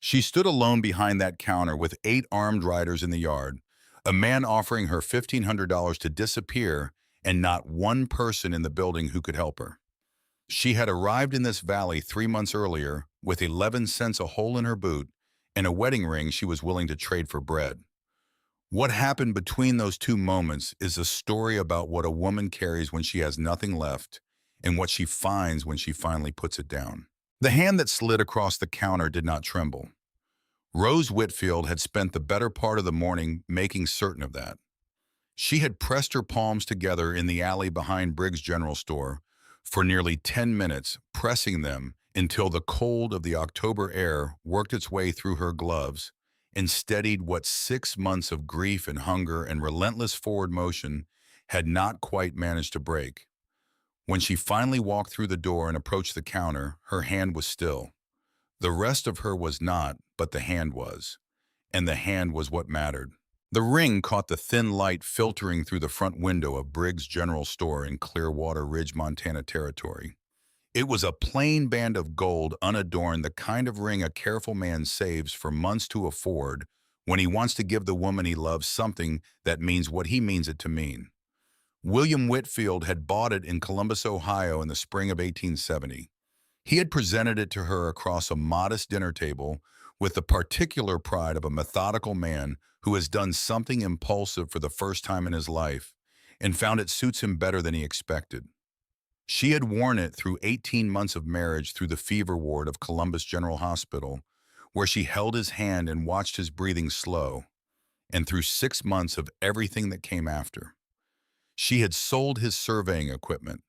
She stood alone behind that counter with 8 armed riders in the yard, a man offering her $1,500 to disappear, and not one person in the building who could help her. She had arrived in this valley 3 months earlier with 11 cents a hole in her boot and a wedding ring she was willing to trade for bread. What happened between those two moments is a story about what a woman carries when she has nothing left and what she finds when she finally puts it down. The hand that slid across the counter did not tremble. Rose Whitfield had spent the better part of the morning making certain of that. She had pressed her palms together in the alley behind Briggs' General Store for nearly 10 minutes, pressing them until the cold of the October air worked its way through her gloves and steadied what 6 months of grief and hunger and relentless forward motion had not quite managed to break. When she finally walked through the door and approached the counter, her hand was still. The rest of her was not, but the hand was. And the hand was what mattered. The ring caught the thin light filtering through the front window of Briggs' General Store in Clearwater Ridge, Montana territory. It was a plain band of gold, unadorned, the kind of ring a careful man saves for months to afford when he wants to give the woman he loves something that means what he means it to mean. William Whitfield had bought it in Columbus, Ohio in the spring of 1870. He had presented it to her across a modest dinner table with the particular pride of a methodical man who has done something impulsive for the first time in his life and found it suits him better than he expected. She had worn it through 18 months of marriage through the fever ward of Columbus General Hospital, where she held his hand and watched his breathing slow, and through 6 months of everything that came after. She had sold his surveying equipment.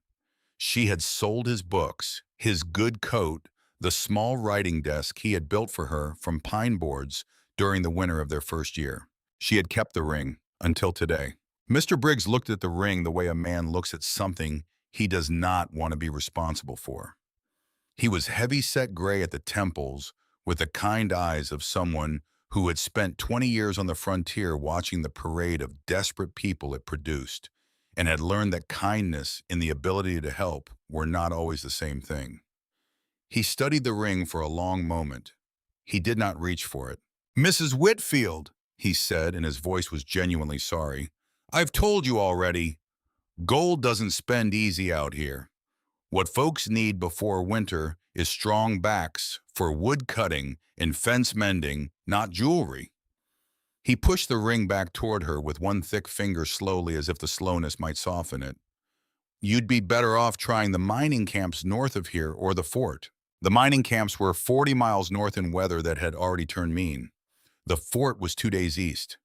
She had sold his books, his good coat, the small writing desk he had built for her from pine boards during the winter of their first year. She had kept the ring until today. Mr. Briggs looked at the ring the way a man looks at something he does not want to be responsible for. He was heavy-set gray at the temples with the kind eyes of someone who had spent 20 years on the frontier watching the parade of desperate people it produced and had learned that kindness and the ability to help were not always the same thing. He studied the ring for a long moment. He did not reach for it. "Mrs. Whitfield," he said, and his voice was genuinely sorry, "I've told you already. Gold doesn't spend easy out here. What folks need before winter is strong backs for wood cutting and fence mending, not jewelry." He pushed the ring back toward her with one thick finger slowly as if the slowness might soften it. "You'd be better off trying the mining camps north of here or the fort." The mining camps were 40 miles north in weather that had already turned mean. The fort was 2 days east.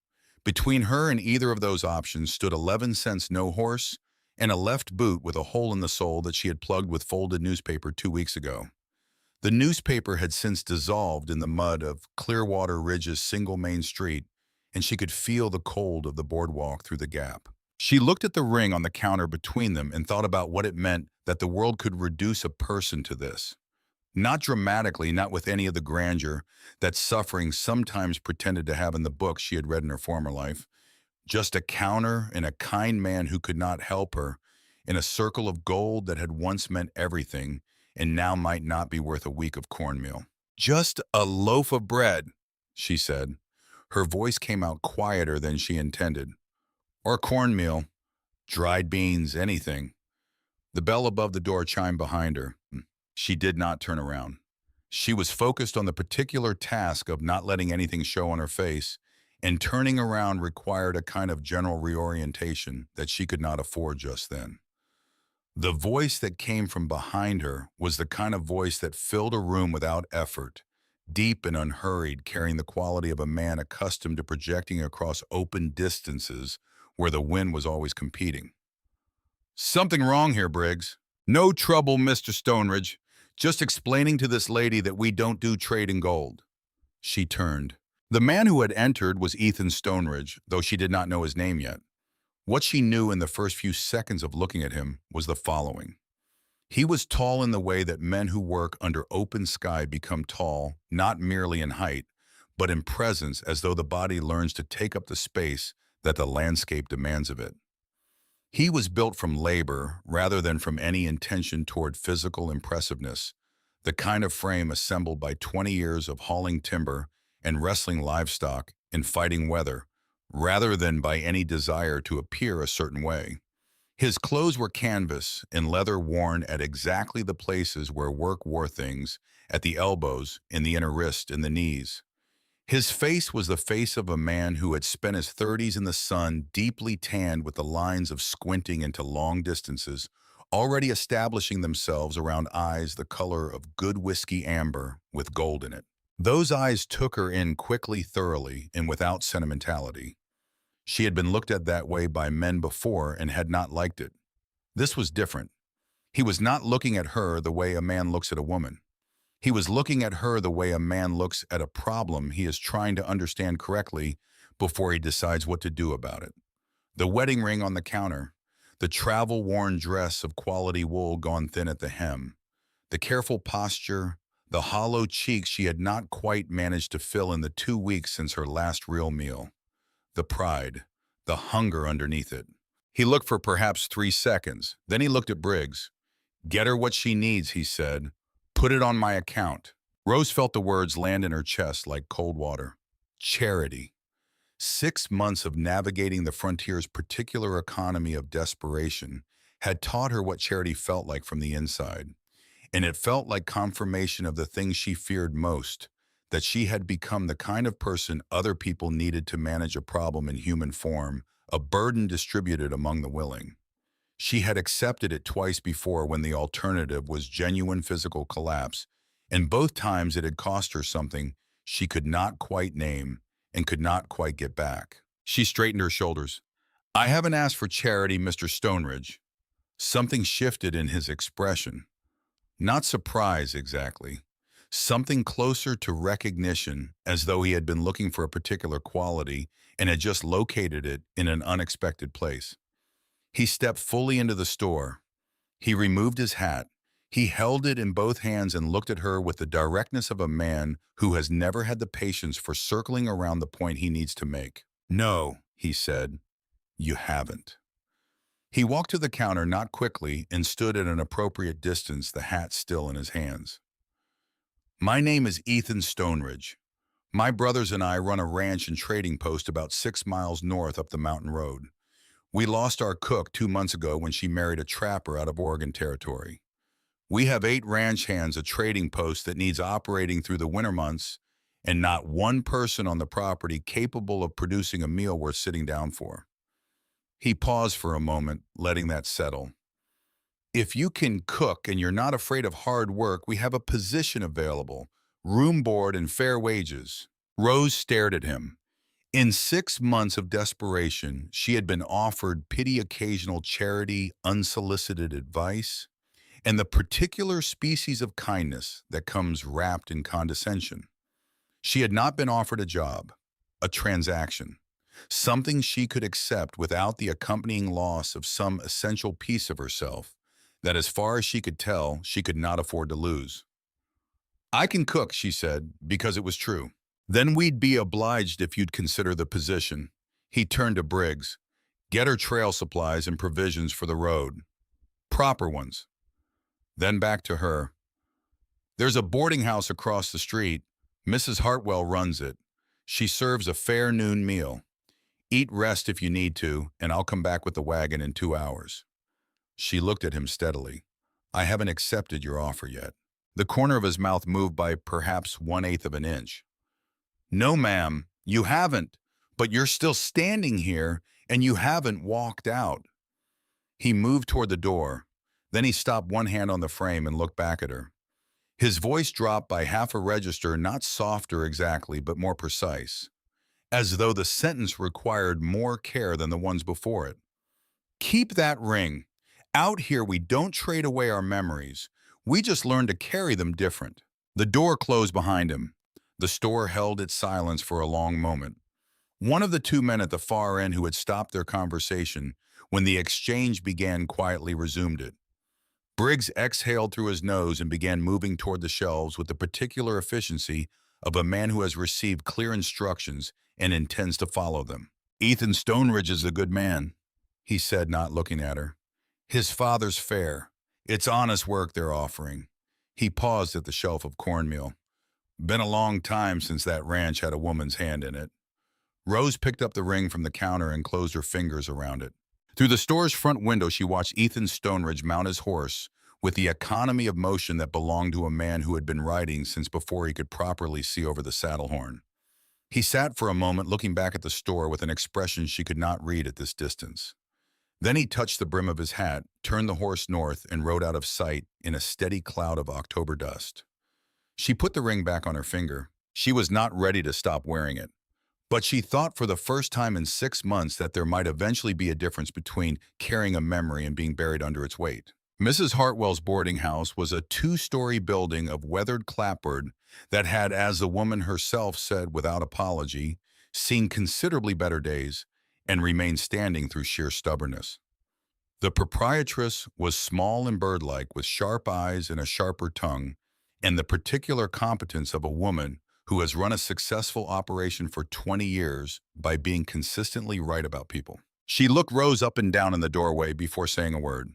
Between her and either of those options stood 11 cents no horse and a left boot with a hole in the sole that she had plugged with folded newspaper 2 weeks ago. The newspaper had since dissolved in the mud of Clearwater Ridge's single main street, and she could feel the cold of the boardwalk through the gap. She looked at the ring on the counter between them and thought about what it meant that the world could reduce a person to this. Not dramatically, not with any of the grandeur that suffering sometimes pretended to have in the books she had read in her former life. Just a counter and a kind man who could not help her in a circle of gold that had once meant everything and now might not be worth a week of cornmeal. "Just a loaf of bread," she said. Her voice came out quieter than she intended. "Or cornmeal, dried beans, anything." The bell above the door chimed behind her. She did not turn around. She was focused on the particular task of not letting anything show on her face, and turning around required a kind of general reorientation that she could not afford just then. The voice that came from behind her was the kind of voice that filled a room without effort, deep and unhurried, carrying the quality of a man accustomed to projecting across open distances where the wind was always competing. "Something wrong here, Briggs." "No trouble, Mr. Stoneridge. Just explaining to this lady that we don't do trade in gold." She turned. The man who had entered was Ethan Stoneridge, though she did not know his name yet. What she knew in the first few seconds of looking at him was the following. He was tall in the way that men who work under open sky become tall, not merely in height, but in presence, as though the body learns to take up the space that the landscape demands of it. He was built from labor rather than from any intention toward physical impressiveness. the kind of frame assembled by 20 years of hauling timber and wrestling livestock in fighting weather, rather than by any desire to appear a certain way. His clothes were canvas and leather worn at exactly the places where work wore things, at the elbows, in the inner wrist, and the knees. His face was the face of a man who had spent his 30s in the sun, deeply tanned with the lines of squinting into long distances, already establishing themselves around eyes the color of good whiskey amber with gold in it. Those eyes took her in quickly, thoroughly, and without sentimentality. She had been looked at that way by men before and had not liked it. This was different. He was not looking at her the way a man looks at a woman. He was looking at her the way a man looks at a problem he is trying to understand correctly before he decides what to do about it. The wedding ring on the counter, the travel-worn dress of quality wool gone thin at the hem, the careful posture, the hollow cheeks she had not quite managed to fill in the 2 weeks since her last real meal, the pride, the hunger underneath it. He looked for perhaps 3 seconds. Then he looked at Briggs. "Get her what she needs," he said. "Put it on my account." Rose felt the words land in her chest like cold water. Charity. 6 months of navigating the frontier's particular economy of desperation had taught her what charity felt like from the inside. And it felt like confirmation of the thing she feared most, that she had become the kind of person other people needed to manage a problem in human form, a burden distributed among the willing. She had accepted it twice before when the alternative was genuine physical collapse, and both times it had cost her something she could not quite name and could not quite get back. She straightened her shoulders. "I haven't asked for charity, Mr. Stoneridge." Something shifted in his expression. Not surprise, exactly. Something closer to recognition, as though he had been looking for a particular quality and had just located it in an unexpected place. He stepped fully into the store. He removed his hat. He held it in both hands and looked at her with the directness of a man who has never had the patience for circling around the point he needs to make. "No," he said, "you haven't." He walked to the counter, not quickly, and stood at an appropriate distance, the hat still in his hands. "My name is Ethan Stoneridge. My brothers and I run a ranch and trading post about 6 miles north up the mountain road. We lost our cook 2 months ago when she married a trapper out of Oregon Territory. We have 8 ranch hands, a trading post that needs operating through the winter months, and not one person on the property capable of producing a meal worth sitting down for." He paused for a moment, letting that settle. "If you can cook and you're not afraid of hard work, we have a position available, room board and fair wages." Rose stared at him. In 6 months of desperation, she had been offered pity, occasional charity, unsolicited advice, and the particular species of kindness that comes wrapped in condescension. She had not been offered a job, a transaction, something she could accept without the accompanying loss of some essential piece of herself that, as far as she could tell, she could not afford to lose. "I can cook," she said, because it was true. "Then we'd be obliged if you'd consider the position." He turned to Briggs. "Get her trail supplies and provisions for the road. Proper ones." Then back to her. "There's a boarding house across the street. Mrs. Hartwell runs it. She serves a fair noon meal. Eat, rest if you need to, and I'll come back with the wagon in 2 hours." She looked at him steadily. "I haven't accepted your offer yet." The corner of his mouth moved by perhaps 1/8 of an inch. "No, ma'am, you haven't, but you're still standing here, and you haven't walked out." He moved toward the door. Then he stopped, one hand on the frame, and looked back at her. His voice dropped by half a register, not softer exactly, but more precise, as though the sentence required more care than the ones before it. "Keep that ring. Out here, we don't trade away our memories. We just learn to carry them different." The door closed behind him. The store held its silence for a long moment. One of the 2 men at the far end who had stopped their conversation when the exchange began quietly resumed it. Briggs exhaled through his nose and began moving toward the shelves with the particular efficiency of a man who has received clear instructions and intends to follow them. "Ethan Stoneridge is a good man," he said, not looking at her. "His father's fair. It's honest work they're offering. He paused at the shelf of cornmeal. Been a long time since that ranch had a woman's hand in it. Rose picked up the ring from the counter and closed her fingers around it. Through the store's front window, she watched Ethan Stoneridge mount his horse with the economy of motion that belonged to a man who had been riding since before he could properly see over the saddle horn. He sat for a moment looking back at the store with an expression she could not read at this distance. Then he touched the brim of his hat, turned the horse north, and rode out of sight in a steady cloud of October dust. She put the ring back on her finger. She was not ready to stop wearing it. But she thought for the first time in 6 months that there might eventually be a difference between carrying a memory and being buried under its weight. Mrs. Hartwell's boarding house was a two-story building of weathered clapboard that had, as the woman herself said without apology, seen considerably better days and remained standing through sheer stubbornness. The proprietress was small and bird-like, with sharp eyes and a sharper tongue, and the particular competence of a woman who has run a successful operation for 20 years by being consistently right about people. She looked Rose up and down in the doorway before saying a word.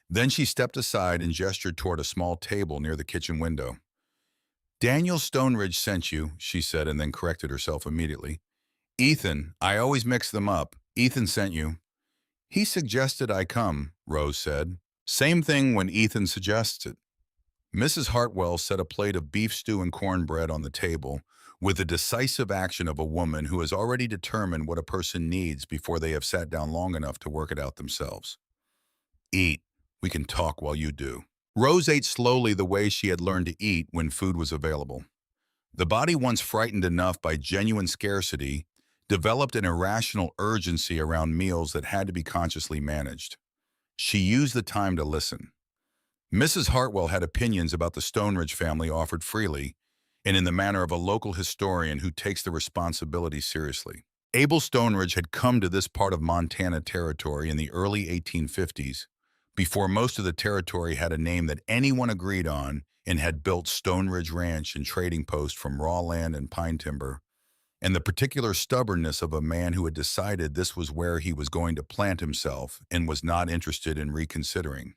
Then she stepped aside and gestured toward a small table near the kitchen window. "Daniel Stoneridge sent you," she said, and then corrected herself immediately. "Ethan, I always mix them up. Ethan sent you." "He suggested I come," Rose said. "Same thing when Ethan suggested." Mrs. Hartwell set a plate of beef stew and cornbread on the table with the decisive action of a woman who has already determined what a person needs before they have sat down long enough to work it out themselves. "Eat. We can talk while you do." Rose ate slowly the way she had learned to eat when food was available. The body, once frightened enough by genuine scarcity, developed an irrational urgency around meals that had to be consciously managed. She used the time to listen. Mrs. Hartwell had opinions about the Stoneridge family offered freely, and in the manner of a local historian who takes the responsibility seriously. Abel Stoneridge had come to this part of Montana Territory in the early 1850s, before most of the territory had a name that anyone agreed on, and had built Stoneridge Ranch and trading post from raw land and pine timber, and the particular stubbornness of a man who had decided this was where he was going to plant himself and was not interested in reconsidering.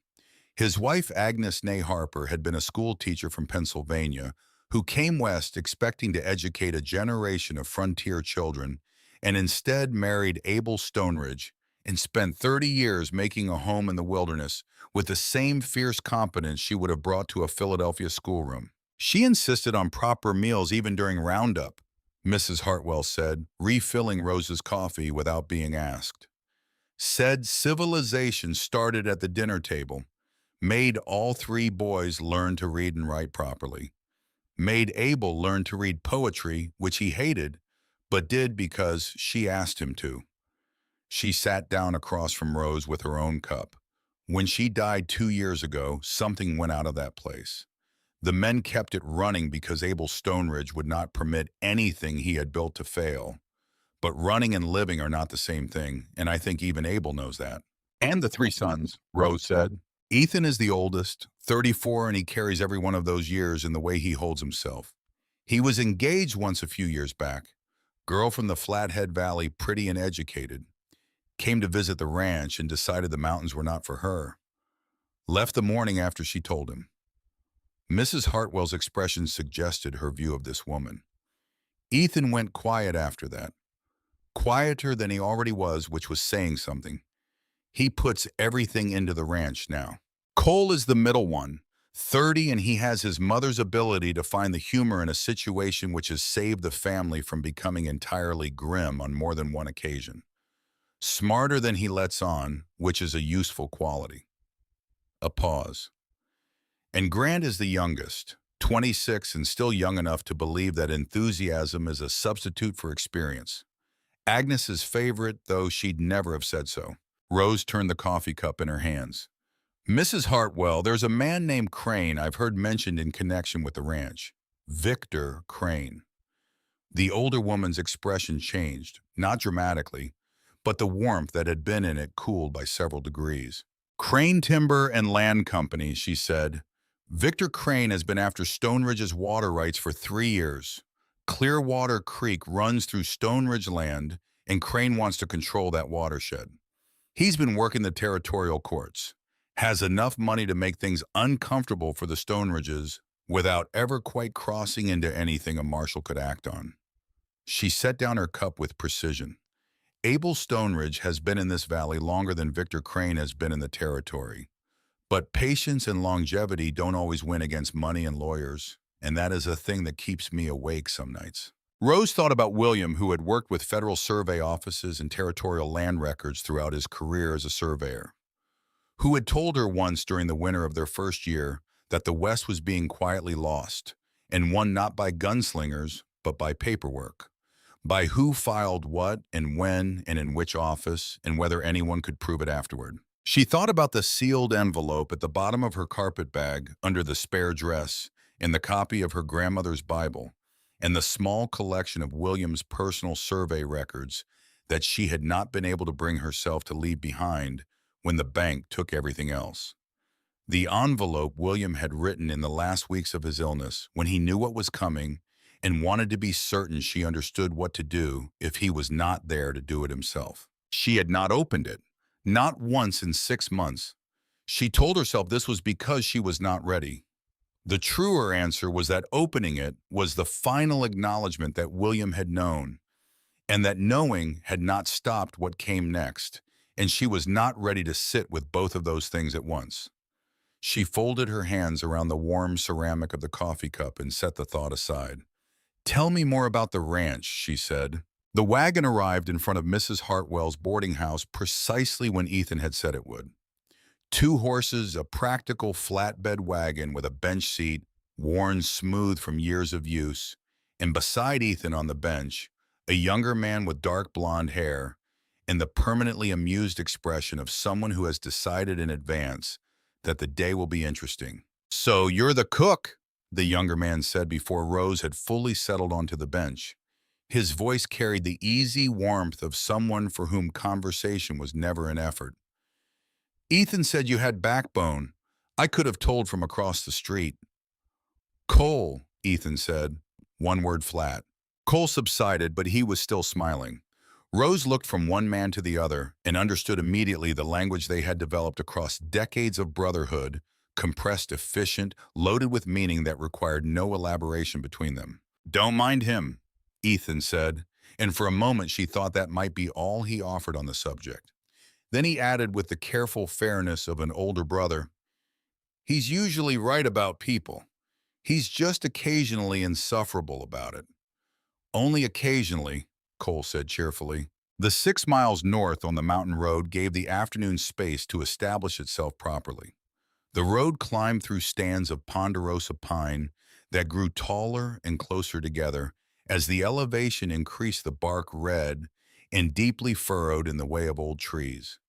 His wife, Agnes Ney Harper, had been a school teacher from Pennsylvania who came west expecting to educate a generation of frontier children and instead married Abel Stoneridge and spent 30 years making a home in the wilderness with the same fierce competence she would have brought to a Philadelphia schoolroom. She insisted on proper meals even during roundup, Mrs. Hartwell said, refilling Rose's coffee without being asked. Said civilization started at the dinner table, made all three boys learn to read and write properly, made Abel learn to read poetry, which he hated, but did because she asked him to. She sat down across from Rose with her own cup. When she died 2 years ago, something went out of that place. The men kept it running because Abel Stoneridge would not permit anything he had built to fail. But running and living are not the same thing, and I think even Abel knows that. "And the 3 sons," Rose said. "Ethan is the oldest, 34, and he carries every one of those years in the way he holds himself. He was engaged once a few years back. Girl from the Flathead Valley, pretty and educated. Came to visit the ranch and decided the mountains were not for her. Left the morning after she told him." Mrs. Hartwell's expression suggested her view of this woman. "Ethan went quiet after that. Quieter than he already was, which was saying something. He puts everything into the ranch now. Cole is the middle one, 30, and he has his mother's ability to find the humor in a situation which has saved the family from becoming entirely grim on more than one occasion. Smarter than he lets on, which is a useful quality." A pause. "And Grant is the youngest, 26 and still young enough to believe that enthusiasm is a substitute for experience. Agnes's favorite, though she'd never have said so." Rose turned the coffee cup in her hands. "Mrs. Hartwell, there's a man named Crane I've heard mentioned in connection with the ranch. Victor Crane." The older woman's expression changed, not dramatically, but the warmth that had been in it cooled by several degrees. "Crane Timber and Land Company," she said. "Victor Crane has been after Stoneridge's water rights for 3 years. Clearwater Creek runs through Stoneridge land, and Crane wants to control that watershed. He's been working the territorial courts. has enough money to make things uncomfortable for the Stoneridges without ever quite crossing into anything a marshal could act on. She set down her cup with precision. Abel Stoneridge has been in this valley longer than Victor Crane has been in the territory. But patience and longevity don't always win against money and lawyers, and that is a thing that keeps me awake some nights. Rose thought about William, who had worked with federal survey offices and territorial land records throughout his career as a surveyor, who had told her once during the winter of their first year that the West was being quietly lost, and won not by gunslingers, but by paperwork. By who filed what and when and in which office, and whether anyone could prove it afterward. She thought about the sealed envelope at the bottom of her carpet bag under the spare dress, and the copy of her grandmother's Bible, and the small collection of William's personal survey records that she had not been able to bring herself to leave behind when the bank took everything else. The envelope William had written in the last weeks of his illness, when he knew what was coming and wanted to be certain she understood what to do if he was not there to do it himself. She had not opened it, not once in 6 months. She told herself this was because she was not ready. The truer answer was that opening it was the final acknowledgement that William had known, and that knowing had not stopped what came next, and she was not ready to sit with both of those things at once. She folded her hands around the warm ceramic of the coffee cup and set the thought aside. "Tell me more about the ranch," she said. The wagon arrived in front of Mrs. Hartwell's boarding house precisely when Ethan had said it would. 2 horses, a practical flatbed wagon with a bench seat, worn smooth from years of use, and beside Ethan on the bench, a younger man with dark blonde hair and the permanently amused expression of someone who has decided in advance that the day will be interesting. "So you're the cook," the younger man said before Rose had fully settled onto the bench. His voice carried the easy warmth of someone for whom conversation was never an effort. "Ethan said you had backbone. I could have told from across the street." "Cole," Ethan said, one word flat. Cole subsided, but he was still smiling. Rose looked from one man to the other and understood immediately the language they had developed across decades of brotherhood, compressed, efficient, loaded with meaning that required no elaboration between them. "Don't mind him," Ethan said, and for a moment she thought that might be all he offered on the subject. Then he added with the careful fairness of an older brother, "He's usually right about people. He's just occasionally insufferable about it." "Only occasionally," Cole said cheerfully. The 6 miles north on the mountain road gave the afternoon space to establish itself properly. The road climbed through stands of ponderosa pine that grew taller and closer together as the elevation increased, the bark red and deeply furrowed in the way of old trees,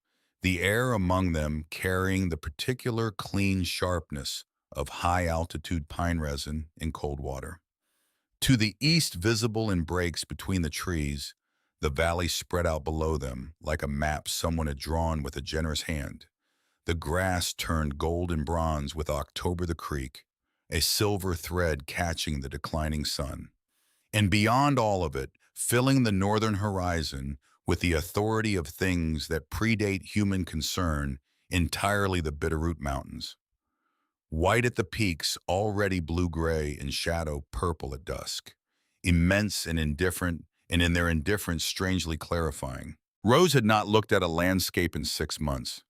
the air among them carrying the particular clean sharpness of high-altitude pine resin in cold water. To the east, visible in breaks between the trees, the valley spread out below them like a map someone had drawn with a generous hand. The grass turned gold and bronze with October the Creek, a silver thread catching the declining sun. And beyond all of it, filling the northern horizon with the authority of things that predate human concern, entirely the Bitterroot Mountains. White at the peaks, already blue-gray and shadow purple at dusk. Immense and indifferent, and in their indifference strangely clarifying. Rose had not looked at a landscape in 6 months.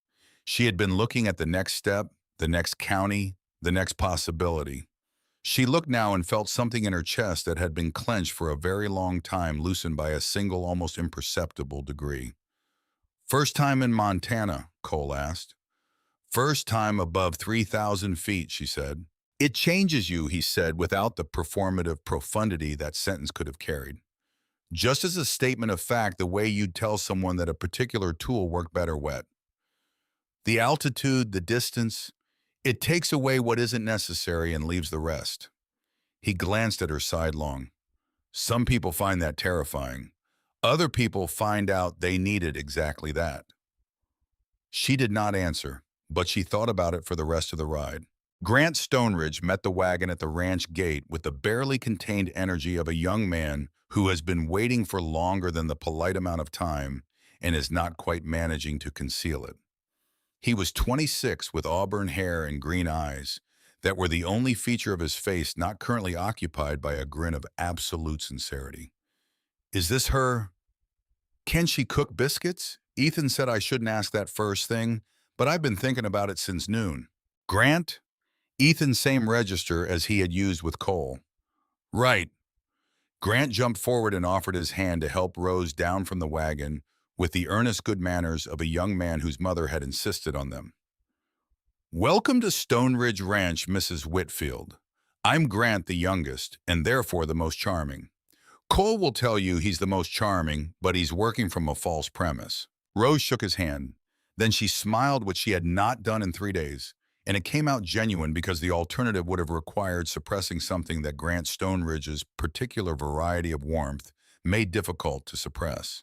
She had been looking at the next step, the next county, the next possibility. She looked now and felt something in her chest that had been clenched for a very long time loosened by a single, almost imperceptible degree. "First time in Montana?" Cole asked. "First time above 3,000 feet, she said. "It changes you," he said, without the performative profundity that sentence could have carried. "Just as a statement of fact, the way you'd tell someone that a particular tool worked better wet. The altitude, the distance, it takes away what isn't necessary and leaves the rest." He glanced at her sidelong. "Some people find that terrifying. Other people find out they needed exactly that." She did not answer, but she thought about it for the rest of the ride. Grant Stoneridge met the wagon at the ranch gate with the barely contained energy of a young man who has been waiting for longer than the polite amount of time and is not quite managing to conceal it. He was 26 with auburn hair and green eyes that were the only feature of his face not currently occupied by a grin of absolute sincerity. Is this her? Can she cook biscuits? Ethan said I shouldn't ask that first thing, but I've been thinking about it since noon. Grant? Ethan's same register as he had used with Cole. Right. Grant jumped forward and offered his hand to help Rose down from the wagon with the earnest good manners of a young man whose mother had insisted on them. Welcome to Stone Ridge Ranch, Mrs. Whitfield. I'm Grant the youngest, and therefore the most charming. Cole will tell you he's the most charming, but he's working from a false premise. Rose shook his hand. Then she smiled, which she had not done in 3 days, and it came out genuine because the alternative would have required suppressing something that Grant Stoneridge's particular variety of warmth made difficult to suppress.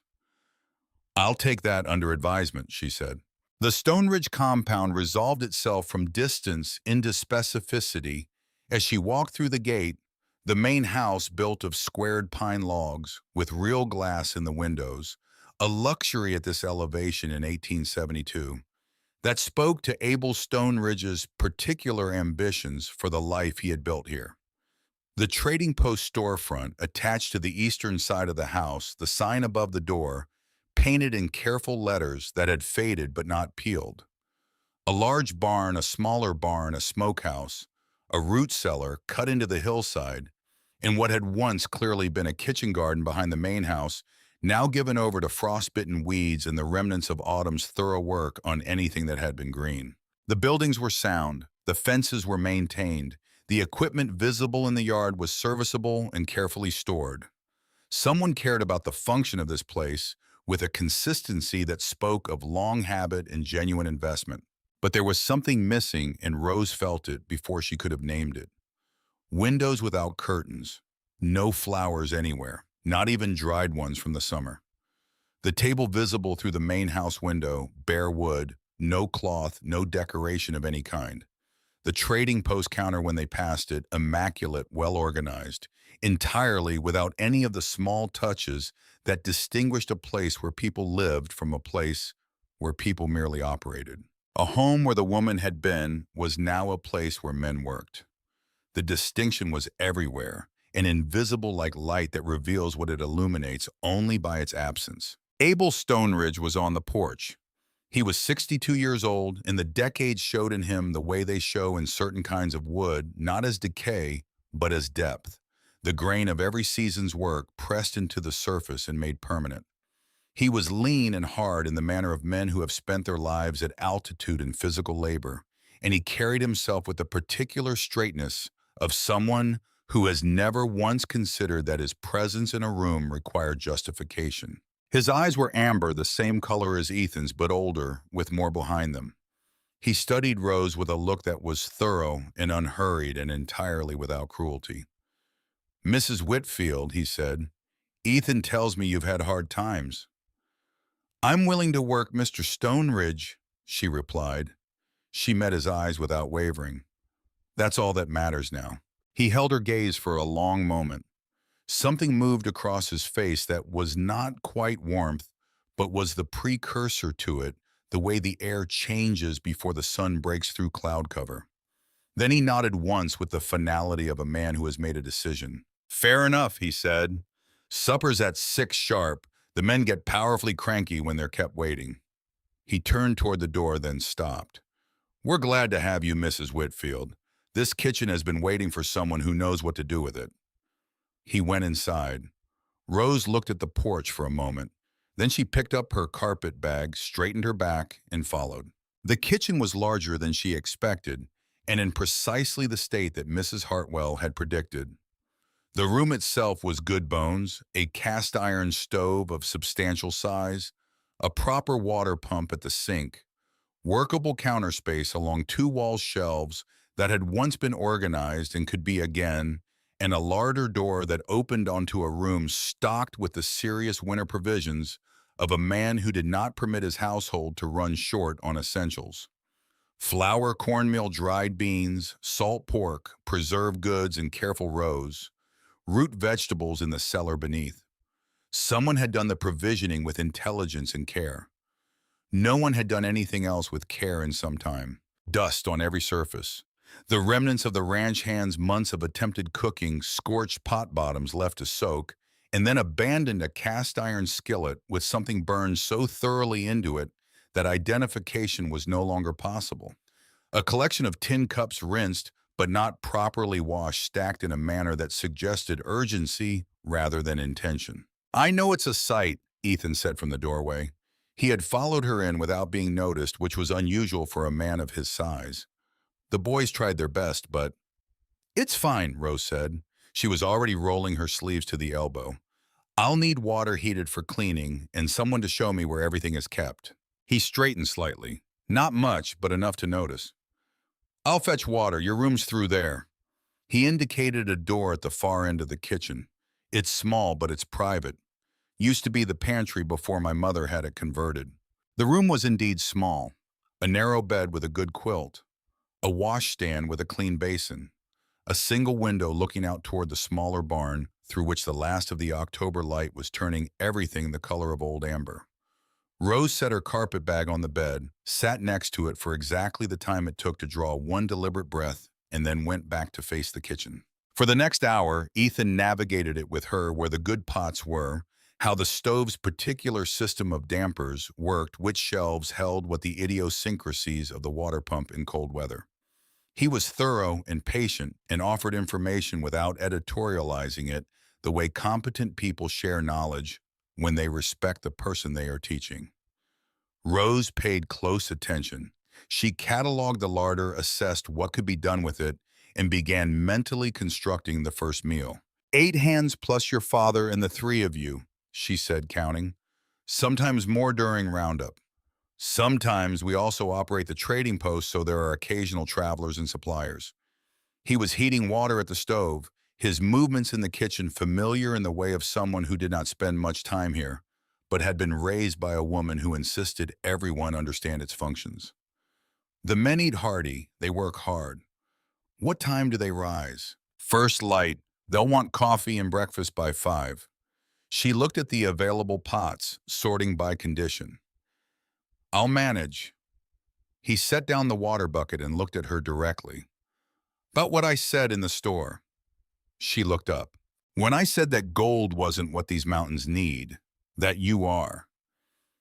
I'll take that under advisement, she said. The Stone Ridge compound resolved itself from distance into specificity as she walked through the gate, the main house built of squared pine logs with real glass in the windows, a luxury at this elevation in 1872, that spoke to Abel Stoneridge's particular ambitions for the life he had built here. The Trading Post storefront attached to the eastern side of the house, the sign above the door, painted in careful letters that had faded but not peeled. A large barn, a smaller barn, a smokehouse, a root cellar cut into the hillside, and what had once clearly been a kitchen garden behind the main house, now given over to frostbitten weeds and the remnants of autumn's thorough work on anything that had been green. The buildings were sound, the fences were maintained, the equipment visible in the yard was serviceable and carefully stored. Someone cared about the function of this place with a consistency that spoke of long habit and genuine investment. But there was something missing, and Rose felt it before she could have named it. Windows without curtains, no flowers anywhere, not even dried ones from the summer. The table visible through the main house window, bare wood, no cloth, no decoration of any kind. The Trading Post counter when they passed it, immaculate, well-organized, entirely without any of the small touches that distinguished a place where people lived from a place where people merely operated. A home where the woman had been was now a place where men worked. The distinction was everywhere, and invisible like light that reveals what it illuminates only by its absence. Abel Stoneridge was on the porch. He was 62 years old, and the decades showed in him the way they show in certain kinds of wood, not as decay, but as depth, the grain of every season's work pressed into the surface and made permanent. He was lean and hard in the manner of men who have spent their lives at altitude and physical labor, and he carried himself with the particular straightness of someone who has never once considered that his presence in a room required justification. His eyes were amber, the same color as Ethan's, but older, with more behind them. He studied Rose with a look that was thorough and unhurried and entirely without cruelty. Mrs. Whitfield, he said, Ethan tells me you've had hard times. I'm willing to work Mr. Stoneridge, she replied. She met his eyes without wavering. That's all that matters now. He held her gaze for a long moment. Something moved across his face that was not quite warmth, but was the precursor to it, the way the air changes before the sun breaks through cloud cover. Then he nodded once with the finality of a man who has made a decision. Fair enough, he said. Supper's at 6 sharp. The men get powerfully cranky when they're kept waiting. He turned toward the door, then stopped. We're glad to have you, Mrs. Whitfield. This kitchen has been waiting for someone who knows what to do with it. He went inside. Rose looked at the porch for a moment. Then she picked up her carpet bag, straightened her back, and followed. The kitchen was larger than she expected, and in precisely the state that Mrs. Hartwell had predicted. The room itself was good bones, a cast-iron stove of substantial size, a proper water pump at the sink, workable counter space along 2 wall shelves that had once been organized and could be again, and a larder door that opened onto a room stocked with the serious winter provisions of a man who did not permit his household to run short on essentials. Flour, cornmeal, dried beans, salt pork, preserved goods in careful rows, root vegetables in the cellar beneath. Someone had done the provisioning with intelligence and care. No one had done anything else with care in some time. Dust on every surface. The remnants of the ranch hand's months of attempted cooking, scorched pot bottoms left to soak, and then abandoned a cast iron skillet with something burned so thoroughly into it that identification was no longer possible. A collection of tin cups rinsed but not properly washed, stacked in a manner that suggested urgency rather than intention. "I know it's a sight," Ethan said from the doorway. He had followed her in without being noticed, which was unusual for a man of his size. The boys tried their best, but "It's fine," Rose said. She was already rolling her sleeves to the elbow. "I'll need water heated for cleaning and someone to show me where everything is kept." He straightened slightly. Not much, but enough to notice. "I'll fetch water. Your room's through there." He indicated a door at the far end of the kitchen. "It's small, but it's private. Used to be the pantry before my mother had it converted." The room was indeed small. A narrow bed with a good quilt. A washstand with a clean basin. A single window looking out toward the smaller barn, through which the last of the October light was turning everything the color of old amber. Rose set her carpet bag on the bed, sat next to it for exactly the time it took to draw one deliberate breath, and then went back to face the kitchen. For the next hour, Ethan navigated it with her where the good pots were, how the stove's particular system of dampers worked, which shelves held what the idiosyncrasies of the water pump in cold weather. He was thorough and patient and offered information without editorializing it, the way competent people share knowledge when they respect the person they are teaching. Rose paid close attention. She cataloged the larder, assessed what could be done with it, and began mentally constructing the first meal. "8 hands plus your father and the 3 of you," she said, counting. "Sometimes more during roundup. Sometimes we also operate the trading post, so there are occasional travelers and suppliers." He was heating water at the stove, his movements in the kitchen familiar in the way of someone who did not spend much time here, but had been raised by a woman who insisted everyone understand its functions. "The men eat hearty, they work hard. What time do they rise?" "First light. They'll want coffee and breakfast by 5. She looked at the available pots, sorting by condition. "I'll manage." He set down the water bucket and looked at her directly. "About what I said in the store." She looked up. "When I said that gold wasn't what these mountains need, that you are."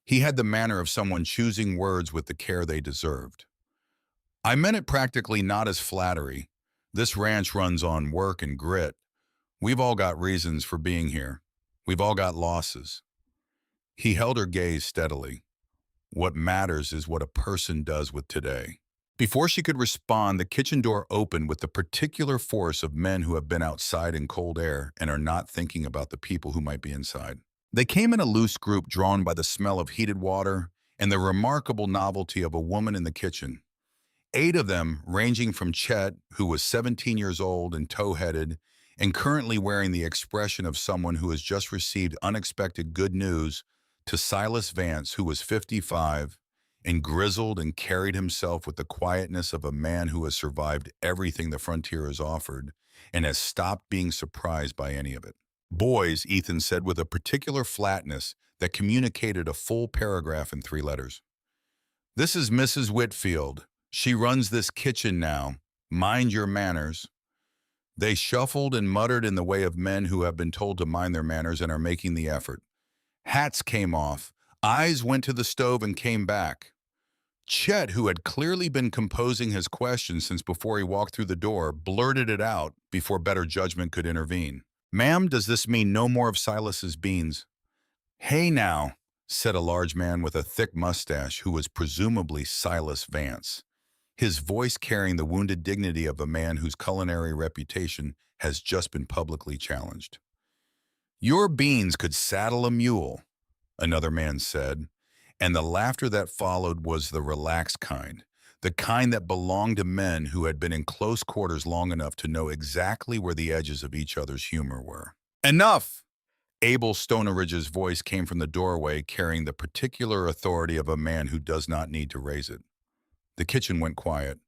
He had the manner of someone choosing words with the care they deserved. "I meant it practically not as flattery. This ranch runs on work and grit. We've all got reasons for being here. We've all got losses." He held her gaze steadily. "What matters is what a person does with today." Before she could respond, the kitchen door opened with the particular force of men who have been outside in cold air and are not thinking about the people who might be inside. They came in a loose group drawn by the smell of heated water and the remarkable novelty of a woman in the kitchen. 8 of them, ranging from Chet, who was 17 years old and tow-headed, and currently wearing the expression of someone who has just received unexpected good news, to Silas Vance, who was 55, and grizzled and carried himself with the quietness of a man who has survived everything the frontier has offered and has stopped being surprised by any of it. "Boys," Ethan said with a particular flatness that communicated a full paragraph in 3 letters. "This is Mrs. Whitfield. She runs this kitchen now. Mind your manners." They shuffled and muttered in the way of men who have been told to mind their manners and are making the effort. Hats came off. Eyes went to the stove and came back. Chet, who had clearly been composing his question since before he walked through the door, blurted it out before better judgment could intervene. "Ma'am, does this mean no more of Silas's beans?" "Hey now," said a large man with a thick mustache who was presumably Silas Vance, his voice carrying the wounded dignity of a man whose culinary reputation has just been publicly challenged. "Your beans could saddle a mule," another man said, and the laughter that followed was the relaxed kind, the kind that belonged to men who had been in close quarters long enough to know exactly where the edges of each other's humor were. "Enough!" Abel Stoneridge's voice came from the doorway, carrying the particular authority of a man who does not need to raise it. The kitchen went quiet.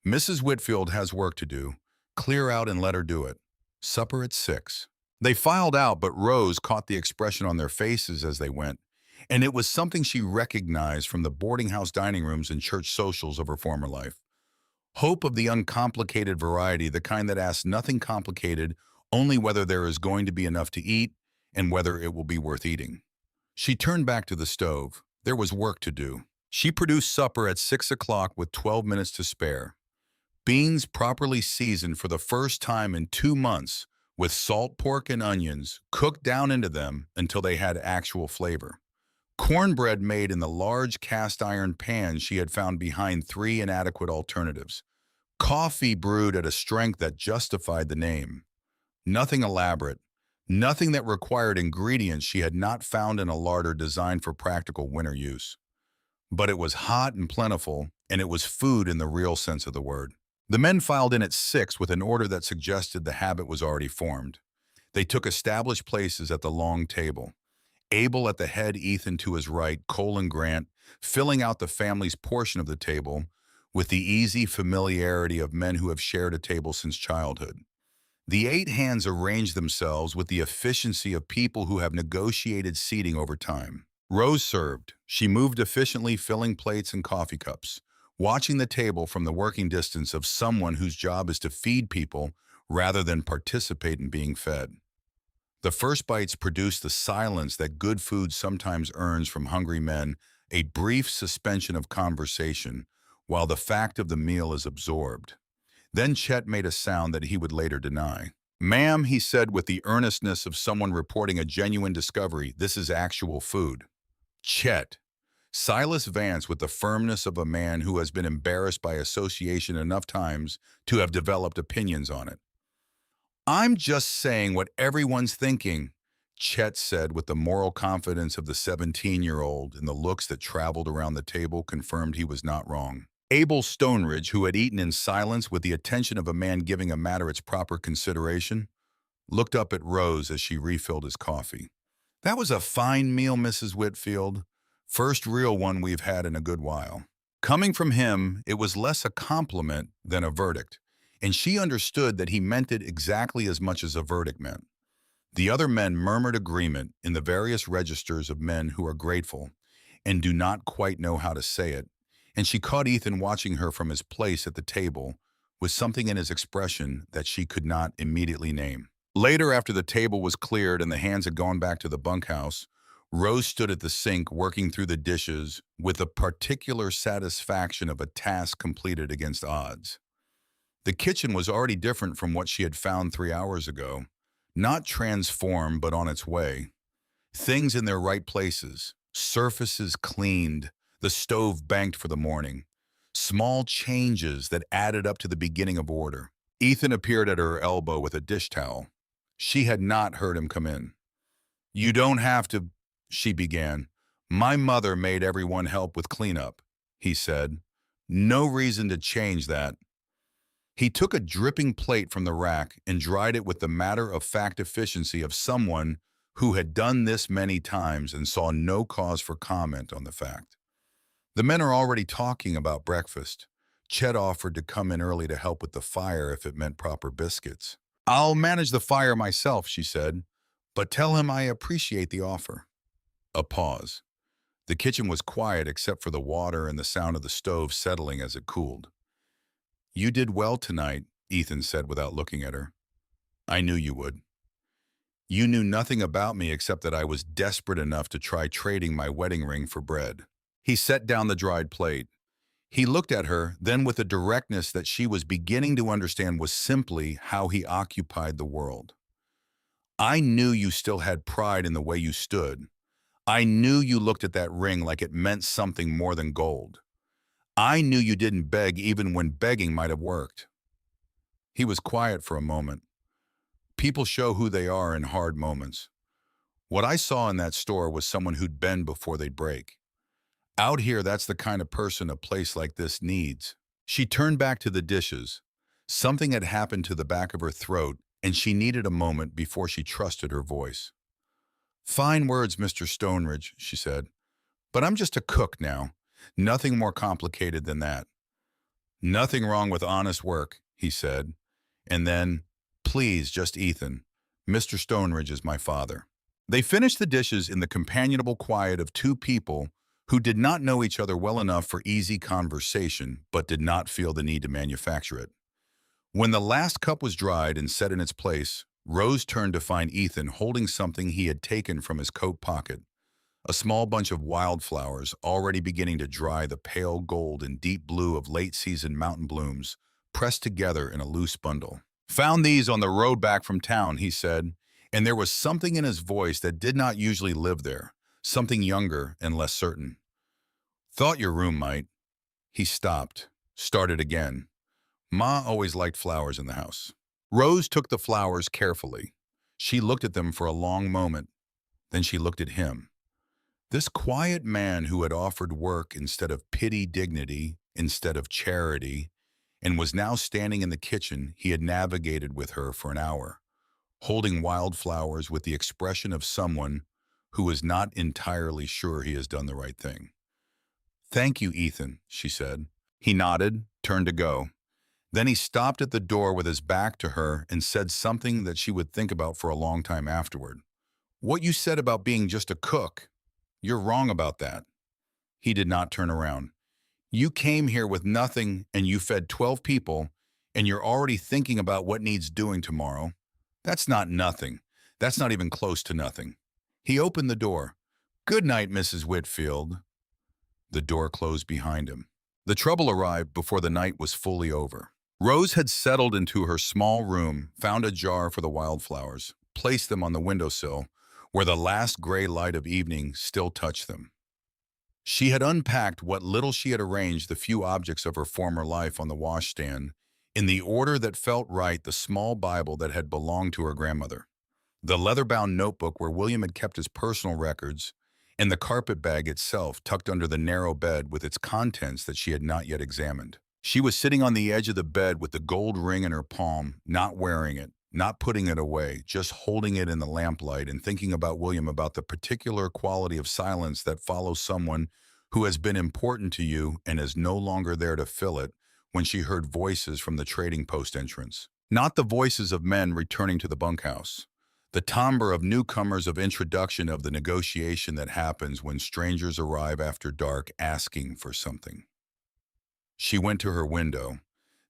"Mrs. Whitfield has work to do. Clear out and let her do it. Supper at 6. They filed out, but Rose caught the expression on their faces as they went, And it was something she recognized from the boarding house dining rooms and church socials of her former life. Hope of the uncomplicated variety, the kind that asks nothing complicated, only whether there is going to be enough to eat and whether it will be worth eating. She turned back to the stove. There was work to do. She produced supper at 6 o'clock with 12 minutes to spare. Beans properly seasoned for the first time in 2 months with salt pork and onions cooked down into them until they had actual flavor. Cornbread made in the large cast iron pan she had found behind three inadequate alternatives. Coffee brewed at a strength that justified the name. Nothing elaborate, nothing that required ingredients she had not found in a larder designed for practical winter use. But it was hot and plentiful, and it was food in the real sense of the word. The men filed in at 6 with an order that suggested the habit was already formed. They took established places at the long table. Abel at the head, Ethan to his right, Cole and Grant, filling out the family's portion of the table with the easy familiarity of men who have shared a table since childhood. The 8 hands arranged themselves with the efficiency of people who have negotiated seating over time. Rose served. She moved efficiently, filling plates and coffee cups, watching the table from the working distance of someone whose job is to feed people rather than participate in being fed. The first bites produced the silence that good food sometimes earns from hungry men, a brief suspension of conversation, while the fact of the meal is absorbed. Then Chet made a sound that he would later deny. "Ma'am," he said with the earnestness of someone reporting a genuine discovery, "this is actual food." Chet. Silas Vance with the firmness of a man who has been embarrassed by association enough times to have developed opinions on it. "I'm just saying what everyone's thinking," Chet said with the moral confidence of the 17-year-old, and the looks that traveled around the table confirmed he was not wrong. Abel Stoneridge, who had eaten in silence with the attention of a man giving a matter its proper consideration, looked up at Rose as she refilled his coffee. "That was a fine meal, Mrs. Whitfield. First real one we've had in a good while." Coming from him, it was less a compliment than a verdict, and she understood that he meant it exactly as much as a verdict meant. The other men murmured agreement in the various registers of men who are grateful and do not quite know how to say it, and she caught Ethan watching her from his place at the table with something in his expression that she could not immediately name. Later, after the table was cleared and the hands had gone back to the bunkhouse, Rose stood at the sink working through the dishes with the particular satisfaction of a task completed against odds. The kitchen was already different from what she had found 3 hours ago, not transformed but on its way. Things in their right places, surfaces cleaned, the stove banked for the morning. Small changes that added up to the beginning of order. Ethan appeared at her elbow with a dish towel. She had not heard him come in. "You don't have to," she began. "My mother made everyone help with cleanup," he said. "No reason to change that." He took a dripping plate from the rack and dried it with the matter-of-fact efficiency of someone who had done this many times and saw no cause for comment on the fact. "The men are already talking about breakfast." Chet offered to come in early to help with the fire if it meant proper biscuits. "I'll manage the fire myself," she said, "but tell him I appreciate the offer." A pause. The kitchen was quiet except for the water and the sound of the stove settling as it cooled. "You did well tonight," Ethan said without looking at her. "I knew you would. You knew nothing about me except that I was desperate enough to try trading my wedding ring for bread." He set down the dried plate. He looked at her, then with a directness that she was beginning to understand was simply how he occupied the world. "I knew you still had pride in the way you stood. I knew you looked at that ring like it meant something more than gold. I knew you didn't beg even when begging might have worked." He was quiet for a moment. People show who they are in hard moments. What I saw in that store was someone who'd bend before they'd break. Out here, that's the kind of person a place like this needs. She turned back to the dishes. Something had happened to the back of her throat, and she needed a moment before she trusted her voice. "Fine words, Mr. Stoneridge," she said, "but I'm just a cook now. Nothing more complicated than that." "Nothing wrong with honest work," he said. And then, "Please, just Ethan. Mr. Stoneridge is my father." They finished the dishes in the companionable quiet of two people who did not know each other well enough for easy conversation, but did not feel the need to manufacture it. When the last cup was dried and set in its place, Rose turned to find Ethan holding something he had taken from his coat pocket, a small bunch of wildflowers already beginning to dry the pale gold and deep blue of late-season mountain blooms, pressed together in a loose bundle. "Found these on the road back from town," he said, and there was something in his voice that did not usually live there, something younger and less certain. "Thought your room might." He stopped, started again. "Ma always liked flowers in the house." Rose took the flowers carefully. She looked at them for a long moment. Then she looked at him. This quiet man who had offered work instead of pity, dignity instead of charity, and was now standing in the kitchen he had navigated with her for an hour, holding wildflowers with the expression of someone who is not entirely sure he has done the right thing. "Thank you, Ethan," she said. He nodded, turned to go. Then he stopped at the door with his back to her and said something that she would think about for a long time afterward. "What you said about being just a cook, you're wrong about that." He did not turn around. "You came here with nothing and you fed 12 people and you're already thinking about what needs doing tomorrow. That's not nothing. That's not even close to nothing." He opened the door. "Good night, Mrs. Whitfield." The door closed behind him. The trouble arrived before the night was fully over. Rose had settled into her small room, found a jar for the wildflowers, placed them on the windowsill, where the last gray light of evening still touched them. She had unpacked what little she had arranged the few objects of her former life on the washstand, in the order that felt right, the small Bible that had belonged to her grandmother, the leather-bound notebook where William had kept his personal records, and the carpet bag itself tucked under the narrow bed with its contents that she had not yet examined. She was sitting on the edge of the bed with the gold ring in her palm, not wearing it, not putting it away, just holding it in the lamplight and thinking about William, about the particular quality of silence that follows someone who has been important to you and is no longer there to fill it, when she heard voices from the trading post entrance. Not the voices of men returning to the bunkhouse. The timbre of newcomers, of introduction, of the negotiation that happens when strangers arrive after dark asking for something. She went to her window.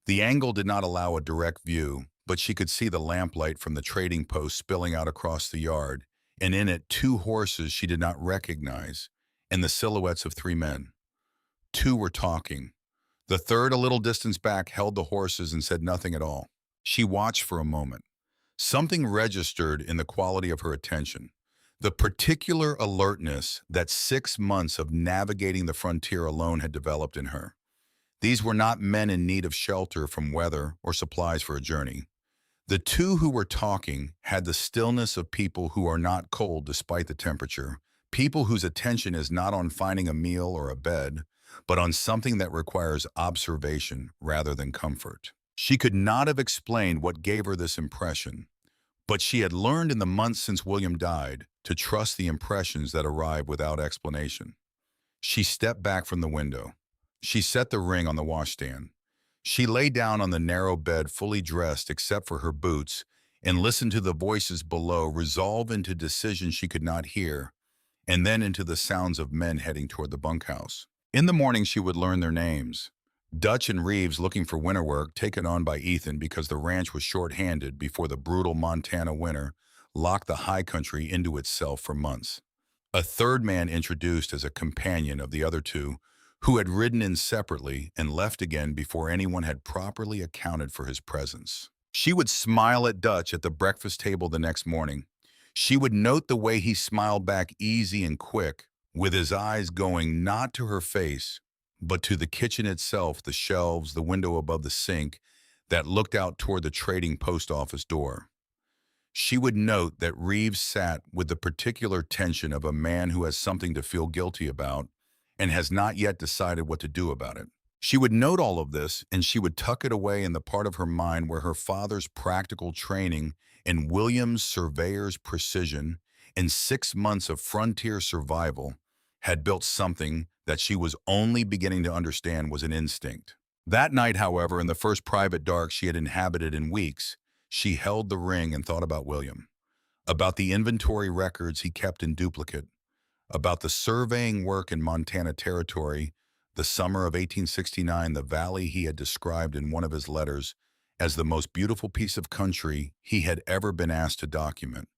The angle did not allow a direct view, but she could see the lamplight from the trading post spilling out across the yard, and in it 2 horses she did not recognize, and the silhouettes of 3 men. 2 were talking. The third, a little distance back, held the horses and said nothing at all. She watched for a moment. Something registered in the quality of her attention, the particular alertness that 6 months of navigating the frontier alone had developed in her. These were not men in need of shelter from weather or supplies for a journey. The 2 who were talking had the stillness of people who are not cold despite the temperature, people whose attention is not on finding a meal or a bed, but on something that requires observation rather than comfort. She could not have explained what gave her this impression, but she had learned in the months since William died to trust the impressions that arrive without explanation. She stepped back from the window. She set the ring on the washstand. She lay down on the narrow bed, fully dressed except for her boots, and listened to the voices below resolve into decisions she could not hear, and then into the sounds of men heading toward the bunkhouse. In the morning she would learn their names. Dutch and Reeves, looking for winter work, taken on by Ethan because the ranch was short-handed before the brutal Montana winter locked the high country into itself for months. A third man introduced as a companion of the other 2, who had ridden in separately and left again before anyone had properly accounted for his presence. She would smile at Dutch at the breakfast table the next morning. She would note the way he smiled back, easy and quick, with his eyes going not to her face, but to the kitchen itself, the shelves, the window above the sink that looked out toward the trading post office door. She would note that Reeves sat with the particular tension of a man who has something to feel guilty about and has not yet decided what to do about it. She would note all of this, and she would tuck it away in the part of her mind where her father's practical training and William's surveyor's precision and 6 months of frontier survival had built something that she was only beginning to understand was an instinct. That night, however, in the first private dark she had inhabited in weeks, she held the ring and thought about William. about the inventory records he kept in duplicate, about the surveying work in Montana Territory, the summer of 1869, the valley he had described in one of his letters as the most beautiful piece of country he had ever been asked to document,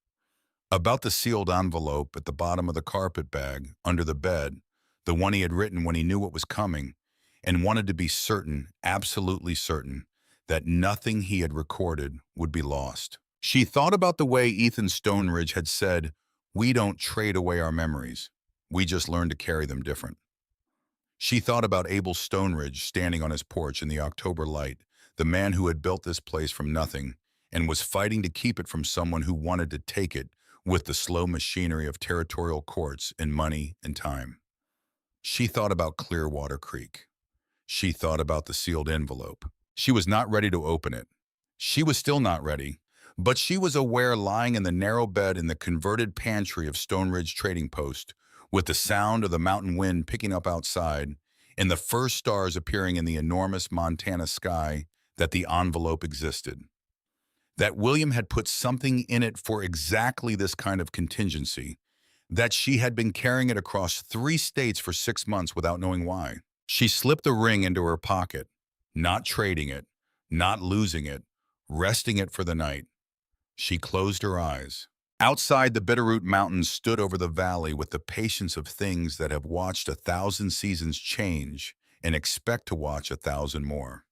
about the sealed envelope at the bottom of the carpet bag under the bed, the one he had written when he knew what was coming and wanted to be certain, absolutely certain, that nothing he had recorded would be lost. She thought about the way Ethan Stoneridge had said, "We don't trade away our memories. We just learn to carry them different." She thought about Abel Stoneridge standing on his porch in the October light, the man who had built this place from nothing and was fighting to keep it from someone who wanted to take it with the slow machinery of territorial courts and money and time. She thought about Clearwater Creek. She thought about the sealed envelope. She was not ready to open it. She was still not ready, but she was aware, lying in the narrow bed in the converted pantry of Stoneridge Trading Post, with the sound of the mountain wind picking up outside and the first stars appearing in the enormous Montana sky, that the envelope existed. That William had put something in it for exactly this kind of contingency, that she had been carrying it across 3 states for 6 months without knowing why. She slipped the ring into her pocket, not trading it, not losing it, resting it for the night. She closed her eyes. Outside, the Bitterroot Mountains stood over the valley with the patience of things that have watched 1,000 seasons change and expect to watch 1,000 more.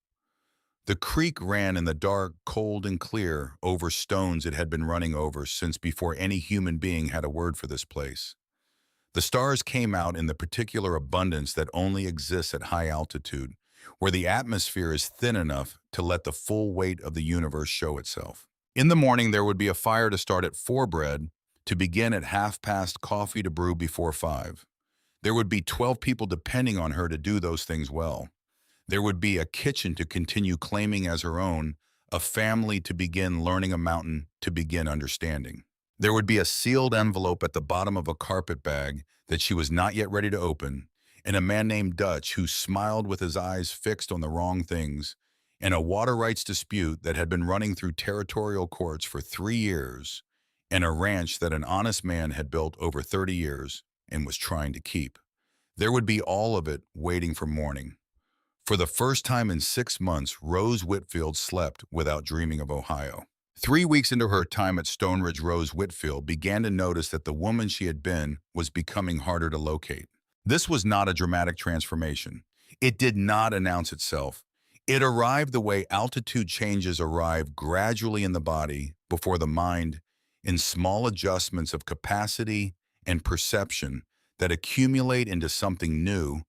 The creek ran in the dark, cold and clear, over stones it had been running over since before any human being had a word for this place. The stars came out in the particular abundance that only exists at high altitude, where the atmosphere is thin enough to let the full weight of the universe show itself. In the morning, there would be a fire to start at 4 bread, to begin at 1/2 past, coffee to brew before 5. There would be 12 people depending on her to do those things well. There would be a kitchen to continue claiming as her own, a family to begin learning, a mountain to begin understanding. There would be a sealed envelope at the bottom of a carpet bag that she was not yet ready to open, and a man named Dutch who smiled with his eyes fixed on the wrong things, and a water rights dispute that had been running through territorial courts for 3 years, and a ranch that an honest man had built over 30 years and was trying to keep. There would be all of it waiting for morning. For the first time in 6 months, Rose Whitfield slept without dreaming of Ohio. 3 weeks into her time at Stoneridge, Rose Whitfield began to notice that the woman she had been was becoming harder to locate. This was not a dramatic transformation. It did not announce itself. It arrived the way altitude changes arrive, gradually in the body, before the mind, in small adjustments of capacity and perception that accumulate into something new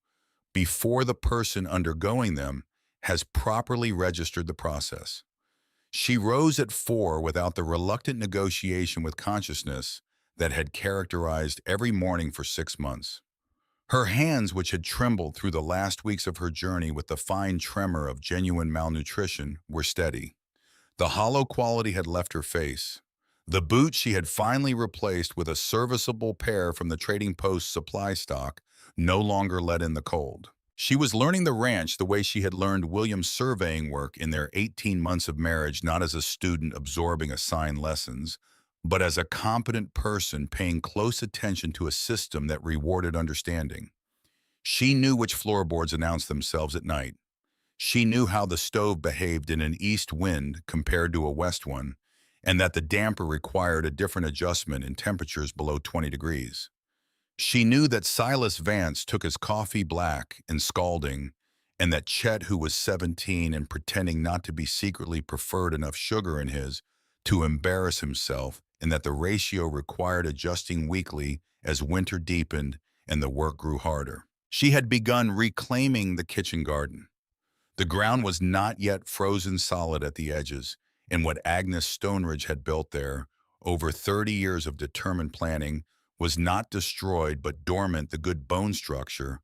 before the person undergoing them has properly registered the process. She rose at 4 without the reluctant negotiation with consciousness that had characterized every morning for 6 months. Her hands, which had trembled through the last weeks of her journey with the fine tremor of genuine malnutrition, were steady. The hollow quality had left her face. The boots she had finally replaced with a serviceable pair from the Trading Post supply stock no longer let in the cold. She was learning the ranch the way she had learned William's surveying work in their 18 months of marriage, not as a student absorbing assigned lessons, but as a competent person paying close attention to a system that rewarded understanding. She knew which floorboards announced themselves at night. She knew how the stove behaved in an east wind compared to a west one, and that the damper required a different adjustment in temperatures below 20 degrees. She knew that Silas Vance took his coffee black and scalding, and that Chet, who was 17 and pretending not to be secretly preferred enough sugar in his to embarrass himself, and that the ratio required adjusting weekly as winter deepened and the work grew harder. She had begun reclaiming the kitchen garden. The ground was not yet frozen solid at the edges, and what Agnes Stoneridge had built there, over 30 years of determined planning, was not destroyed but dormant, the good bone structure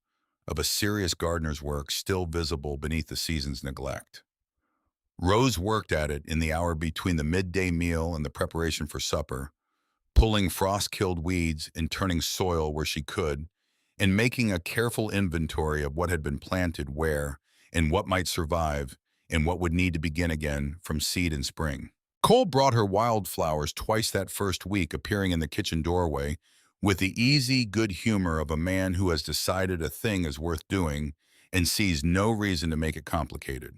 of a serious gardener's work still visible beneath the season's neglect. Rose worked at it in the hour between the midday meal and the preparation for supper, pulling frost-killed weeds and turning soil where she could, and making a careful inventory of what had been planted where and what might survive and what would need to begin again from seed in spring. Cole brought her wildflowers twice that first week, appearing in the kitchen doorway with the easy, good humor of a man who has decided a thing is worth doing and sees no reason to make it complicated.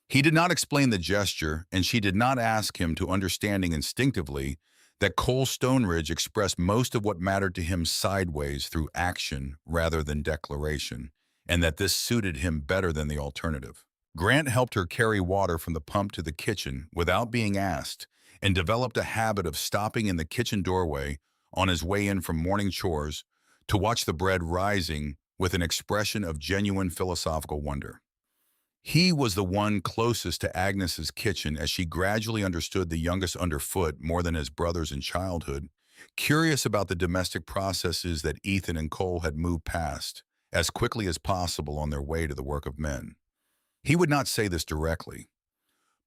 He did not explain the gesture, and she did not ask him to, understanding instinctively that Cole Stoneridge expressed most of what mattered to him sideways through action rather than declaration, and that this suited him better than the alternative. Grant helped her carry water from the pump to the kitchen without being asked, and developed a habit of stopping in the kitchen doorway on his way in from morning chores to watch the bread rising with an expression of genuine philosophical wonder. He was the one closest to Agnes's kitchen as she gradually understood the youngest underfoot more than his brothers in childhood, curious about the domestic processes that Ethan and Cole had moved past as quickly as possible on their way to the work of men. He would not say this directly,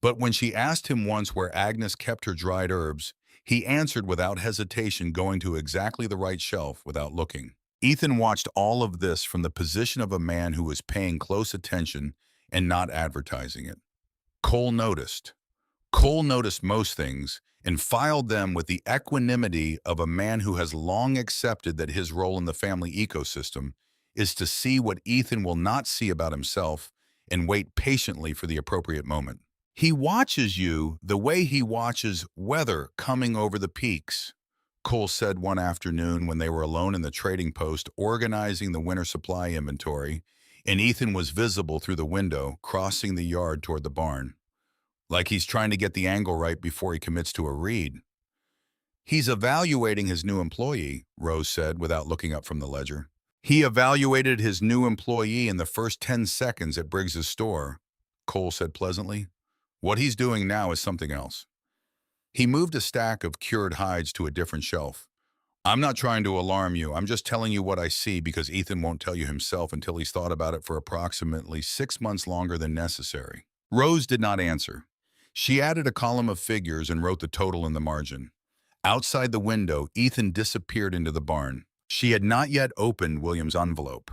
but when she asked him once where Agnes kept her dried herbs, he answered without hesitation, going to exactly the right shelf without looking. Ethan watched all of this from the position of a man who was paying close attention and not advertising it. Cole noticed. Cole noticed most things and filed them with the equanimity of a man who has long accepted that his role in the family ecosystem is to see what Ethan will not see about himself and wait patiently for the appropriate moment. He watches you the way he watches weather coming over the peaks, Cole said one afternoon when they were alone in the trading post organizing the winter supply inventory, and Ethan was visible through the window, crossing the yard toward the barn. Like he's trying to get the angle right before he commits to a read. He's evaluating his new employee, Rose said without looking up from the ledger. He evaluated his new employee in the first 10 seconds at Briggs's store, Cole said pleasantly. What he's doing now is something else. He moved a stack of cured hides to a different shelf. I'm not trying to alarm you. I'm just telling you what I see because Ethan won't tell you himself until he's thought about it for approximately 6 months longer than necessary. Rose did not answer. She added a column of figures and wrote the total in the margin. Outside the window, Ethan disappeared into the barn. She had not yet opened William's envelope.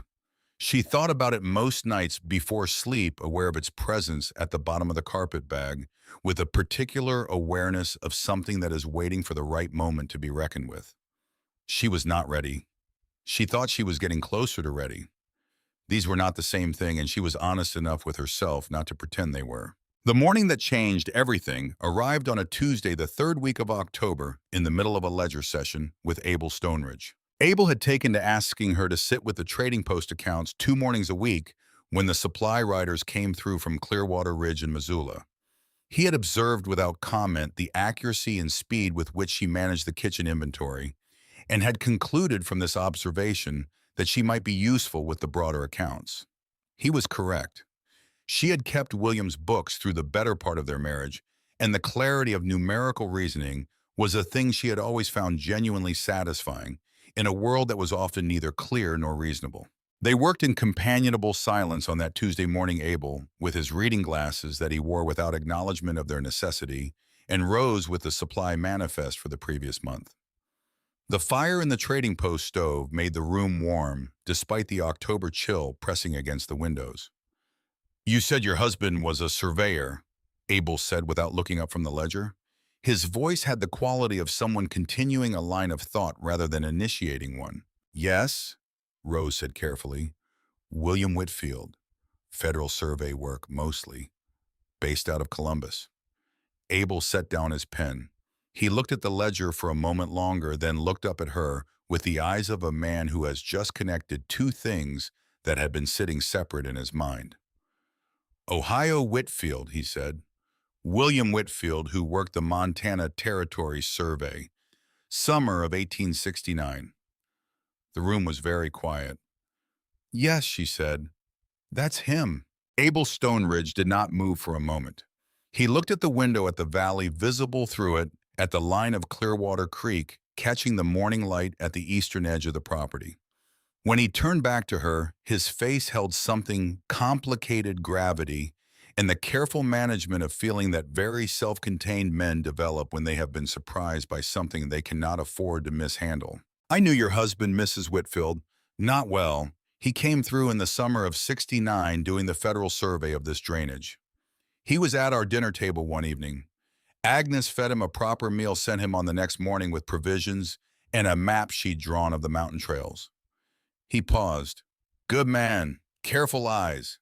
She thought about it most nights before sleep, aware of its presence at the bottom of the carpet bag, with a particular awareness of something that is waiting for the right moment to be reckoned with. She was not ready. She thought she was getting closer to ready. These were not the same thing, and she was honest enough with herself not to pretend they were. The morning that changed everything arrived on a Tuesday, the third week of October, in the middle of a ledger session with Abel Stoneridge. Abel had taken to asking her to sit with the trading post accounts 2 mornings a week when the supply riders came through from Clearwater Ridge in Missoula. He had observed without comment the accuracy and speed with which she managed the kitchen inventory, and had concluded from this observation that she might be useful with the broader accounts. He was correct. She had kept William's books through the better part of their marriage, and the clarity of numerical reasoning was a thing she had always found genuinely satisfying in a world that was often neither clear nor reasonable. They worked in companionable silence on that Tuesday morning, Abel, with his reading glasses that he wore without acknowledgement of their necessity, and Rose with the supply manifest for the previous month. The fire in the trading post stove made the room warm, despite the October chill pressing against the windows. You said your husband was a surveyor, Abel said without looking up from the ledger. His voice had the quality of someone continuing a line of thought rather than initiating one. Yes, Rose said carefully. William Whitfield. Federal survey work, mostly. Based out of Columbus. Abel set down his pen. He looked at the ledger for a moment longer, then looked up at her with the eyes of a man who has just connected 2 things that had been sitting separate in his mind. Ohio Whitfield, he said. William Whitfield, who worked the Montana Territory Survey. Summer of 1869. The room was very quiet. Yes, she said. That's him. Abel Stoneridge did not move for a moment. He looked at the window at the valley visible through it, at the line of Clearwater Creek, catching the morning light at the eastern edge of the property. When he turned back to her, his face held something complicated gravity and the careful management of feeling that very self-contained men develop when they have been surprised by something they cannot afford to mishandle. I knew your husband, Mrs. Whitfield. Not well. He came through in the summer of '69 doing the federal survey of this drainage. He was at our dinner table one evening. Agnes fed him a proper meal, sent him on the next morning with provisions and a map she'd drawn of the mountain trails. He paused. Good man, careful eyes.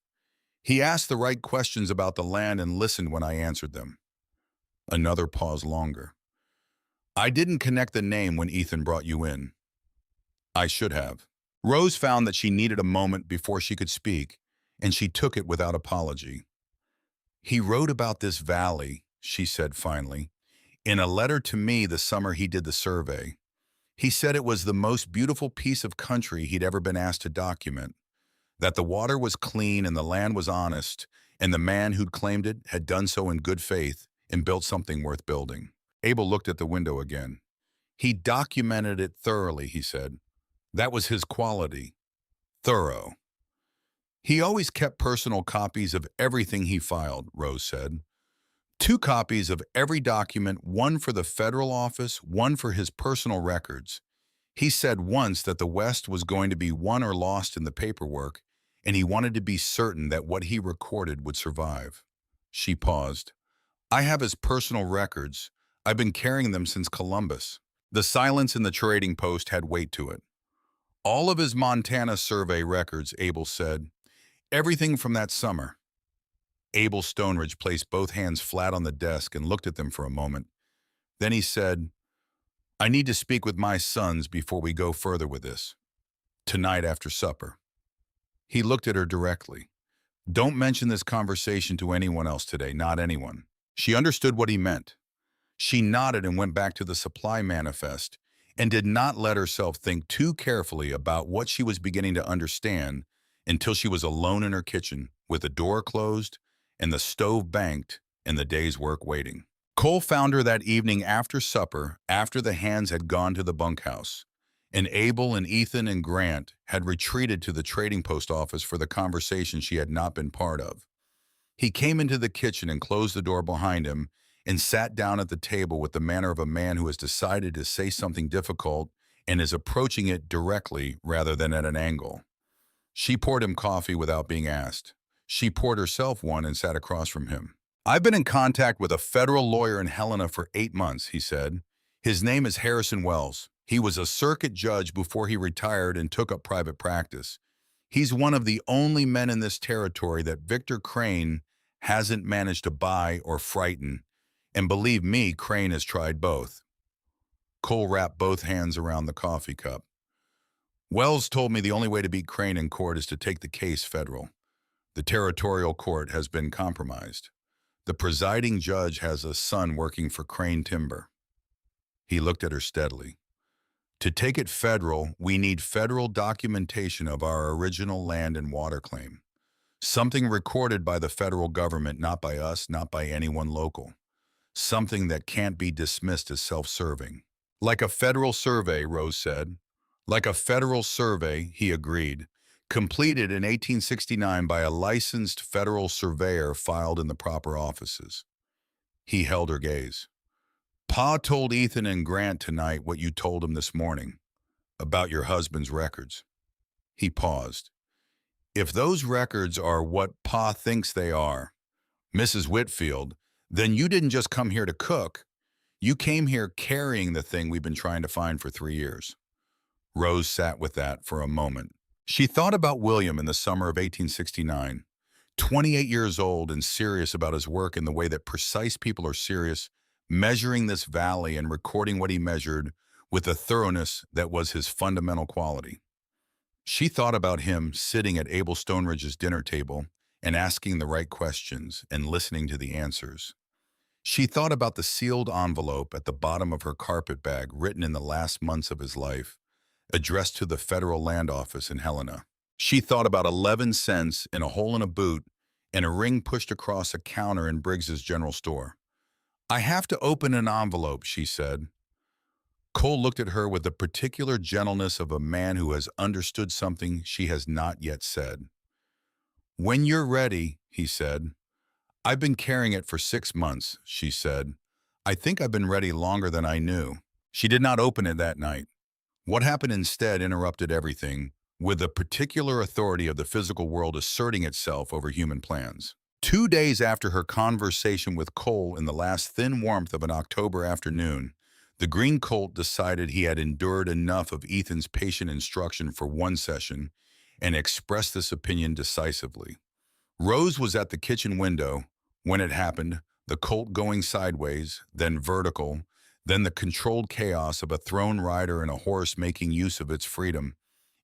He asked the right questions about the land and listened when I answered them. Another pause longer. I didn't connect the name when Ethan brought you in. I should have. Rose found that she needed a moment before she could speak, and she took it without apology. He wrote about this valley, she said finally, in a letter to me the summer he did the survey. He said it was the most beautiful piece of country he'd ever been asked to document, that the water was clean and the land was honest, and the man who'd claimed it had done so in good faith and built something worth building. Abel looked at the window again. He documented it thoroughly, he said. That was his quality. Thorough. He always kept personal copies of everything he filed, Rose said. 2 copies of every document, one for the federal office, one for his personal records. He said once that the West was going to be won or lost in the paperwork, and he wanted to be certain that what he recorded would survive. She paused. I have his personal records. I've been carrying them since Columbus. The silence in the trading post had weight to it. All of his Montana survey records, Abel said. Everything from that summer. Abel Stoneridge placed both hands flat on the desk and looked at them for a moment. Then he said, I need to speak with my sons before we go further with this. Tonight after supper. He looked at her directly. Don't mention this conversation to anyone else today, not anyone. She understood what he meant. She nodded and went back to the supply manifest and did not let herself think too carefully about what she was beginning to understand until she was alone in her kitchen with the door closed and the stove banked and the day's work waiting. Cole found her that evening after supper, after the hands had gone to the bunkhouse, and Abel and Ethan and Grant had retreated to the trading post office for the conversation she had not been part of. He came into the kitchen and closed the door behind him and sat down at the table with the manner of a man who has decided to say something difficult and is approaching it directly rather than at an angle. She poured him coffee without being asked. She poured herself one and sat across from him. I've been in contact with a federal lawyer in Helena for 8 months, he said. His name is Harrison Wells. He was a circuit judge before he retired and took up private practice. He's one of the only men in this territory that Victor Crane hasn't managed to buy or frighten. And believe me, Crane has tried both. Cole wrapped both hands around the coffee cup. Wells told me the only way to beat Crane in court is to take the case federal. The territorial court has been compromised. The presiding judge has a son working for Crane Timber. He looked at her steadily. To take it federal, we need federal documentation of our original land and water claim. Something recorded by the federal government, not by us, not by anyone local. Something that can't be dismissed as self-serving. Like a federal survey, Rose said. Like a federal survey, he agreed, completed in 1869 by a licensed federal surveyor filed in the proper offices. He held her gaze. Pa told Ethan and Grant tonight what you told him this morning, about your husband's records. He paused. If those records are what Pa thinks they are, Mrs. Whitfield, then you didn't just come here to cook. You came here carrying the thing we've been trying to find for 3 years. Rose sat with that for a moment. She thought about William in the summer of 1869, 28 years old and serious about his work in the way that precise people are serious, measuring this valley and recording what he measured with a thoroughness that was his fundamental quality. She thought about him sitting at Abel Stoneridge's dinner table and asking the right questions and listening to the answers. She thought about the sealed envelope at the bottom of her carpet bag written in the last months of his life, addressed to the federal land office in Helena. She thought about 11 cents in a hole in a boot and a ring pushed across a counter in Briggs's general store. I have to open an envelope, she said. Cole looked at her with the particular gentleness of a man who has understood something she has not yet said. When you're ready, he said. I've been carrying it for 6 months, she said. I think I've been ready longer than I knew. She did not open it that night. What happened instead interrupted everything, with the particular authority of the physical world asserting itself over human plans. 2 days after her conversation with Cole in the last thin warmth of an October afternoon, the Green Colt decided he had endured enough of Ethan's patient instruction for one session and expressed this opinion decisively. Rose was at the kitchen window when it happened, the Colt going sideways, then vertical, then the controlled chaos of a thrown rider and a horse making use of its freedom,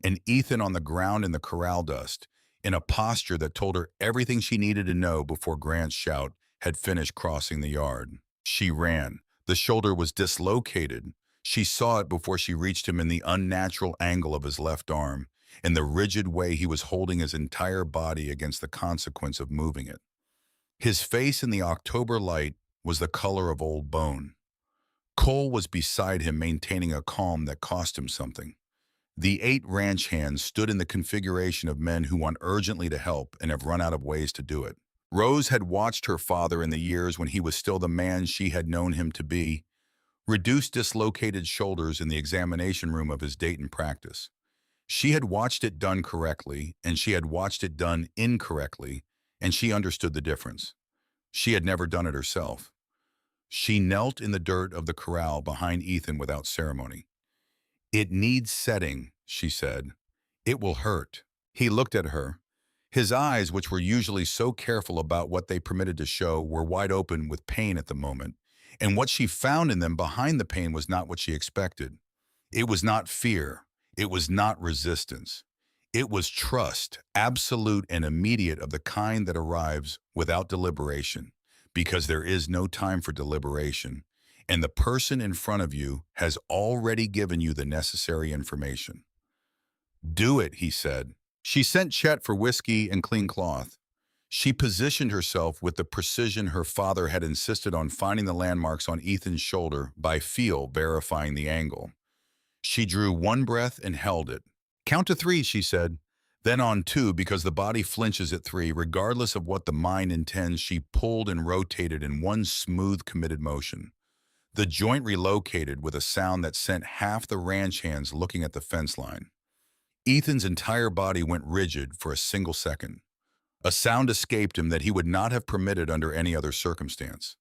and Ethan on the ground in the corral dust, in a posture that told her everything she needed to know before Grant's shout had finished crossing the yard. She ran. The shoulder was dislocated. She saw it before she reached him in the unnatural angle of his left arm, in the rigid way he was holding his entire body against the consequence of moving it. His face in the October light was the color of old bone. Cole was beside him, maintaining a calm that cost him something. The 8 ranch hands stood in the configuration of men who want urgently to help and have run out of ways to do it. Rose had watched her father in the years when he was still the man she had known him to be, reduce dislocated shoulders in the examination room of his Dayton practice. She had watched it done correctly, and she had watched it done incorrectly, and she understood the difference. She had never done it herself. She knelt in the dirt of the corral behind Ethan without ceremony. "It needs setting," she said. "It will hurt." He looked at her. His eyes, which were usually so careful about what they permitted to show, were wide open with pain at the moment, and what she found in them behind the pain was not what she expected. It was not fear. It was not resistance. It was trust, absolute and immediate, of the kind that arrives without deliberation, because there is no time for deliberation, and the person in front of you has already given you the necessary information. "Do it," he said. She sent Chet for whiskey and clean cloth. She positioned herself with the precision her father had insisted on, finding the landmarks on Ethan's shoulder by feel, verifying the angle. She drew one breath and held it. "Count to 3, she said. Then on 2, because the body flinches at 3, regardless of what the mind intends. She pulled and rotated in one smooth, committed motion. The joint relocated with a sound that sent half the ranch hands looking at the fence line. Ethan's entire body went rigid for a single second. A sound escaped him that he would not have permitted under any other circumstance.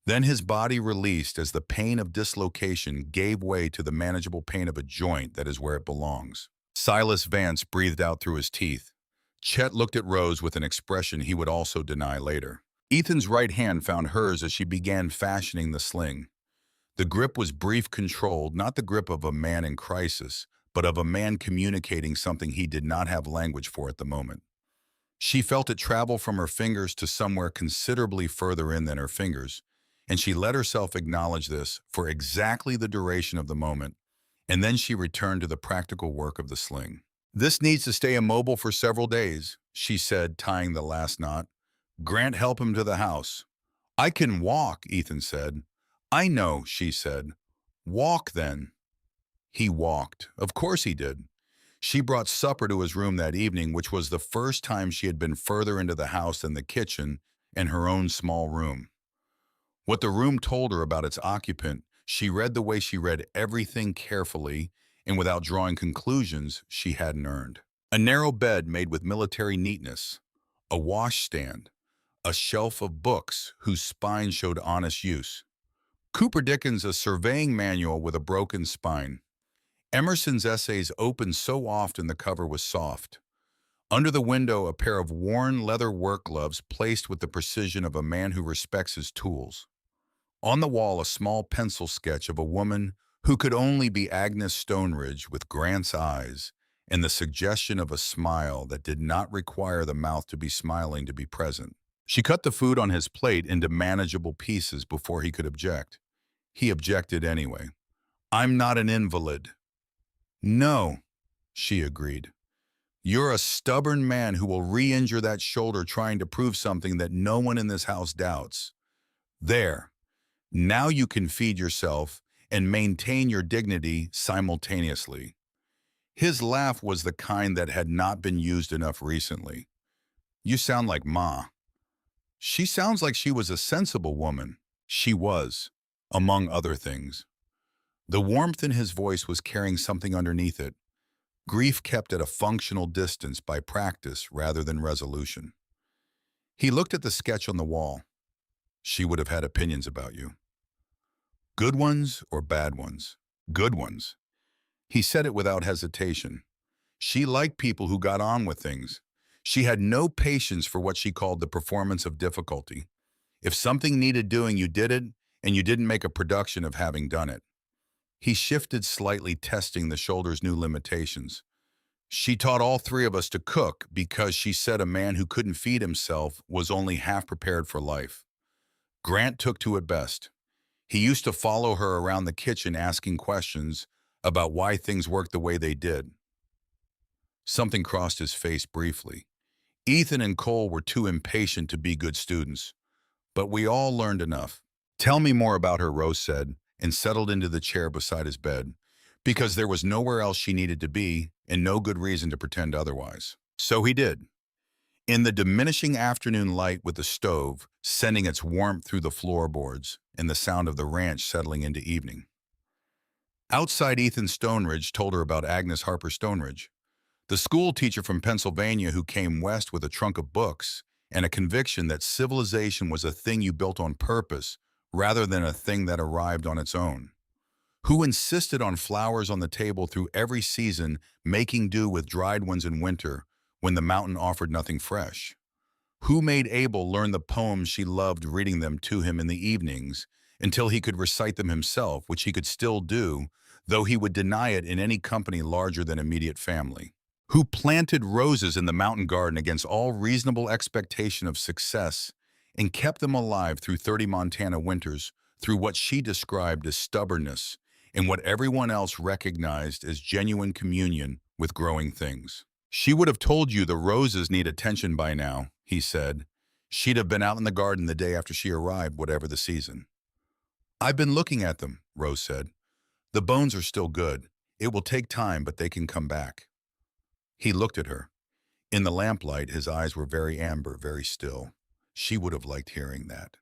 Then his body released as the pain of dislocation gave way to the manageable pain of a joint that is where it belongs. Silas Vance breathed out through his teeth. Chet looked at Rose with an expression he would also deny later. Ethan's right hand found hers as she began fashioning the sling. The grip was brief, controlled, not the grip of a man in crisis, but of a man communicating something he did not have language for at the moment. She felt it travel from her fingers to somewhere considerably further in than her fingers, and she let herself acknowledge this for exactly the duration of the moment, and then she returned to the practical work of the sling. "This needs to stay immobile for several days," she said, tying the last knot. "Grant, help him to the house." "I can walk," Ethan said. "I know," she said. "Walk, then." He walked. Of course he did. She brought supper to his room that evening, which was the first time she had been further into the house than the kitchen and her own small room. What the room told her about its occupant, she read the way she read everything, carefully and without drawing conclusions she hadn't earned. A narrow bed made with military neatness, a washstand, a shelf of books whose spine showed honest use. Cooper Dickens' A Surveying Manual with a Broken Spine. Emerson's essays opened so often the cover was soft. Under the window, a pair of worn leather work gloves placed with the precision of a man who respects his tools. On the wall, a small pencil sketch of a woman who could only be Agnes Stoneridge, with Grant's eyes and the suggestion of a smile that did not require the mouth to be smiling to be present. She cut the food on his plate into manageable pieces before he could object. He objected anyway. "I'm not an invalid." "No," she agreed. "You're a stubborn man who will re-injure that shoulder trying to prove something that no one in this house doubts. There. Now you can feed yourself and maintain your dignity simultaneously." His laugh was the kind that had not been used enough recently. "You sound like Ma." She sounds like she was a sensible woman. She was, among other things. The warmth in his voice was carrying something underneath it, grief kept at a functional distance by practice rather than resolution. He looked at the sketch on the wall. She would have had opinions about you. Good ones or bad ones? Good ones. He said it without hesitation. She liked people who got on with things. She had no patience for what she called the performance of difficulty. If something needed doing, you did it, and you didn't make a production of having done it. He shifted slightly, testing the shoulder's new limitations. She taught all three of us to cook because she said a man who couldn't feed himself was only half prepared for life. Grant took to it best. He used to follow her around the kitchen asking questions about why things worked the way they did. Something crossed his face briefly. Ethan and Cole were too impatient to be good students, but we all learned enough. Tell me more about her, Rose said, and settled into the chair beside his bed, because there was nowhere else she needed to be and no good reason to pretend otherwise. So he did. In the diminishing afternoon light with the stove sending its warmth through the floorboards and the sound of the ranch settling into evening. Outside, Ethan Stoneridge told her about Agnes Harper Stoneridge, the school teacher from Pennsylvania who came west with a trunk of books and a conviction that civilization was a thing you built on purpose rather than a thing that arrived on its own. Who insisted on flowers on the table through every season, making do with dried ones in winter when the mountain offered nothing fresh. Who made Abel learn the poems she loved, reading them to him in the evenings until he could recite them himself, which he could still do, though he would deny it in any company larger than immediate family. Who planted roses in the mountain garden against all reasonable expectation of success and kept them alive through 30 Montana winters through what she described as stubbornness and what everyone else recognized as genuine communion with growing things. She would have told you the roses need attention by now, he said. She'd have been out in the garden the day after she arrived, whatever the season. I've been looking at them, Rose said. The bones are still good. It will take time, but they can come back. He looked at her. In the lamplight, his eyes were very amber, very still. She would have liked hearing that.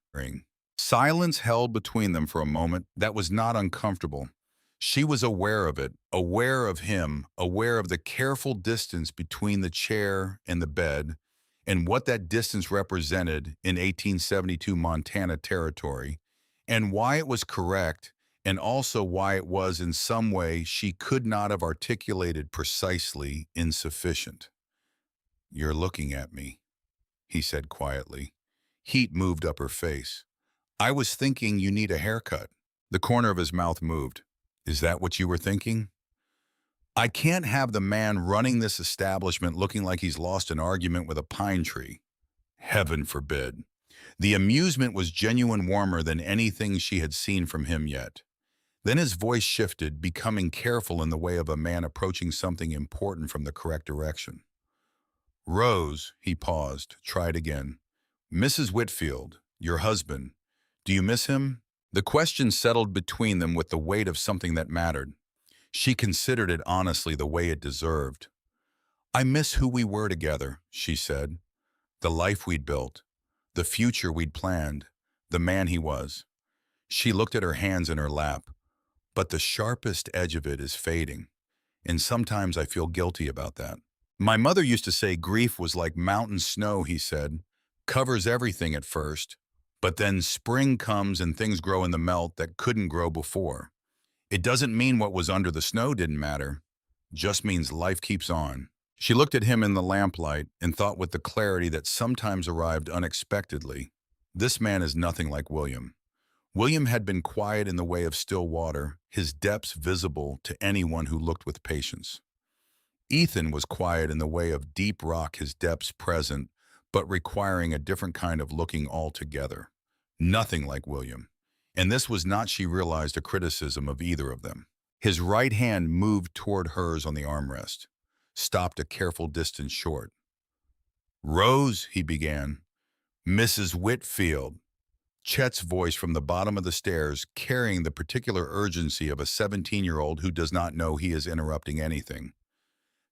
Silence held between them for a moment that was not uncomfortable. She was aware of it, aware of him, aware of the careful distance between the chair and the bed, and what that distance represented in 1872 Montana territory, and why it was correct, and also why it was in some way she could not have articulated precisely insufficient. You're looking at me, he said quietly. Heat moved up her face. I was thinking you need a haircut. The corner of his mouth moved. Is that what you were thinking? I can't have the man running this establishment looking like he's lost an argument with a pine tree. Heaven forbid. The amusement was genuine, warmer than anything she had seen from him yet. Then his voice shifted, becoming careful in the way of a man approaching something important from the correct direction. Rose, he paused, tried again. Mrs. Whitfield, your husband, do you miss him? The question settled between them with the weight of something that mattered. She considered it honestly the way it deserved. I miss who we were together, she said. The life we'd built, the future we'd planned, the man he was. She looked at her hands in her lap. But the sharpest edge of it is fading, and sometimes I feel guilty about that. My mother used to say grief was like mountain snow, he said. Covers everything at first, but then spring comes and things grow in the melt that couldn't grow before. It doesn't mean what was under the snow didn't matter, just means life keeps on. She looked at him in the lamplight and thought with the clarity that sometimes arrived unexpectedly, this man is nothing like William. William had been quiet in the way of still water, his depths visible to anyone who looked with patience. Ethan was quiet in the way of deep rock, his depths present, but requiring a different kind of looking altogether. Nothing like William. And this was not, she realized, a criticism of either of them. His right hand moved toward hers on the armrest, stopped a careful distance short. Rose, he began. Mrs. Whitfield. Chet's voice from the bottom of the stairs, carrying the particular urgency of a 17-year-old who does not know he is interrupting anything.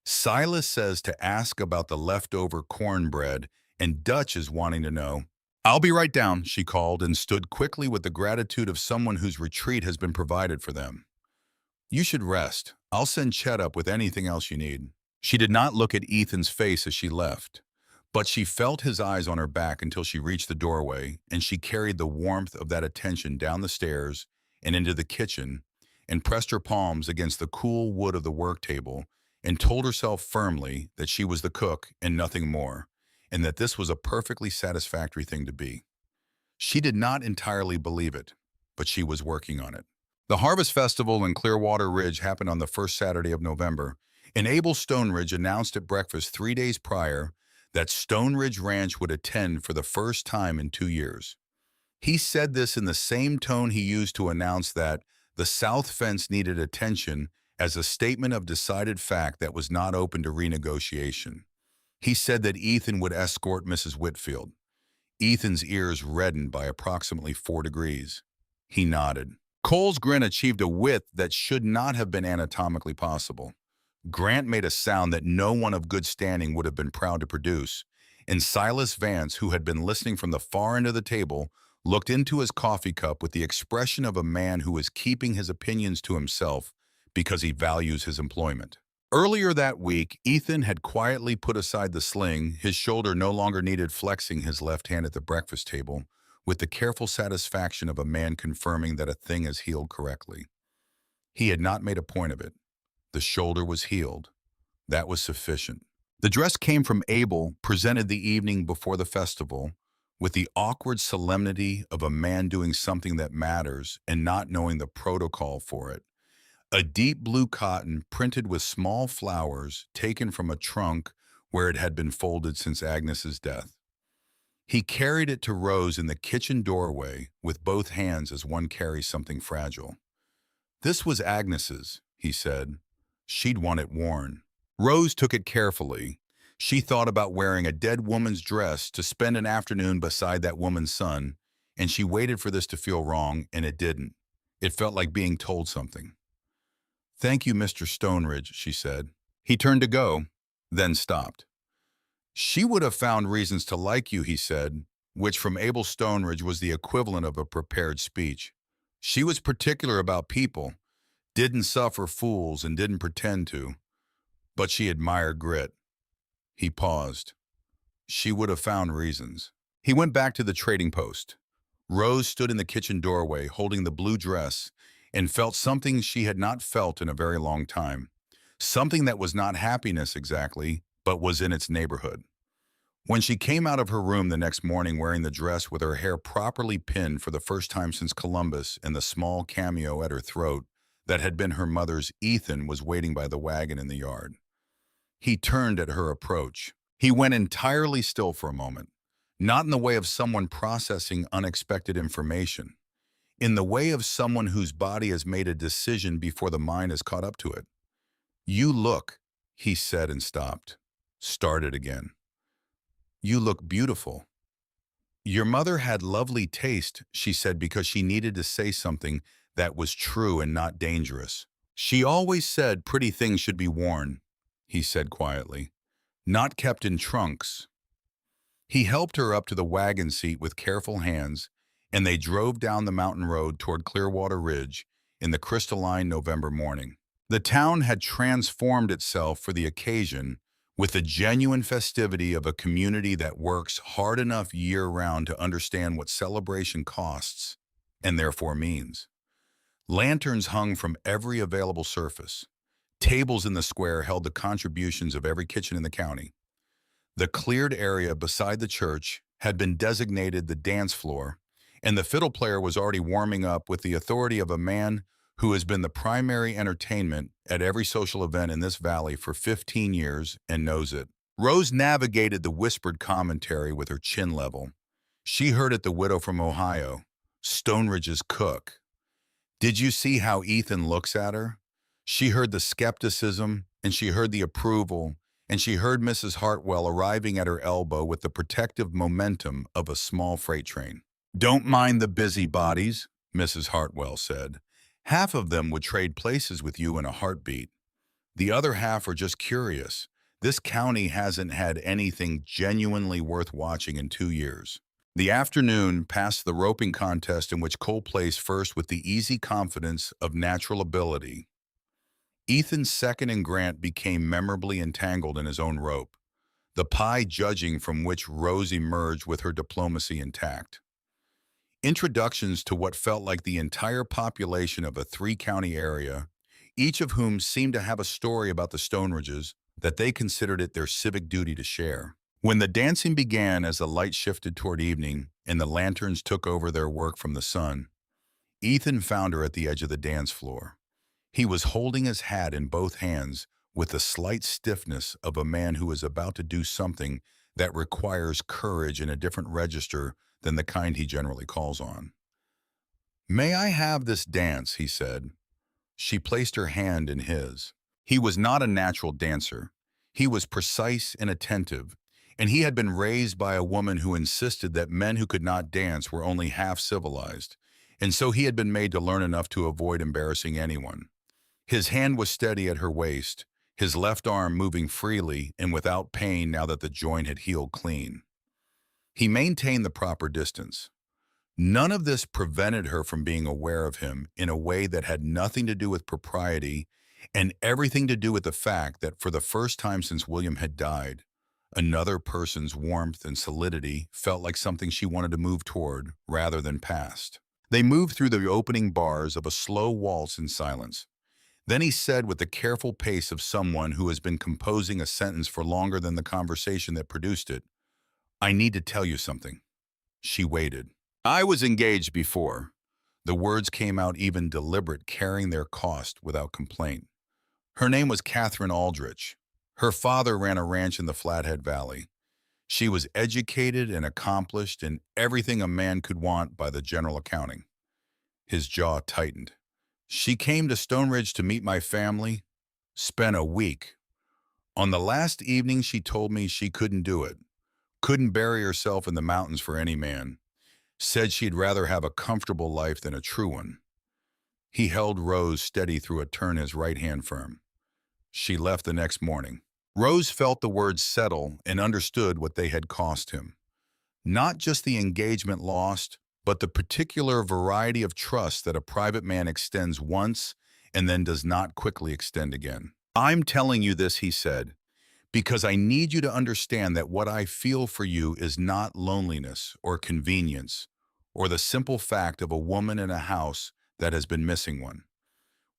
Silas says to ask about the leftover cornbread, and Dutch is wanting to know. I'll be right down, she called, and stood quickly with the gratitude of someone whose retreat has been provided for them. You should rest. I'll send Chet up with anything else you need. She did not look at Ethan's face as she left, But she felt his eyes on her back until she reached the doorway, and she carried the warmth of that attention down the stairs and into the kitchen and pressed her palms against the cool wood of the work table and told herself firmly that she was the cook and nothing more, and that this was a perfectly satisfactory thing to be. She did not entirely believe it, but she was working on it. The Harvest Festival in Clearwater Ridge happened on the first Saturday of November, and Abel Stoneridge announced at breakfast 3 days prior that Stoneridge Ranch would attend for the first time in 2 years. He said this in the same tone he used to announce that the South Fence needed attention, as a statement of decided fact that was not open to renegotiation. He said that Ethan would escort Mrs. Whitfield. Ethan's ears reddened by approximately 4 degrees. He nodded. Cole's grin achieved a width that should not have been anatomically possible. Grant made a sound that no one of good standing would have been proud to produce, and Silas Vance, who had been listening from the far end of the table, looked into his coffee cup with the expression of a man who is keeping his opinions to himself because he values his employment. Earlier that week, Ethan had quietly put aside the sling. His shoulder no longer needed flexing his left hand at the breakfast table, with the careful satisfaction of a man confirming that a thing is healed correctly. He had not made a point of it. The shoulder was healed. That was sufficient. The dress came from Abel, presented the evening before the festival, with the awkward solemnity of a man doing something that matters and not knowing the protocol for it. A deep blue cotton printed with small flowers taken from a trunk where it had been folded since Agnes's death. He carried it to Rose in the kitchen doorway with both hands as one carries something fragile. "This was Agnes's," he said. "She'd want it worn." Rose took it carefully. She thought about wearing a dead woman's dress to spend an afternoon beside that woman's son, and she waited for this to feel wrong, and it didn't. It felt like being told something. "Thank you, Mr. Stoneridge," she said. He turned to go, then stopped. "She would have found reasons to like you," he said, which from Abel Stoneridge was the equivalent of a prepared speech. "She was particular about people, didn't suffer fools and didn't pretend to. But she admired grit." He paused. "She would have found reasons." He went back to the trading post. Rose stood in the kitchen doorway holding the blue dress and felt something she had not felt in a very long time. Something that was not happiness exactly, but was in its neighborhood. When she came out of her room the next morning wearing the dress with her hair properly pinned for the first time since Columbus and the small cameo at her throat that had been her mother's, Ethan was waiting by the wagon in the yard. He turned at her approach. He went entirely still for a moment, not in the way of someone processing unexpected information, in the way of someone whose body has made a decision before the mind has caught up to it. "You look," he said and stopped. Started again. "You look beautiful." "Your mother had lovely taste," she said, because she needed to say something that was true and not dangerous. "She always said pretty things should be worn," he said quietly, "not kept in trunks." He helped her up to the wagon seat with careful hands, and they drove down the mountain road toward Clearwater Ridge in the crystalline November morning. The town had transformed itself for the occasion with the genuine festivity of a community that works hard enough year-round to understand what celebration costs and therefore means. Lanterns hung from every available surface. Tables in the square held the contributions of every kitchen in the county. The cleared area beside the church had been designated the dance floor, and the fiddle player was already warming up with the authority of a man who has been the primary entertainment at every social event in this valley for 15 years and knows it. Rose navigated the whispered commentary with her chin level. She heard it the widow from Ohio, Stoneridge's cook. "Did you see how Ethan looks at her?" She heard the skepticism, and she heard the approval, and she heard Mrs. Hartwell arriving at her elbow with the protective momentum of a small freight train. "Don't mind the busybodies," Mrs. Hartwell said. "Half of them would trade places with you in a heartbeat. The other half are just curious. This county hasn't had anything genuinely worth watching in 2 years." The afternoon passed the roping contest in which Cole placed first with the easy confidence of natural ability. Ethan's second and Grant became memorably entangled in his own rope. the pie judging from which Rose emerged with her diplomacy intact. Introductions to what felt like the entire population of a three-county area, each of whom seemed to have a story about the Stone Ridges that they considered it their civic duty to share. When the dancing began as the light shifted toward evening and the lanterns took over their work from the sun, Ethan found her at the edge of the dance floor. He was holding his hat in both hands with the slight stiffness of a man who is about to do something that requires courage in a different register than the kind he generally calls on. "May I have this dance?" he said. She placed her hand in his. He was not a natural dancer. He was precise and attentive, and he had been raised by a woman who insisted that men who could not dance were only half civilized, and so he had been made to learn enough to avoid embarrassing anyone. His hand was steady at her waist, his left arm moving freely and without pain now that the joint had healed clean. He maintained the proper distance. None of this prevented her from being aware of him in a way that had nothing to do with propriety and everything to do with the fact that for the first time since William had died, another person's warmth and solidity felt like something she wanted to move toward rather than past. They moved through the opening bars of a slow waltz in silence. Then he said with the careful pace of someone who has been composing a sentence for longer than the conversation that produced it, "I need to tell you something." She waited. "I was engaged before." The words came out even deliberate, carrying their cost without complaint. Her name was Catherine Aldrich. Her father ran a ranch in the Flathead Valley. She was educated and accomplished and everything a man could want by the general accounting. His jaw tightened. "She came to Stone Ridge to meet my family, spent a week. On the last evening she told me she couldn't do it, couldn't bury herself in the mountains for any man. Said she'd rather have a comfortable life than a true one." He held Rose steady through a turn his right hand firm. She left the next morning. Rose felt the words settle and understood what they had cost him. Not just the engagement lost, but the particular variety of trust that a private man extends once and then does not quickly extend again. "I'm telling you this," he said, "because I need you to understand that what I feel for you is not loneliness or convenience or the simple fact of a woman in a house that has been missing one.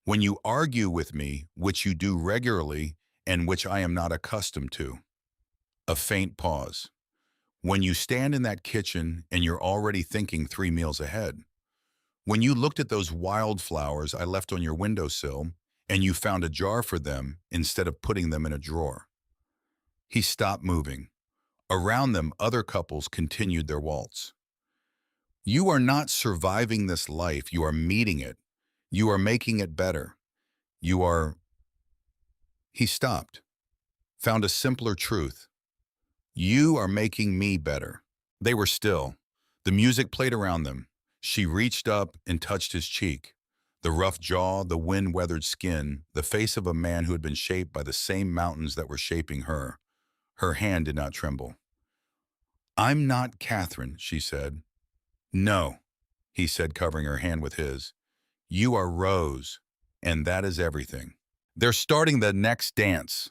When you argue with me, which you do regularly and which I am not accustomed to." A faint pause. "When you stand in that kitchen and you're already thinking 3 meals ahead. When you looked at those wildflowers I left on your windowsill and you found a jar for them instead of putting them in a drawer." He stopped moving. Around them, other couples continued their waltz. "You are not surviving this life, you are meeting it. You are making it better. You are—" He stopped, found a simpler truth. "You are making me better." They were still. The music played around them. She reached up and touched his cheek. The rough jaw, the wind-weathered skin, the face of a man who had been shaped by the same mountains that were shaping her. Her hand did not tremble. "I'm not Catherine," she said. "No," he said, covering her hand with his. "You are Rose, and that is everything." They're starting the next dance.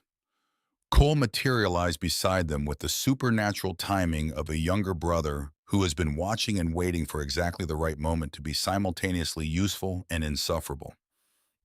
Cole materialized beside them with the supernatural timing of a younger brother who has been watching and waiting for exactly the right moment to be simultaneously useful and insufferable.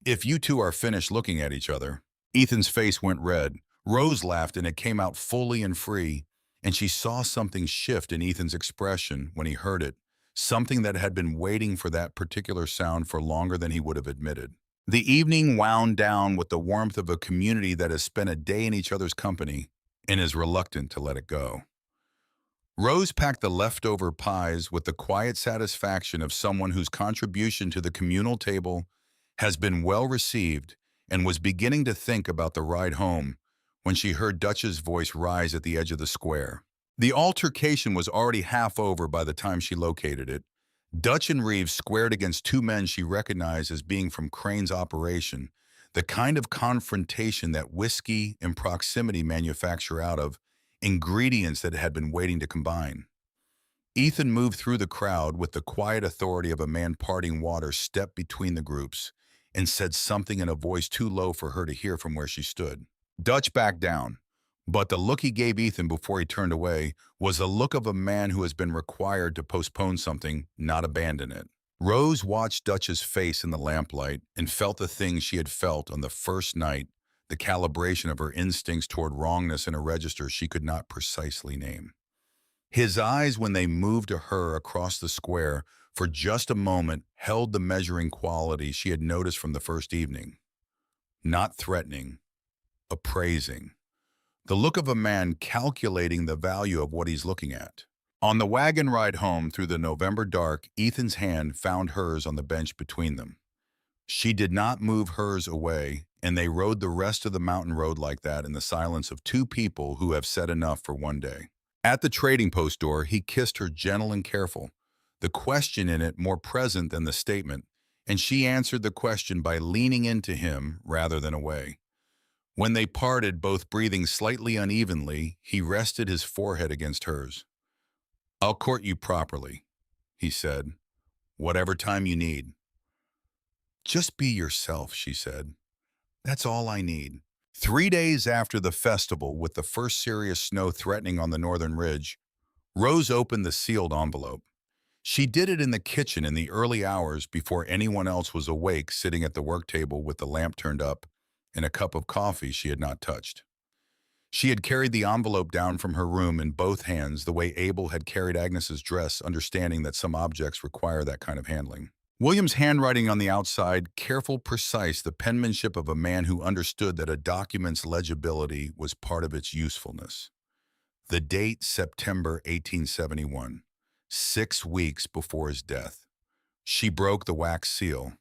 "If you two are finished looking at each other." Ethan's face went red. Rose laughed and it came out fully and free, and she saw something shift in Ethan's expression when he heard it, something that had been waiting for that particular sound for longer than he would have admitted. The evening wound down with the warmth of a community that has spent a day in each other's company and is reluctant to let it go. Rose packed the leftover pies with the quiet satisfaction of someone whose contribution to the communal table has been well received and was beginning to think about the ride home when she heard Dutch's voice rise at the edge of the square. The altercation was already half over by the time she located it. Dutch and Reeves squared against two men she recognized as being from Crane's operation, the kind of confrontation that whiskey and proximity manufacture out of ingredients that had been waiting to combine. Ethan moved through the crowd with the quiet authority of a man parting water, stepped between the groups, and said something in a voice too low for her to hear from where she stood. Dutch backed down, But the look he gave Ethan before he turned away was the look of a man who has been required to postpone something, not abandon it. Rose watched Dutch's face in the lamplight and felt the things she had felt on the first night, the calibration of her instincts toward wrongness in a register she could not precisely name. His eyes, when they moved to her across the square for just a moment, held the measuring quality she had noticed from the first evening. Not threatening, appraising. The look of a man calculating the value of what he's looking at. On the wagon ride home through the November dark, Ethan's hand found hers on the bench between them. She did not move hers away, and they rode the rest of the mountain road like that in the silence of two people who have said enough for one day. At the trading post door, he kissed her gentle and careful, the question in it more present than the statement, and she answered the question by leaning into him rather than away. When they parted, both breathing slightly unevenly, he rested his forehead against hers. "I'll court you properly," he said, "whatever time you need." "Just be yourself," she said. "That's all I need." 3 days after the festival, with the first serious snow threatening on the northern ridge, Rose opened the sealed envelope. She did it in the kitchen in the early hours before anyone else was awake, sitting at the work table with the lamp turned up and a cup of coffee she had not touched. She had carried the envelope down from her room in both hands, the way Abel had carried Agnes's dress, understanding that some objects require that kind of handling. William's handwriting on the outside, careful, precise, the penmanship of a man who understood that a document's legibility was part of its usefulness. The date, September 1871, 6 weeks before his death. She broke the wax seal.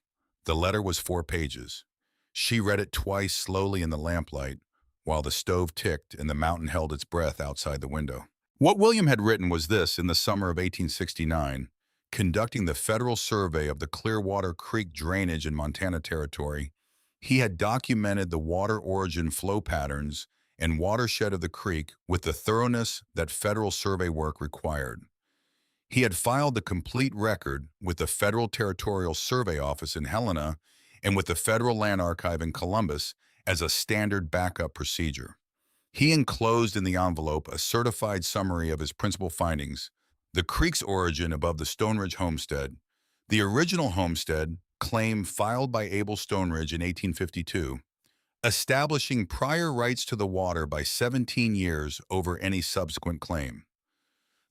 The letter was 4 pages. She read it twice slowly in the lamplight, while the stove ticked and the mountain held its breath outside the window. What William had written was this: in the summer of 1869, conducting the federal survey of the Clearwater Creek drainage in Montana Territory, he had documented the water origin flow patterns and watershed of the creek with the thoroughness that federal survey work required. He had filed the complete record with the Federal Territorial Survey Office in Helena and with the Federal Land Archive in Columbus as a standard backup procedure. He enclosed in the envelope a certified summary of his principal findings: the creek's origin above the Stoneridge homestead, the original homestead claim filed by Abel Stoneridge in 1852, establishing prior rights to the water by 17 years over any subsequent claim.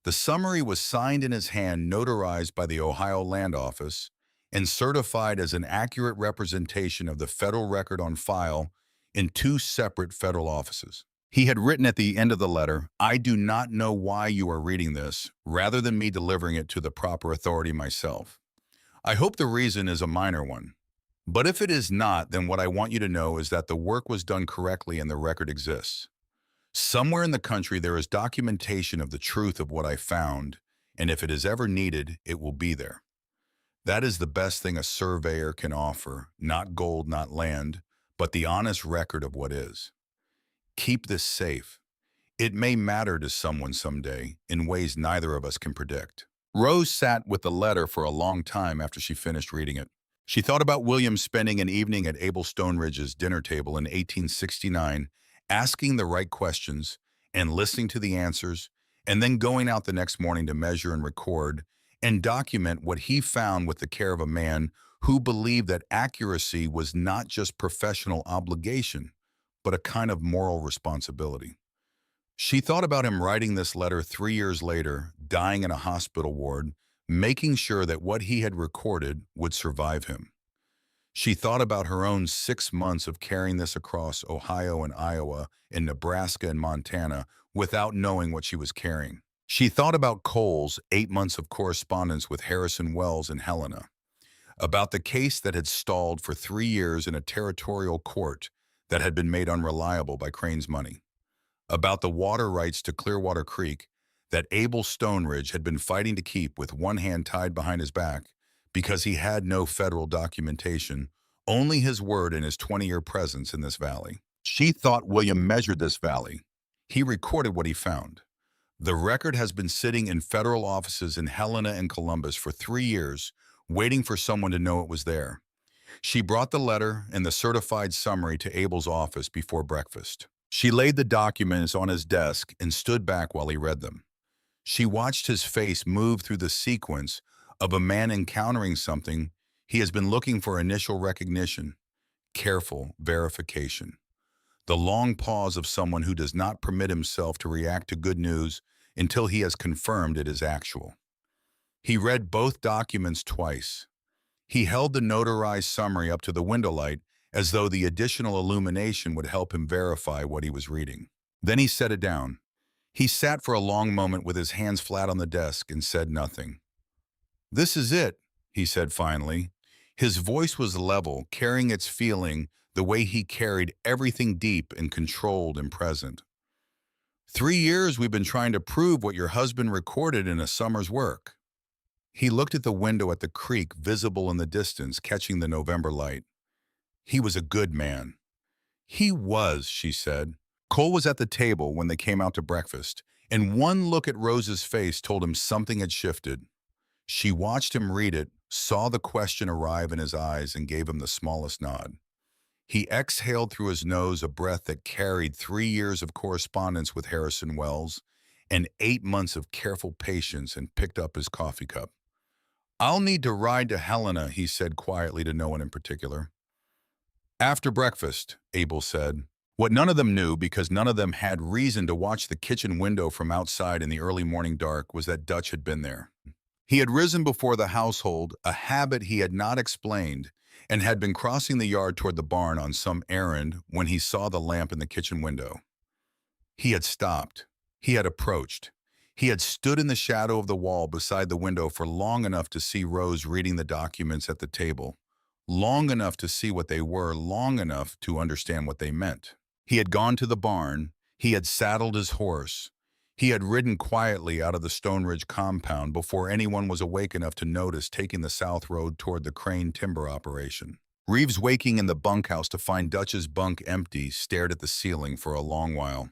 The summary was signed in his hand, notarized by the Ohio Land Office, and certified as an accurate representation of the federal record on file in 2 separate federal offices. He had written at the end of the letter, "I do not know why you are reading this, rather than me delivering it to the proper authority myself. I hope the reason is a minor one. But if it is not, then what I want you to know is that the work was done correctly and the record exists. Somewhere in the country there is documentation of the truth of what I found, and if it is ever needed, it will be there. That is the best thing a surveyor can offer, not gold, not land, but the honest record of what is. Keep this safe. It may matter to someone someday in ways neither of us can predict." Rose sat with the letter for a long time after she finished reading it. She thought about William spending an evening at Abel Stoneridge's dinner table in 1869, asking the right questions and listening to the answers, and then going out the next morning to measure and record and document what he found with the care of a man who believed that accuracy was not just professional obligation, but a kind of moral responsibility. She thought about him writing this letter 3 years later, dying in a hospital ward, making sure that what he had recorded would survive him. She thought about her own 6 months of carrying this across Ohio and Iowa and Nebraska and Montana without knowing what she was carrying. She thought about Cole's 8 months of correspondence with Harrison Wells in Helena, about the case that had stalled for 3 years in a territorial court that had been made unreliable by Crane's money, about the water rights to Clearwater Creek that Abel Stoneridge had been fighting to keep with one hand tied behind his back because he had no federal documentation, only his word and his 20-year presence in this valley. She thought William measured this valley. He recorded what he found. The record has been sitting in federal offices in Helena and Columbus for 3 years, waiting for someone to know it was there. She brought the letter and the certified summary to Abel's office before breakfast. She laid the documents on his desk and stood back while he read them. She watched his face move through the sequence of a man encountering something he has been looking for: initial recognition, careful verification, the long pause of someone who does not permit himself to react to good news until he has confirmed it is actual. He read both documents twice. He held the notarized summary up to the window light as though the additional illumination would help him verify what he was reading. Then he set it down. He sat for a long moment with his hands flat on the desk and said nothing. "This is it," he said finally. His voice was level, carrying its feeling the way he carried everything deep and controlled and present. "3 years we've been trying to prove what your husband recorded in a summer's work." He looked at the window at the creek visible in the distance, catching the November light. He was a good man. "He was," she said. Cole was at the table when they came out to breakfast, and one look at Rose's face told him something had shifted. She watched him read it, saw the question arrive in his eyes, and gave him the smallest nod. He exhaled through his nose a breath that carried 3 years of correspondence with Harrison Wells and 8 months of careful patience, and picked up his coffee cup. "I'll need to ride to Helena," he said quietly to no one in particular. "After breakfast," Abel said. What none of them knew, because none of them had reason to watch the kitchen window from outside in the early morning dark, was that Dutch had been there. He had risen before the household, a habit he had not explained, and had been crossing the yard toward the barn on some errand when he saw the lamp in the kitchen window. He had stopped. He had approached. He had stood in the shadow of the wall beside the window for long enough to see Rose reading the documents at the table, long enough to see what they were, long enough to understand what they meant. He had gone to the barn. He had saddled his horse. He had ridden quietly out of the Stone Ridge compound before anyone was awake enough to notice, taking the south road toward the Crane timber operation. Reeves, waking in the bunkhouse to find Dutch's bunk empty, stared at the ceiling for a long while.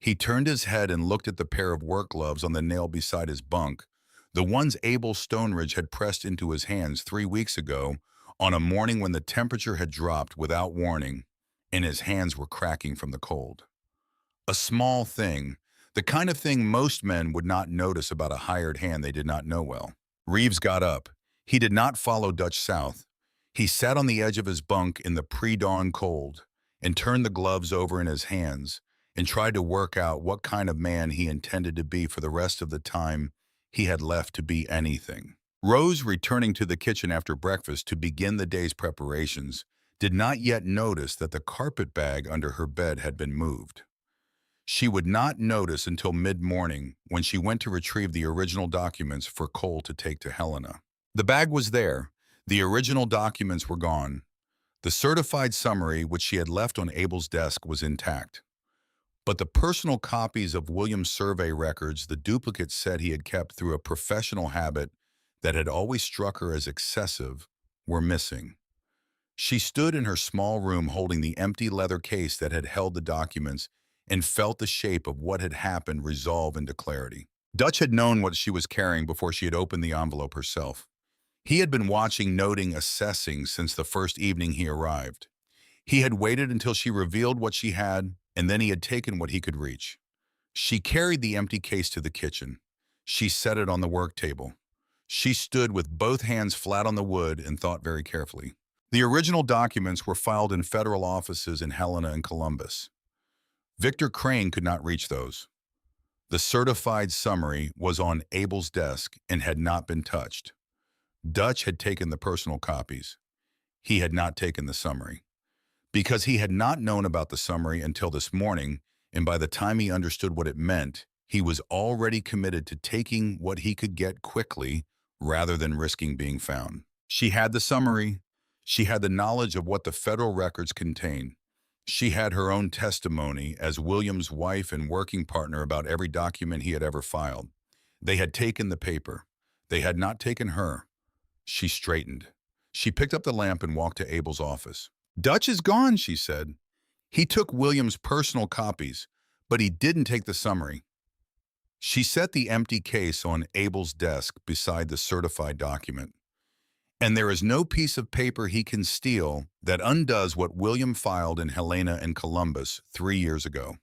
He turned his head and looked at the pair of work gloves on the nail beside his bunk, the ones Abel Stoneridge had pressed into his hands 3 weeks ago on a morning when the temperature had dropped without warning and his hands were cracking from the cold. A small thing, the kind of thing most men would not notice about a hired hand they did not know well. Reeves got up. He did not follow Dutch south. He sat on the edge of his bunk in the pre-dawn cold and turned the gloves over in his hands and tried to work out what kind of man he intended to be for the rest of the time he had left to be anything. Rose, returning to the kitchen after breakfast to begin the day's preparations, did not yet notice that the carpet bag under her bed had been moved. She would not notice until mid-morning when she went to retrieve the original documents for Cole to take to Helena. The bag was there. The original documents were gone. The certified summary, which she had left on Abel's desk, was intact. But the personal copies of William's survey records the duplicate said he had kept through a professional habit that had always struck her as excessive were missing. She stood in her small room holding the empty leather case that had held the documents and felt the shape of what had happened resolve into clarity. Dutch had known what she was carrying before she had opened the envelope herself. He had been watching, noting, assessing since the first evening he arrived. He had waited until she revealed what she had, and then he had taken what he could reach. She carried the empty case to the kitchen. She set it on the work table. She stood with both hands flat on the wood and thought very carefully. The original documents were filed in federal offices in Helena and Columbus. Victor Crane could not reach those. The certified summary was on Abel's desk and had not been touched. Dutch had taken the personal copies. He had not taken the summary. Because he had not known about the summary until this morning, and by the time he understood what it meant, he was already committed to taking what he could get quickly rather than risking being found. She had the summary. She had the knowledge of what the federal records contain. She had her own testimony as William's wife and working partner about every document he had ever filed. They had taken the paper. They had not taken her. She straightened. She picked up the lamp and walked to Abel's office. "Dutch is gone," she said. "He took William's personal copies, but he didn't take the summary." She set the empty case on Abel's desk beside the certified document. And there is no piece of paper he can steal that undoes what William filed in Helena and Columbus 3 years ago.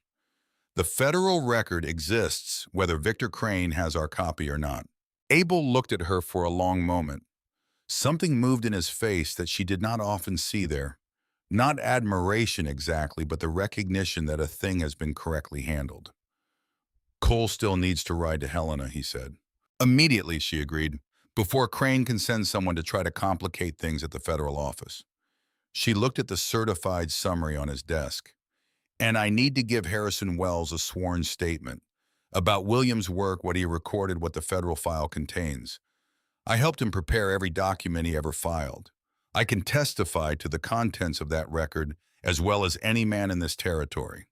The federal record exists whether Victor Crane has our copy or not. Abel looked at her for a long moment. Something moved in his face that she did not often see there. Not admiration exactly, but the recognition that a thing has been correctly handled. Cole still needs to ride to Helena, he said. Immediately, she agreed, before Crane can send someone to try to complicate things at the federal office. She looked at the certified summary on his desk. And I need to give Harrison Wells a sworn statement about Williams' work, what he recorded, what the federal file contains. I helped him prepare every document he ever filed. I can testify to the contents of that record as well as any man in this territory.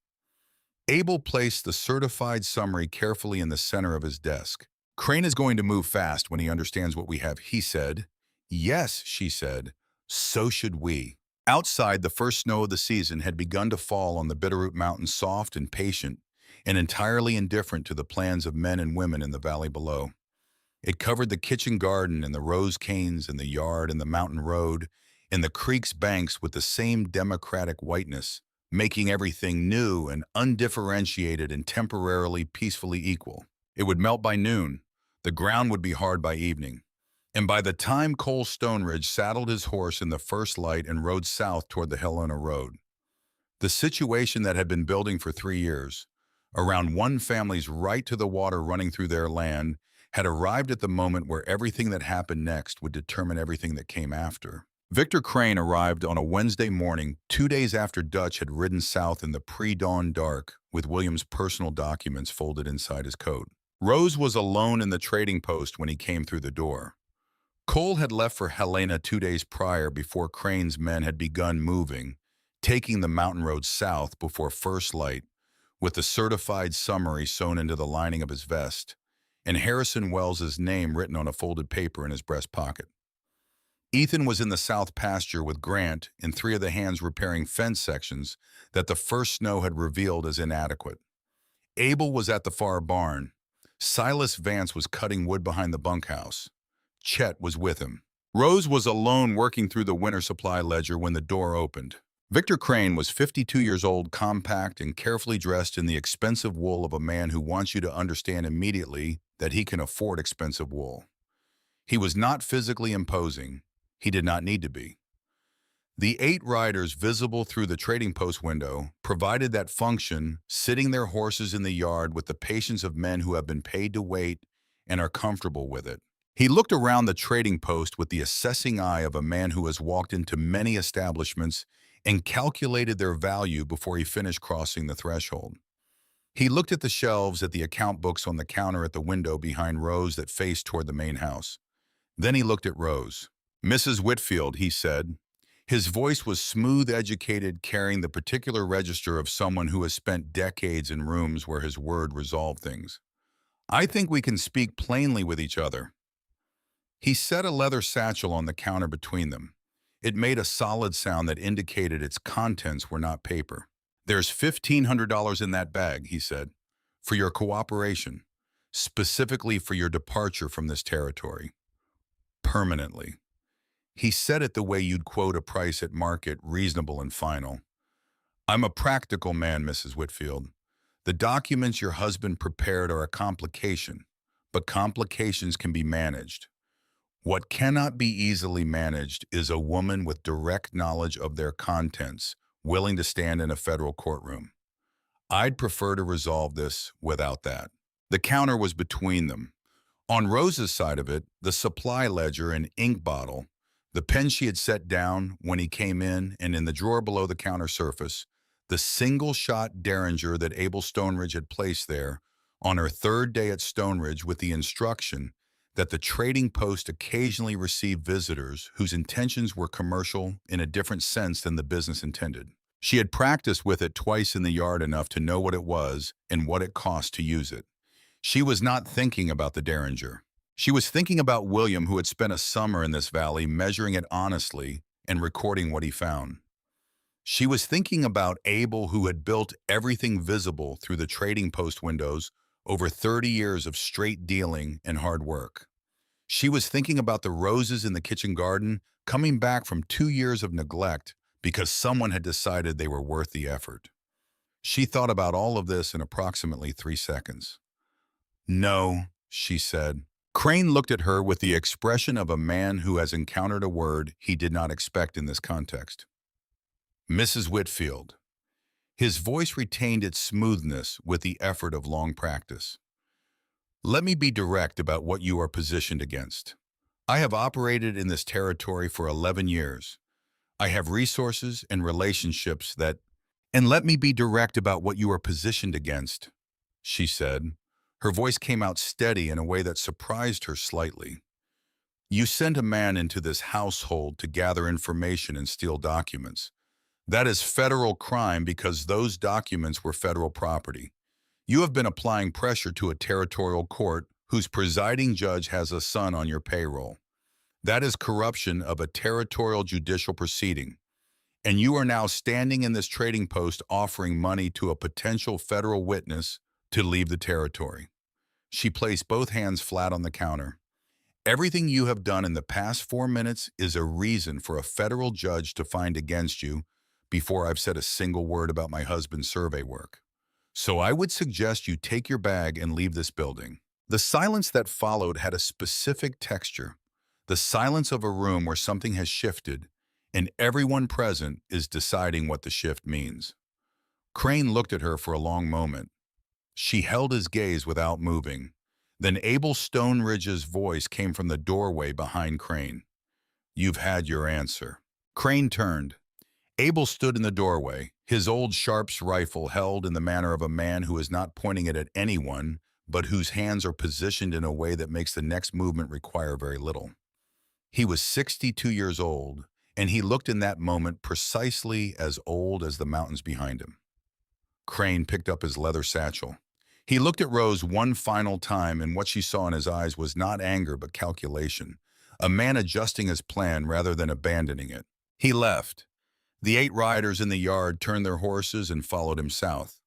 Abel placed the certified summary carefully in the center of his desk. Crane is going to move fast when he understands what we have, he said. Yes, she said. So should we. Outside, the first snow of the season had begun to fall on the Bitterroot Mountains, soft and patient, and entirely indifferent to the plans of men and women in the valley below. It covered the kitchen garden and the rose canes and the yard and the mountain road and the creek's banks with the same democratic whiteness, making everything new and undifferentiated and temporarily peacefully equal. It would melt by noon. The ground would be hard by evening. And by the time Cole Stoneridge saddled his horse in the first light and rode south toward the Helena Road, the situation that had been building for 3 years, around one family's right to the water running through their land, had arrived at the moment where everything that happened next would determine everything that came after. Victor Crane arrived on a Wednesday morning, 2 days after Dutch had ridden south in the pre-dawn dark with William's personal documents folded inside his coat. Rose was alone in the trading post when he came through the door. Cole had left for Helena 2 days prior before Crane's men had begun moving, taking the mountain road south before first light, with the certified summary sewn into the lining of his vest, and Harrison Wells's name written on a folded paper in his breast pocket. Ethan was in the south pasture with Grant and 3 of the hands repairing fence sections that the first snow had revealed as inadequate. Abel was at the far barn. Silas Vance was cutting wood behind the bunkhouse. Chet was with him. Rose was alone working through the winter supply ledger when the door opened. Victor Crane was 52 years old, compact and carefully dressed in the expensive wool of a man who wants you to understand immediately that he can afford expensive wool. He was not physically imposing. He did not need to be. The 8 riders visible through the trading post window provided that function, sitting their horses in the yard with the patience of men who have been paid to wait and are comfortable with it. He looked around the trading post with the assessing eye of a man who has walked into many establishments and calculated their value before he finished crossing the threshold. He looked at the shelves at the account books on the counter at the window behind Rose that faced toward the main house. Then he looked at Rose. Mrs. Whitfield, he said. His voice was smooth, educated, carrying the particular register of someone who has spent decades in rooms where his word resolved things. I think we can speak plainly with each other. He set a leather satchel on the counter between them. It made a solid sound that indicated its contents were not paper. There's $1,500 in that bag, he said, for your cooperation, specifically for your departure from this territory. Permanently. He said it the way you'd quote a price at market, reasonable and final. I'm a practical man, Mrs. Whitfield. The documents your husband prepared are a complication, but complications can be managed. What cannot be easily managed is a woman with direct knowledge of their contents, willing to stand in a federal courtroom. I'd prefer to resolve this without that. The counter was between them. On Rose's side of it, the supply ledger and ink bottle, the pen she had set down when he came in, and in the drawer below the counter surface, the single-shot Derringer that Abel Stoneridge had placed there on her 3rd day at Stoneridge with the instruction that the trading post occasionally received visitors whose intentions were commercial in a different sense than the business intended. She had practiced with it twice in the yard enough to know what it was and what it cost to use it. She was not thinking about the Derringer. She was thinking about William, who had spent a summer in this valley measuring it honestly and recording what he found. She was thinking about Abel, who had built everything visible through the trading post windows over 30 years of straight dealing and hard work. She was thinking about the roses in the kitchen garden coming back from 2 years of neglect because someone had decided they were worth the effort. She thought about all of this in approximately 3 seconds. No, she said. Crane looked at her with the expression of a man who has encountered a word he did not expect in this context. Mrs. Whitfield. His voice retained its smoothness with the effort of long practice. Let me be direct about what you are positioned against. I have operated in this territory for 11 years. I have resources and relationships that... And let me be direct about what you are positioned against, she said. Her voice came out steady in a way that surprised her slightly. You sent a man into this household to gather information and steal documents. That is federal crime because those documents were federal property. You have been applying pressure to a territorial court whose presiding judge has a son on your payroll. That is corruption of a territorial judicial proceeding. And you are now standing in this trading post offering money to a potential federal witness to leave the territory. She placed both hands flat on the counter. Everything you have done in the past 4 minutes is a reason for a federal judge to find against you before I've said a single word about my husband's survey work. So I would suggest you take your bag and leave this building. The silence that followed had a specific texture, the silence of a room where something has shifted, and everyone present is deciding what the shift means. Crane looked at her for a long moment. She held his gaze without moving. Then Abel Stoneridge's voice came from the doorway behind Crane. You've had your answer. Crane turned. Abel stood in the doorway, his old Sharps rifle held in the manner of a man who is not pointing it at anyone, but whose hands are positioned in a way that makes the next movement require very little. He was 62 years old, and he looked in that moment precisely as old as the mountains behind him. Crane picked up his leather satchel. He looked at Rose one final time, and what she saw in his eyes was not anger but calculation, a man adjusting his plan rather than abandoning it. He left. The 8 riders in the yard turned their horses and followed him south.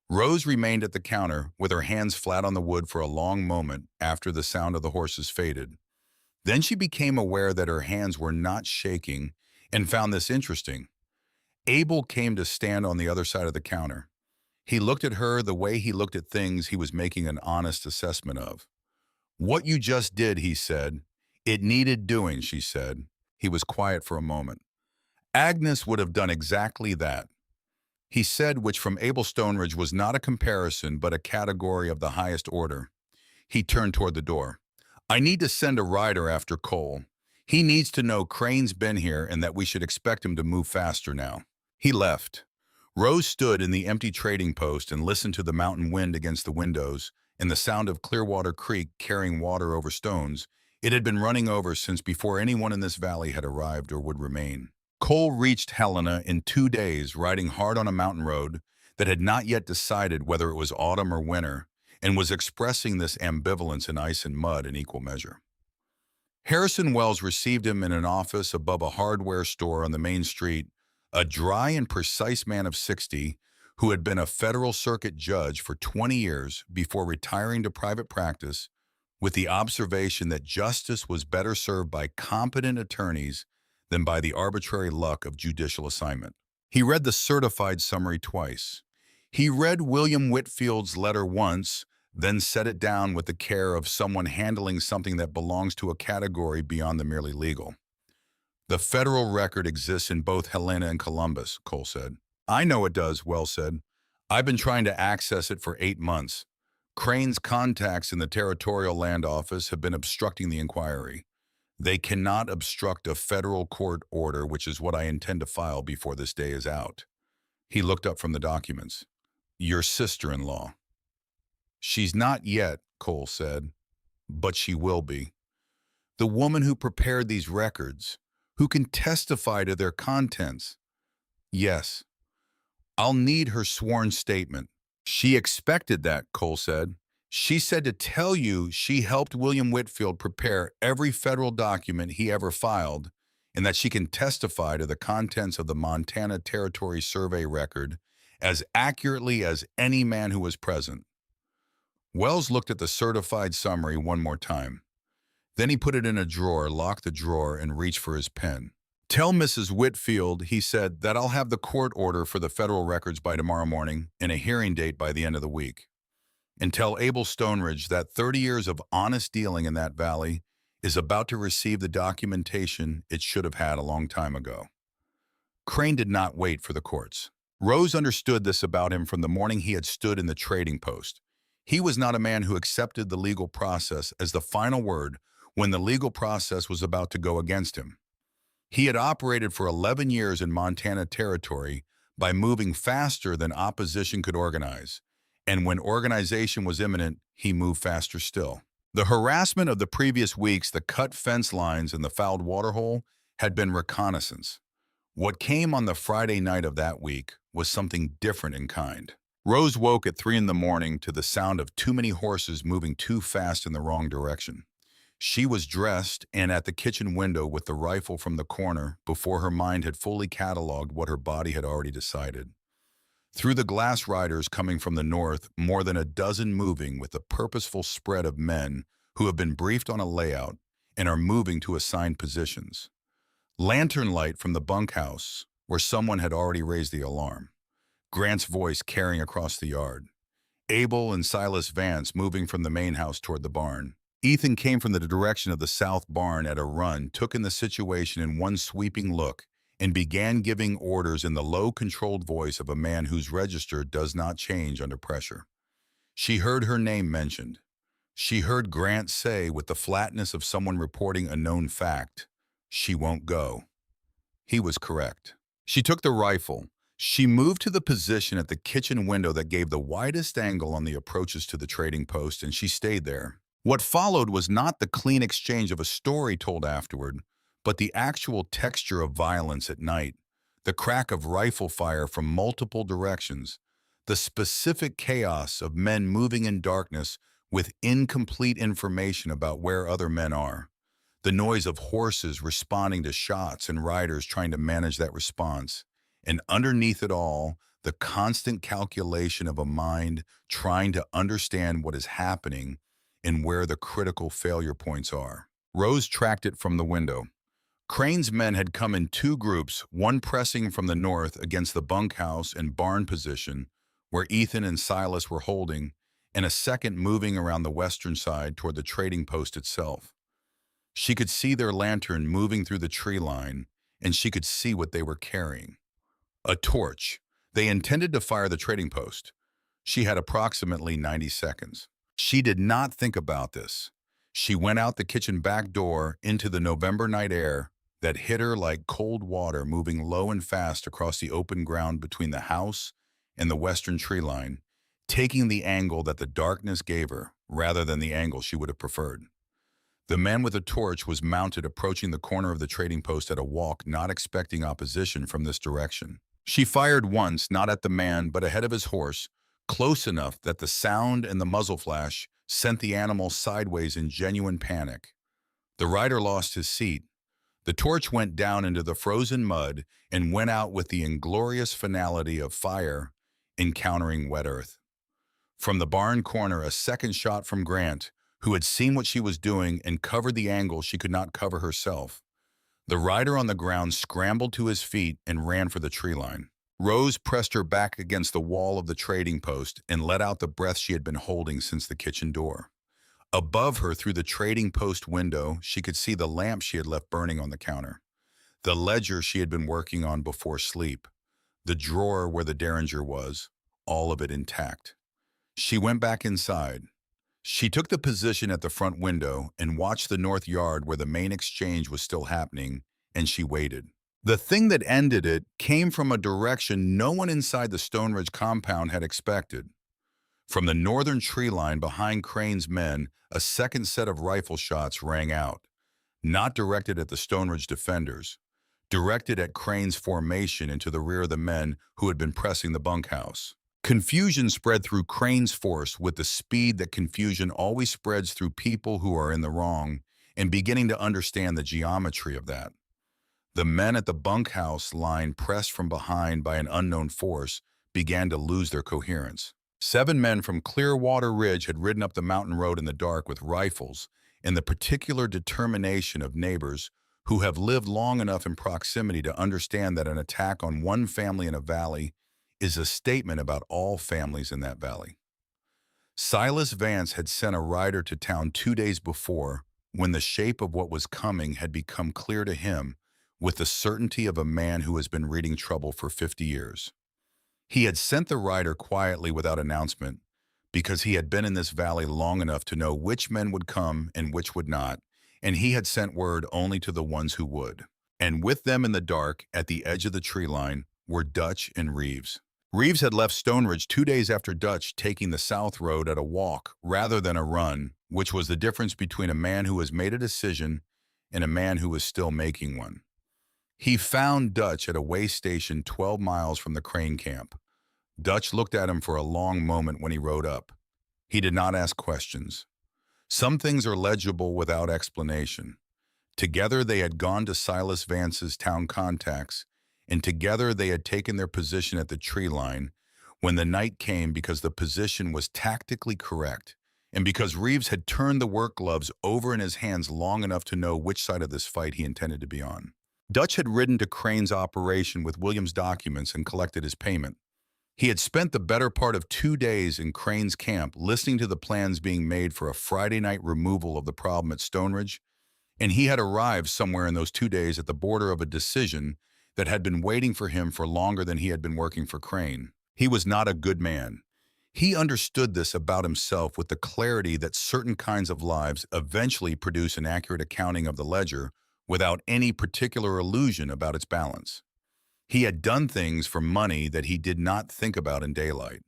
Rose remained at the counter with her hands flat on the wood for a long moment after the sound of the horses faded. Then she became aware that her hands were not shaking and found this interesting. Abel came to stand on the other side of the counter. He looked at her the way he looked at things he was making an honest assessment of. What you just did, he said. It needed doing, she said. He was quiet for a moment. Agnes would have done exactly that. He said, which from Abel Stoneridge was not a comparison but a category of the highest order. He turned toward the door. I need to send a rider after Cole. He needs to know Crane's been here and that we should expect him to move faster now. He left. Rose stood in the empty trading post and listened to the mountain wind against the windows and the sound of Clearwater Creek carrying water over stones. It had been running over since before anyone in this valley had arrived or would remain. Cole reached Helena in 2 days, riding hard on a mountain road that had not yet decided whether it was autumn or winter, and was expressing this ambivalence in ice and mud in equal measure. Harrison Wells received him in an office above a hardware store on the main street, a dry and precise man of 60 who had been a federal circuit judge for 20 years before retiring to private practice, with the observation that justice was better served by competent attorneys than by the arbitrary luck of judicial assignment. He read the certified summary twice. He read William Whitfield's letter once, then set it down with the care of someone handling something that belongs to a category beyond the merely legal. The federal record exists in both Helena and Columbus, Cole said. I know it does, Wells said. I've been trying to access it for 8 months. Crane's contacts in the Territorial Land Office have been obstructing the inquiry. They cannot obstruct a federal court order, which is what I intend to file before this day is out. He looked up from the documents. Your sister-in-law. She's not yet, Cole said, but she will be. The woman who prepared these records, who can testify to their contents. Yes. I'll need her sworn statement. She expected that, Cole said. She said to tell you she helped William Whitfield prepare every federal document he ever filed, and that she can testify to the contents of the Montana Territory Survey record as accurately as any man who was present. Wells looked at the certified summary one more time. Then he put it in a drawer, locked the drawer, and reached for his pen. "Tell Mrs. Whitfield," he said, "that I'll have the court order for the federal records by tomorrow morning and a hearing date by the end of the week. And tell Abel Stoneridge that 30 years of honest dealing in that valley is about to receive the documentation it should have had a long time ago." Crane did not wait for the courts. Rose understood this about him from the morning he had stood in the trading post. He was not a man who accepted the legal process as the final word when the legal process was about to go against him. He had operated for 11 years in Montana territory by moving faster than opposition could organize, and when organization was imminent, he moved faster still. The harassment of the previous weeks, the cut fence lines and the fouled waterhole, had been reconnaissance. What came on the Friday night of that week was something different in kind. Rose woke at 3 in the morning to the sound of too many horses moving too fast in the wrong direction. She was dressed and at the kitchen window with the rifle from the corner before her mind had fully cataloged what her body had already decided. Through the glass riders coming from the north, more than a dozen moving with a purposeful spread of men who have been briefed on a layout and are moving to assigned positions. Lantern light from the bunkhouse, where someone had already raised the alarm. Grant's voice carrying across the yard. Abel and Silas Vance moving from the main house toward the barn. Ethan came from the direction of the south barn at a run, took in the situation in one sweeping look, and began giving orders in the low, controlled voice of a man whose register does not change under pressure. She heard her name mentioned. She heard Grant say with the flatness of someone reporting a known fact, "She won't go." He was correct. She took the rifle. She moved to the position at the kitchen window that gave the widest angle on the approaches to the trading post, and she stayed there. What followed was not the clean exchange of a story told afterward, but the actual texture of violence at night, the crack of rifle fire from multiple directions, the specific chaos of men moving in darkness with incomplete information about where other men are, the noise of horses responding to shots and riders trying to manage that response, and underneath it all, the constant calculation of a mind trying to understand what is happening and where the critical failure points are. Rose tracked it from the window. Crane's men had come in two groups, one pressing from the north against the bunkhouse and barn position, where Ethan and Silas were holding, and a second moving around the western side toward the trading post itself. She could see their lantern moving through the tree line, and she could see what they were carrying. A torch. They intended to fire the trading post. She had approximately 90 seconds. She did not think about this. She went out the kitchen back door into the November night air that hit her like cold water moving low and fast across the open ground between the house and the western tree line, taking the angle that the darkness gave her rather than the angle she would have preferred. The man with the torch was mounted approaching the corner of the trading post at a walk, not expecting opposition from this direction. She fired once, not at the man, but ahead of his horse, close enough that the sound and the muzzle flash sent the animal sideways in genuine panic. The rider lost his seat. The torch went down into the frozen mud and went out with the inglorious finality of fire encountering wet earth. From the barn corner, a second shot from Grant, who had seen what she was doing and covered the angle she could not cover herself. The rider on the ground scrambled to his feet and ran for the tree line. Rose pressed her back against the wall of the trading post and let out the breath she had been holding since the kitchen door. Above her, through the trading post window, she could see the lamp she had left burning on the counter, the ledger she had been working on before sleep, the drawer where the derringer was, all of it intact. She went back inside. She took the position at the front window and watched the north yard where the main exchange was still happening, and she waited. The thing that ended it came from a direction no one inside the Stoneridge compound had expected. From the northern tree line behind Crane's men, a second set of rifle shots rang out, not directed at the Stoneridge defenders, directed at Crane's formation into the rear of the men who had been pressing the bunkhouse. Confusion spread through Crane's force with the speed that confusion always spreads through people who are in the wrong and beginning to understand the geometry of that. The men at the bunkhouse line, pressed from behind by an unknown force, began to lose their coherence. 7 men from Clearwater Ridge had ridden up the mountain road in the dark with rifles and the particular determination of neighbors who have lived long enough in proximity to understand that an attack on one family in a valley is a statement about all families in that valley. Silas Vance had sent a rider to town 2 days before when the shape of what was coming had become clear to him with the certainty of a man who has been reading trouble for 50 years. He had sent the rider quietly without announcement because he had been in this valley long enough to know which men would come and which would not, and he had sent word only to the ones who would. And with them in the dark, at the edge of the tree line, were Dutch and Reeves. Reeves had left Stonebridge 2 days after Dutch, taking the south road at a walk rather than a run, which was the difference between a man who has made a decision and a man who is still making one. He found Dutch at a way station 12 miles from the Crane camp. Dutch looked at him for a long moment when he rode up. He did not ask questions. Some things are legible without explanation. Together they had gone to Silas Vance's town contacts, and together they had taken their position at the tree line when the night came because the position was tactically correct, and because Reeves had turned the work gloves over in his hands long enough to know which side of this fight he intended to be on. Dutch had ridden to Crane's operation with Williams' documents and collected his payment. He had spent the better part of 2 days in Crane's camp listening to the plans being made for a Friday night removal of the problem at Stonebridge, and he had arrived somewhere in those 2 days at the border of a decision that had been waiting for him for longer than he had been working for Crane. He was not a good man. He understood this about himself with the clarity that certain kinds of lives eventually produce an accurate accounting of the ledger without any particular illusion about its balance. He had done things for money that he did not think about in daylight.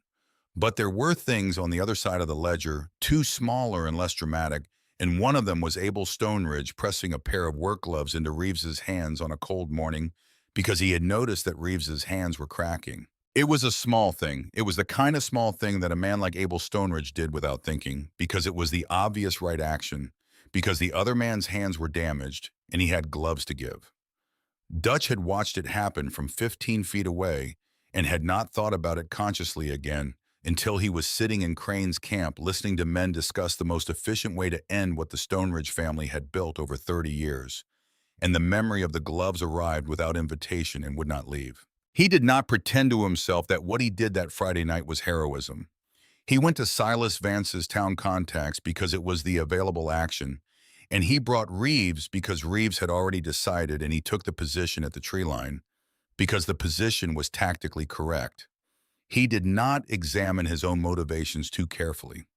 But there were things on the other side of the ledger, too smaller and less dramatic, and one of them was Abel Stonebridge pressing a pair of work gloves into Reeves's hands on a cold morning because he had noticed that Reeves's hands were cracking. It was a small thing. It was the kind of small thing that a man like Abel Stonebridge did without thinking, because it was the obvious right action, because the other man's hands were damaged, and he had gloves to give. Dutch had watched it happen from 15 feet away and had not thought about it consciously again until he was sitting in Crane's camp listening to men discuss the most efficient way to end what the Stonebridge family had built over 30 years, and the memory of the gloves arrived without invitation and would not leave. He did not pretend to himself that what he did that Friday night was heroism. He went to Silas Vance's town contacts because it was the available action, and he brought Reeves because Reeves had already decided, and he took the position at the tree line because the position was tactically correct. He did not examine his own motivations too carefully.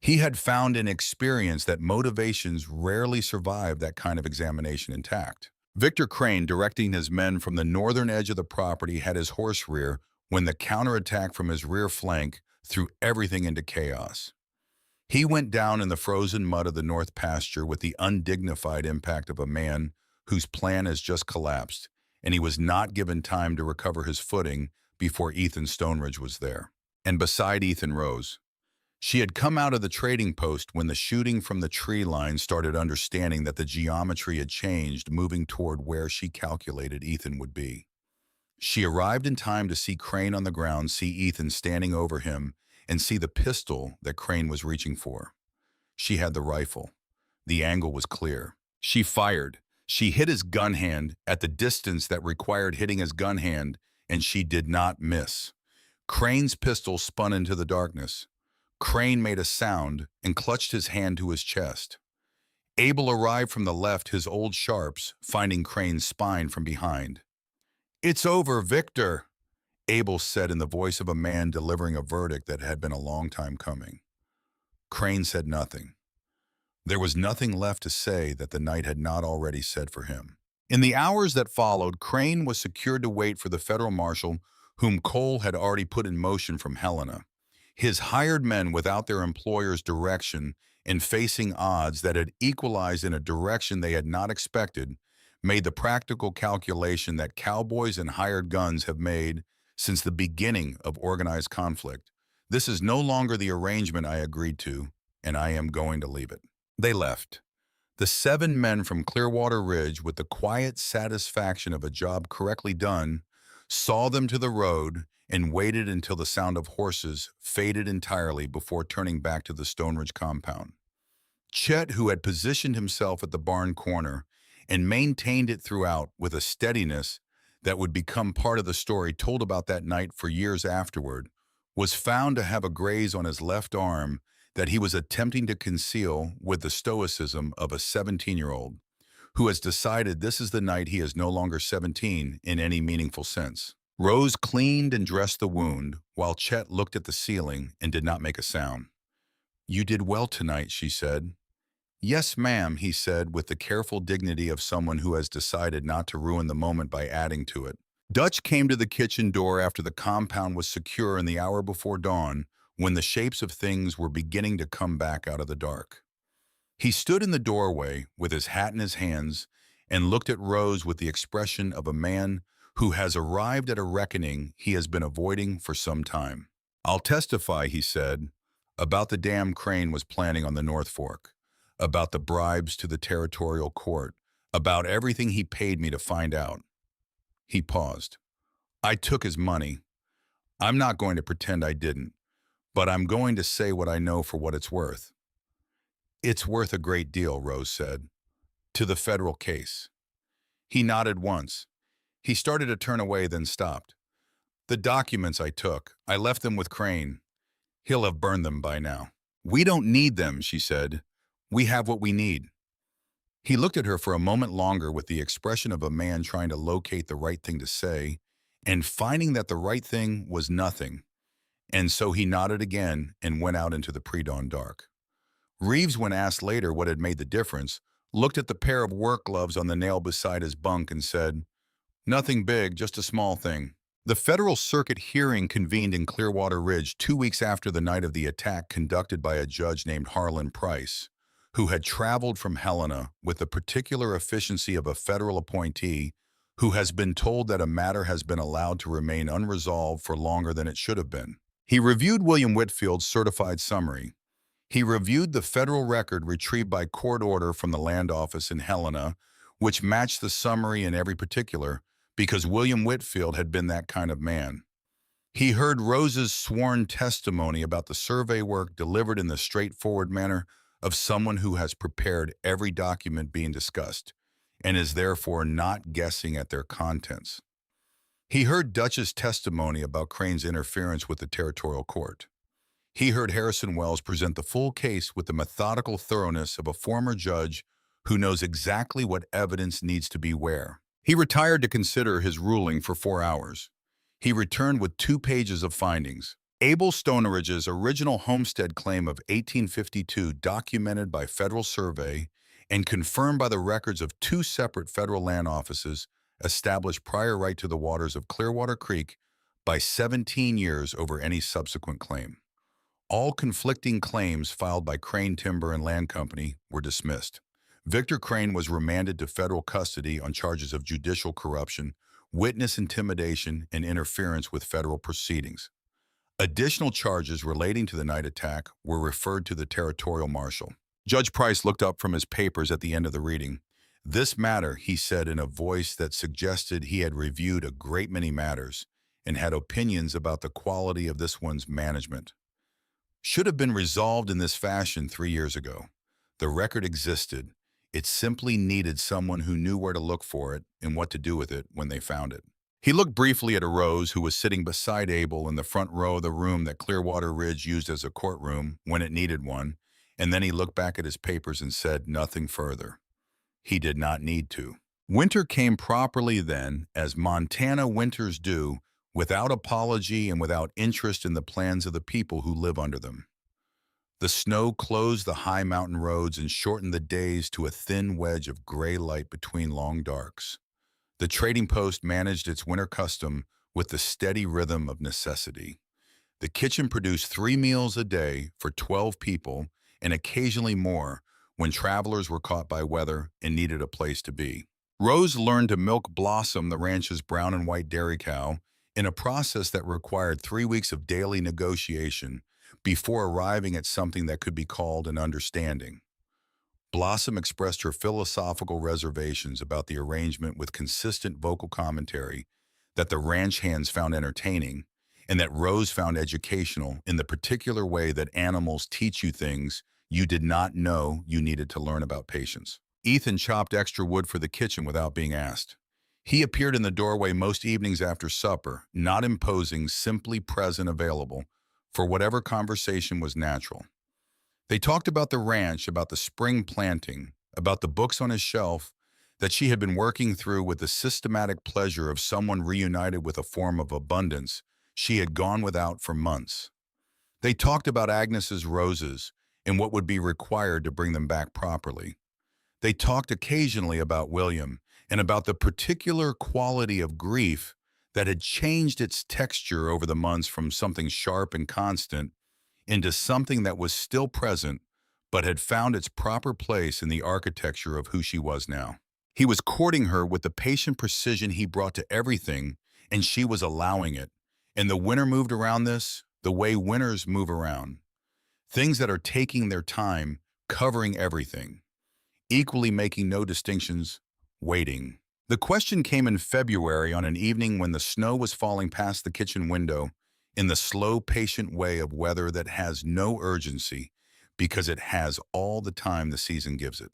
He had found in experience that motivations rarely survive that kind of examination intact. Victor Crane, directing his men from the northern edge of the property, had his horse rear when the counterattack from his rear flank threw everything into chaos. He went down in the frozen mud of the north pasture with the undignified impact of a man whose plan has just collapsed, and he was not given time to recover his footing before Ethan Stonebridge was there. And beside Ethan Rose. She had come out of the trading post when the shooting from the tree line started understanding that the geometry had changed, moving toward where she calculated Ethan would be. She arrived in time to see Crane on the ground, see Ethan standing over him, and see the pistol that Crane was reaching for. She had the rifle. The angle was clear. She fired. She hit his gun hand at the distance that required hitting his gun hand, and she did not miss. Crane's pistol spun into the darkness. Crane made a sound and clutched his hand to his chest. Abel arrived from the left, his old sharps, finding Crane's spine from behind. "It's over, Victor," Abel said in the voice of a man delivering a verdict that had been a long time coming. Crane said nothing. There was nothing left to say that the night had not already said for him. In the hours that followed, Crane was secured to wait for the federal marshal whom Cole had already put in motion from Helena. His hired men, without their employer's direction and facing odds that had equalized in a direction they had not expected, made the practical calculation that cowboys and hired guns have made since the beginning of organized conflict. This is no longer the arrangement I agreed to, and I am going to leave it. They left. The 7 men from Clearwater Ridge, with the quiet satisfaction of a job correctly done, saw them to the road and waited until the sound of horses faded entirely before turning back to the Stonebridge compound. Chet, who had positioned himself at the barn corner and maintained it throughout with a steadiness that would become part of the story told about that night for years afterward, was found to have a graze on his left arm that he was attempting to conceal with the stoicism of a 17-year-old who has decided this is the night he is no longer 17 in any meaningful sense. Rose cleaned and dressed the wound while Chet looked at the ceiling and did not make a sound. "You did well tonight," she said. "Yes, ma'am," he said with the careful dignity of someone who has decided not to ruin the moment by adding to it. Dutch came to the kitchen door after the compound was secure in the hour before dawn, when the shapes of things were beginning to come back out of the dark. He stood in the doorway with his hat in his hands and looked at Rose with the expression of a man who has arrived at a reckoning he has been avoiding for some time. "I'll testify," he said, "about the damn Crane was planning on the North Fork, about the bribes to the territorial court, about everything he paid me to find out." He paused. "I took his money. I'm not going to pretend I didn't, but I'm going to say what I know for what it's worth." "It's worth a great deal," Rose said, "to the federal case." He nodded once. He started to turn away, then stopped. "The documents I took, I left them with Crane. He'll have burned them by now." "We don't need them," she said. "We have what we need." He looked at her for a moment longer with the expression of a man trying to locate the right thing to say and finding that the right thing was nothing. And so he nodded again and went out into the pre-dawn dark. Reeves, when asked later what had made the difference, looked at the pair of work gloves on the nail beside his bunk and said, "Nothing big, just a small thing." The Federal Circuit hearing convened in Clearwater Ridge 2 weeks after the night of the attack, conducted by a judge named Harlan Price, who had traveled from Helena with the particular efficiency of a federal appointee who has been told that a matter has been allowed to remain unresolved for longer than it should have been. He reviewed William Whitfield's certified summary. He reviewed the federal record retrieved by court order from the land office in Helena, which matched the summary in every particular, because William Whitfield had been that kind of man. He heard Rose's sworn testimony about the survey work delivered in the straightforward manner of someone who has prepared every document being discussed and is therefore not guessing at their contents. He heard Dutch's testimony about Crane's interference with the territorial court. He heard Harrison Wells present the full case with the methodical thoroughness of a former judge who knows exactly what evidence needs to be where. He retired to consider his ruling for 4 hours. He returned with 2 pages of findings. Abel Stoneridge's original homestead claim of 1852, documented by federal survey and confirmed by the records of 2 separate federal land offices, established prior right to the waters of Clearwater Creek by 17 years over any subsequent claim. All conflicting claims filed by Crane Timber and Land Company were dismissed. Victor Crane was remanded to federal custody on charges of judicial corruption, witness intimidation, and interference with federal proceedings. Additional charges relating to the night attack were referred to the territorial marshal. Judge Price looked up from his papers at the end of the reading. "This matter," he said in a voice that suggested he had reviewed a great many matters and had opinions about the quality of this one's management, "should have been resolved in this fashion 3 years ago. The record existed. It simply needed someone who knew where to look for it and what to do with it when they found it." He looked briefly at Rose, who was sitting beside Abel in the front row of the room that Clearwater Ridge used as a courtroom when it needed one, and then he looked back at his papers and said nothing further. He did not need to. Winter came properly then, as Montana winters do, without apology and without interest in the plans of the people who live under them. The snow closed the high mountain roads and shortened the days to a thin wedge of gray light between long darks. The trading post managed its winter custom with the steady rhythm of necessity. The kitchen produced 3 meals a day for 12 people and occasionally more when travelers were caught by weather and needed a place to be. Rose learned to milk Blossom, the ranch's brown and white dairy cow, in a process that required 3 weeks of daily negotiation before arriving at something that could be called an understanding. Blossom expressed her philosophical reservations about the arrangement with consistent vocal commentary that the ranch hands found entertaining and that Rose found educational in the particular way that animals teach you things You did not know you needed to learn about patience. Ethan chopped extra wood for the kitchen without being asked. He appeared in the doorway most evenings after supper, not imposing, simply present, available for whatever conversation was natural. They talked about the ranch, about the spring planting, about the books on his shelf that she had been working through with the systematic pleasure of someone reunited with a form of abundance she had gone without for months. They talked about Agnes's roses and what would be required to bring them back properly. They talked occasionally about William and about the particular quality of grief that had changed its texture over the months from something sharp and constant into something that was still present but had found its proper place in the architecture of who she was now. He was courting her with the patient precision he brought to everything, and she was allowing it. And the winter moved around this the way winters move around. Things that are taking their time, covering everything, equally making no distinctions, waiting. The question came in February on an evening when the snow was falling past the kitchen window in the slow, patient way of weather that has no urgency because it has all the time the season gives it.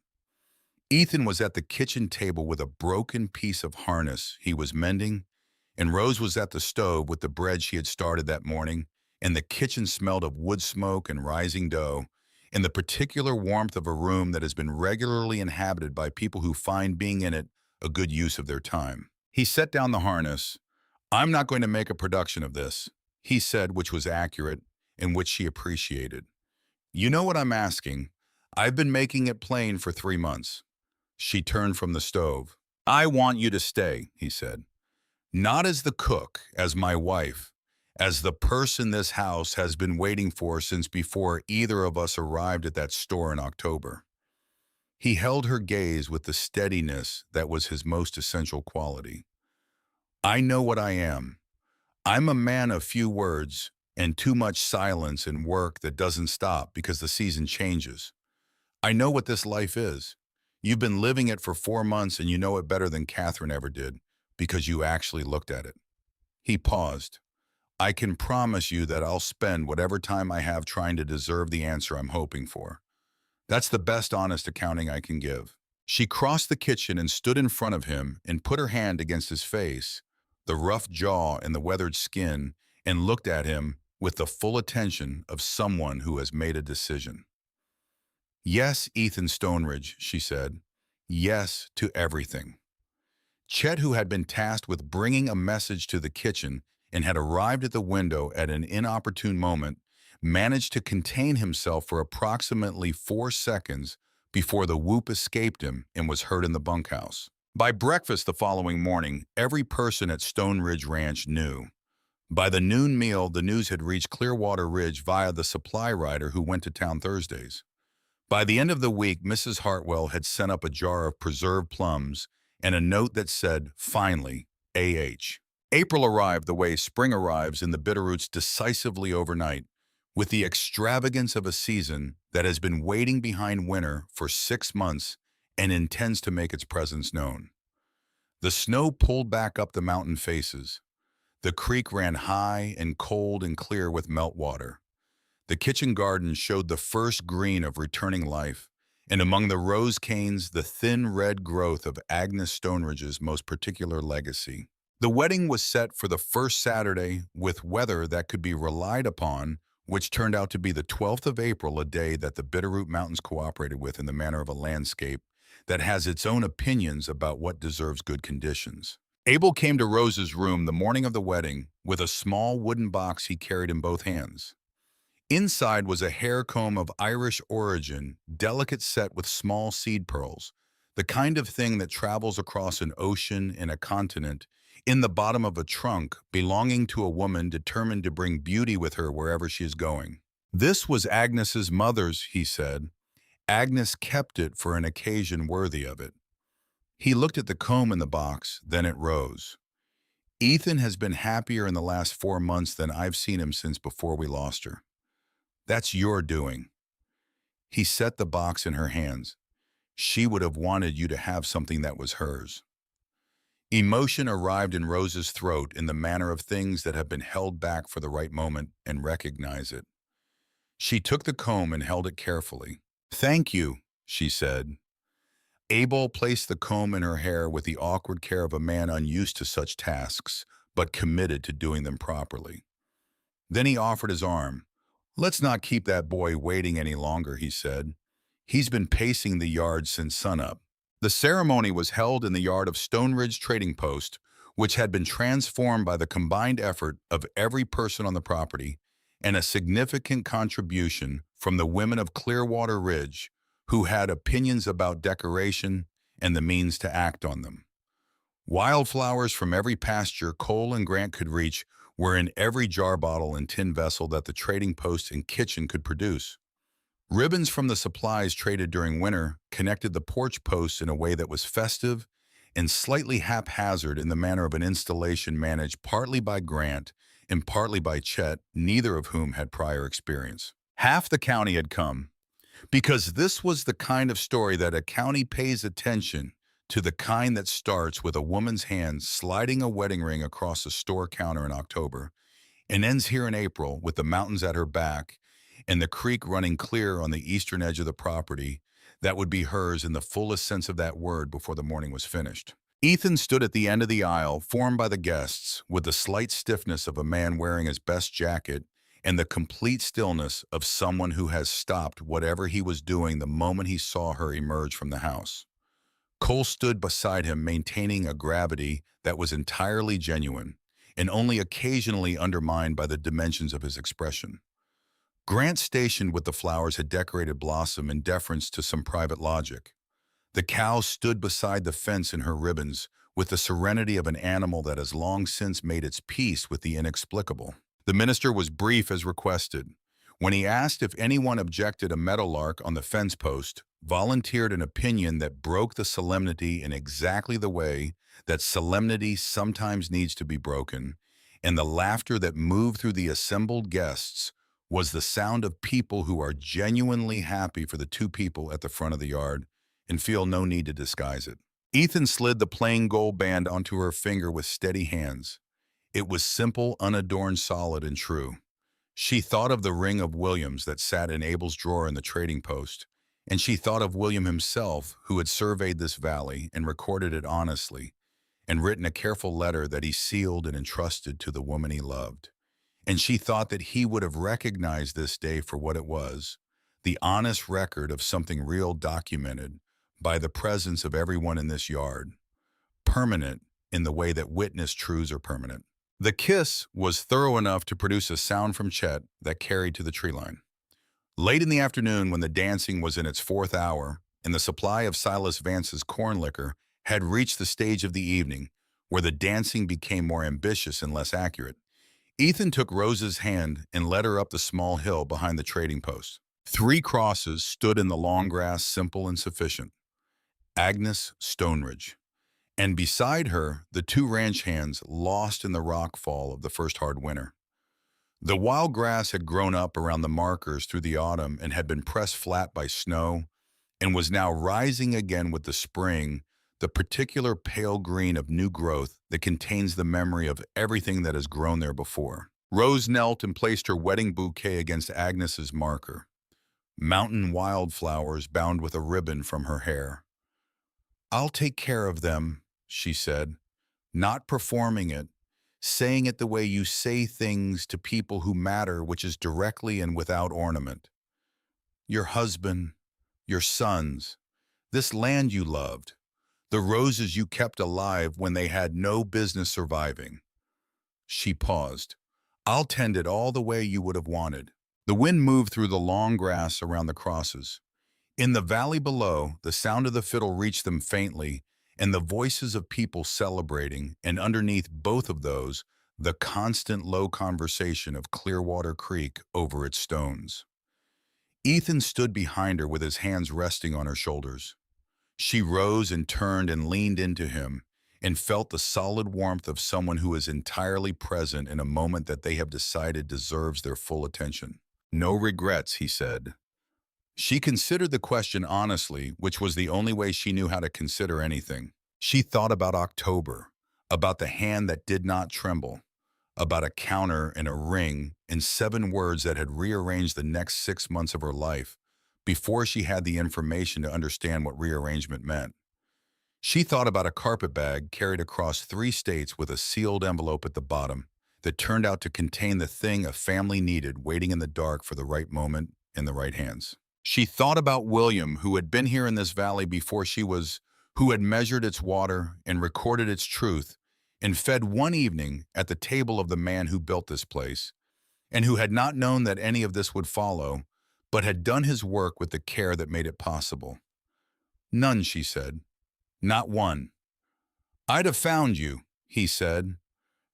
Ethan was at the kitchen table with a broken piece of harness he was mending, and Rose was at the stove with the bread she had started that morning, and the kitchen smelled of wood smoke and rising dough, and the particular warmth of a room that has been regularly inhabited by people who find being in it a good use of their time. He set down the harness. "I'm not going to make a production of this," he said, which was accurate and which she appreciated. "You know what I'm asking. I've been making it plain for 3 months." She turned from the stove. "I want you to stay," he said. "Not as the cook, as my wife, as the person this house has been waiting for since before either of us arrived at that store in October." He held her gaze with the steadiness that was his most essential quality. "I know what I am. I'm a man of few words and too much silence and work that doesn't stop because the season changes. I know what this life is. You've been living it for 4 months and you know it better than Catherine ever did because you actually looked at it." He paused. "I can promise you that I'll spend whatever time I have trying to deserve the answer I'm hoping for. That's the best honest accounting I can give." She crossed the kitchen and stood in front of him and put her hand against his face, the rough jaw and the weathered skin, and looked at him with the full attention of someone who has made a decision. "Yes, Ethan Stoneridge," she said. "Yes to everything." Chet, who had been tasked with bringing a message to the kitchen and had arrived at the window at an inopportune moment, managed to contain himself for approximately 4 seconds before the whoop escaped him and was heard in the bunkhouse. By breakfast the following morning, every person at Stone Ridge Ranch knew. By the noon meal, the news had reached Clearwater Ridge via the supply rider who went to town Thursdays. By the end of the week, Mrs. Hartwell had sent up a jar of preserved plums and a note that said, "Finally, A.H." April arrived the way spring arrives in the Bitterroots decisively overnight, with the extravagance of a season that has been waiting behind winter for 6 months and intends to make its presence known. The snow pulled back up the mountain faces. The creek ran high and cold and clear with meltwater. The kitchen garden showed the first green of returning life, and among the rose canes the thin red growth of Agnes Stoneridge's most particular legacy. The wedding was set for the first Saturday with weather that could be relied upon, which turned out to be the 12th of April, a day that the Bitterroot Mountains cooperated with in the manner of a landscape that has its own opinions about what deserves good conditions. Abel came to Rose's room the morning of the wedding with a small wooden box he carried in both hands. Inside was a hair comb of Irish origin, delicate set with small seed pearls, the kind of thing that travels across an ocean and a continent in the bottom of a trunk belonging to a woman determined to bring beauty with her wherever she is going. "This was Agnes's mother's," he said. "Agnes kept it for an occasion worthy of it." He looked at the comb in the box, then at Rose. "Ethan has been happier in the last 4 months than I've seen him since before we lost her. That's your doing." He set the box in her hands. "She would have wanted you to have something that was hers." Emotion arrived in Rose's throat in the manner of things that have been held back for the right moment and recognize it. She took the comb and held it carefully. "Thank you," she said. Abel placed the comb in her hair with the awkward care of a man unused to such tasks, but committed to doing them properly. Then he offered his arm. "Let's not keep that boy waiting any longer," he said. "He's been pacing the yard since sunup." The ceremony was held in the yard of Stone Ridge Trading Post, which had been transformed by the combined effort of every person on the property and a significant contribution from the women of Clearwater Ridge, who had opinions about decoration and the means to act on them. Wildflowers from every pasture Cole and Grant could reach were in every jar bottle and tin vessel that the trading post and kitchen could produce. Ribbons from the supplies traded during winter connected the porch posts in a way that was festive and slightly haphazard in the manner of an installation managed partly by Grant and partly by Chet, neither of whom had prior experience. Half the county had come, because this was the kind of story that a county pays attention to, the kind that starts with a woman's hand sliding a wedding ring across a store counter in October and ends here in April with the mountains at her back and the creek running clear on the eastern edge of the property that would be hers in the fullest sense of that word before the morning was finished. Ethan stood at the end of the aisle, formed by the guests, with the slight stiffness of a man wearing his best jacket and the complete stillness of someone who has stopped whatever he was doing the moment he saw her emerge from the house. Cole stood beside him, maintaining a gravity that was entirely genuine and only occasionally undermined by the dimensions of his expression. Grant, stationed with the flowers, had decorated Blossom in deference to some private logic. The cow stood beside the fence in her ribbons with the serenity of an animal that has long since made its peace with the inexplicable. The minister was brief as requested. When he asked if anyone objected, a meadowlark on the fence post volunteered an opinion that broke the solemnity in exactly the way that solemnity sometimes needs to be broken, and the laughter that moved through the assembled guests was the sound of people who are genuinely happy for the two people at the front of the yard and feel no need to disguise it. Ethan slid the plain gold band onto her finger with steady hands. It was simple, unadorned, solid, and true. She thought of the ring of Williams that sat in Abel's drawer in the trading post, and she thought of William himself, who had surveyed this valley and recorded it honestly, and written a careful letter that he sealed and entrusted to the woman he loved. And she thought that he would have recognized this day for what it was, the honest record of something real documented by the presence of everyone in this yard, permanent in the way that witness truths are permanent. The kiss was thorough enough to produce a sound from Chet that carried to the tree line. Late in the afternoon, when the dancing was in its fourth hour and the supply of Silas Vance's corn liquor had reached the stage of the evening where the dancing became more ambitious and less accurate, Ethan took Rose's hand and led her up the small hill behind the trading post. 3 crosses stood in the long grass, simple and sufficient. Agnes Stoneridge. And beside her, the 2 ranch hands lost in the rock fall of the first hard winter. The wild grass had grown up around the markers through the autumn and had been pressed flat by snow and was now rising again with the spring, the particular pale green of new growth that contains the memory of everything that has grown there before. Rose knelt and placed her wedding bouquet against Agnes's marker. Mountain wildflowers bound with a ribbon from her hair. "I'll take care of them," she said, not performing it, saying it the way you say things to people who matter, which is directly and without ornament. "Your husband, your sons, this land you loved, the roses you kept alive when they had no business surviving." She paused. "I'll tend it all the way you would have wanted." The wind moved through the long grass around the crosses. In the valley below, the sound of the fiddle reached them faintly, and the voices of people celebrating, and underneath both of those, the constant low conversation of Clearwater Creek over its stones. Ethan stood behind her with his hands resting on her shoulders. She rose and turned and leaned into him and felt the solid warmth of someone who is entirely present in a moment that they have decided deserves their full attention. "No regrets," he said. She considered the question honestly, which was the only way she knew how to consider anything. She thought about October, about the hand that did not tremble, about a counter and a ring and 7 words that had rearranged the next 6 months of her life, before she had the information to understand what rearrangement meant. She thought about a carpet bag carried across 3 states with a sealed envelope at the bottom that turned out to contain the thing a family needed waiting in the dark for the right moment in the right hands. She thought about William, who had been here in this valley before she was, who had measured its water and recorded its truth and fed one evening at the table of the man who built this place, and who had not known that any of this would follow, but had done his work with the care that made it possible. None, she said. Not one. I'd have found you, he said.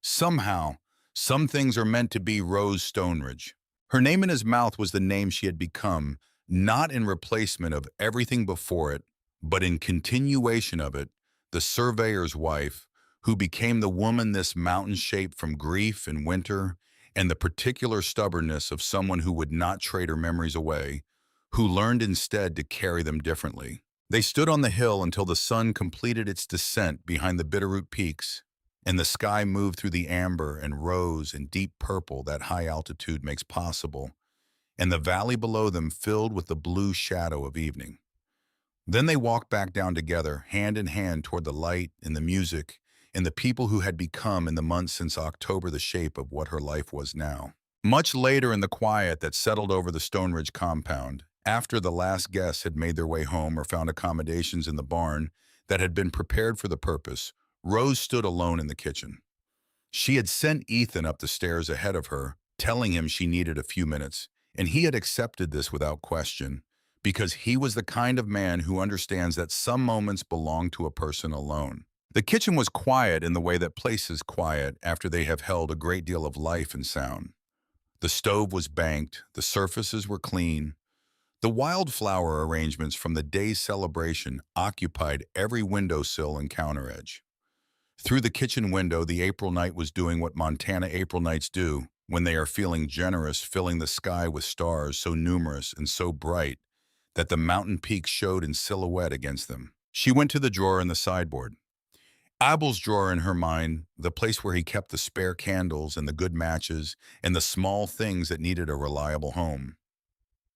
Somehow, some things are meant to be Rose Stoneridge. Her name in his mouth was the name she had become, not in replacement of everything before it, but in continuation of it, the surveyor's wife, who became the woman this mountain shaped from grief and winter and the particular stubbornness of someone who would not trade her memories away, who learned instead to carry them differently. They stood on the hill until the sun completed its descent behind the Bitterroot Peaks, and the sky moved through the amber and rose and deep purple that high altitude makes possible, and the valley below them filled with the blue shadow of evening. Then they walked back down together, hand in hand toward the light and the music and the people who had become in the months since October the shape of what her life was now. Much later in the quiet that settled over the Stoneridge compound, after the last guests had made their way home or found accommodations in the barn that had been prepared for the purpose, Rose stood alone in the kitchen. She had sent Ethan up the stairs ahead of her, telling him she needed a few minutes, and he had accepted this without question, because he was the kind of man who understands that some moments belong to a person alone. The kitchen was quiet in the way that places quiet after they have held a great deal of life and sound. The stove was banked, the surfaces were clean. The wildflower arrangements from the day's celebration occupied every windowsill and counter edge. Through the kitchen window, the April night was doing what Montana April nights do when they are feeling generous, filling the sky with stars so numerous and so bright that the mountain peaks showed in silhouette against them. She went to the drawer in the sideboard. Abel's drawer in her mind, the place where he kept the spare candles and the good matches and the small things that needed a reliable home.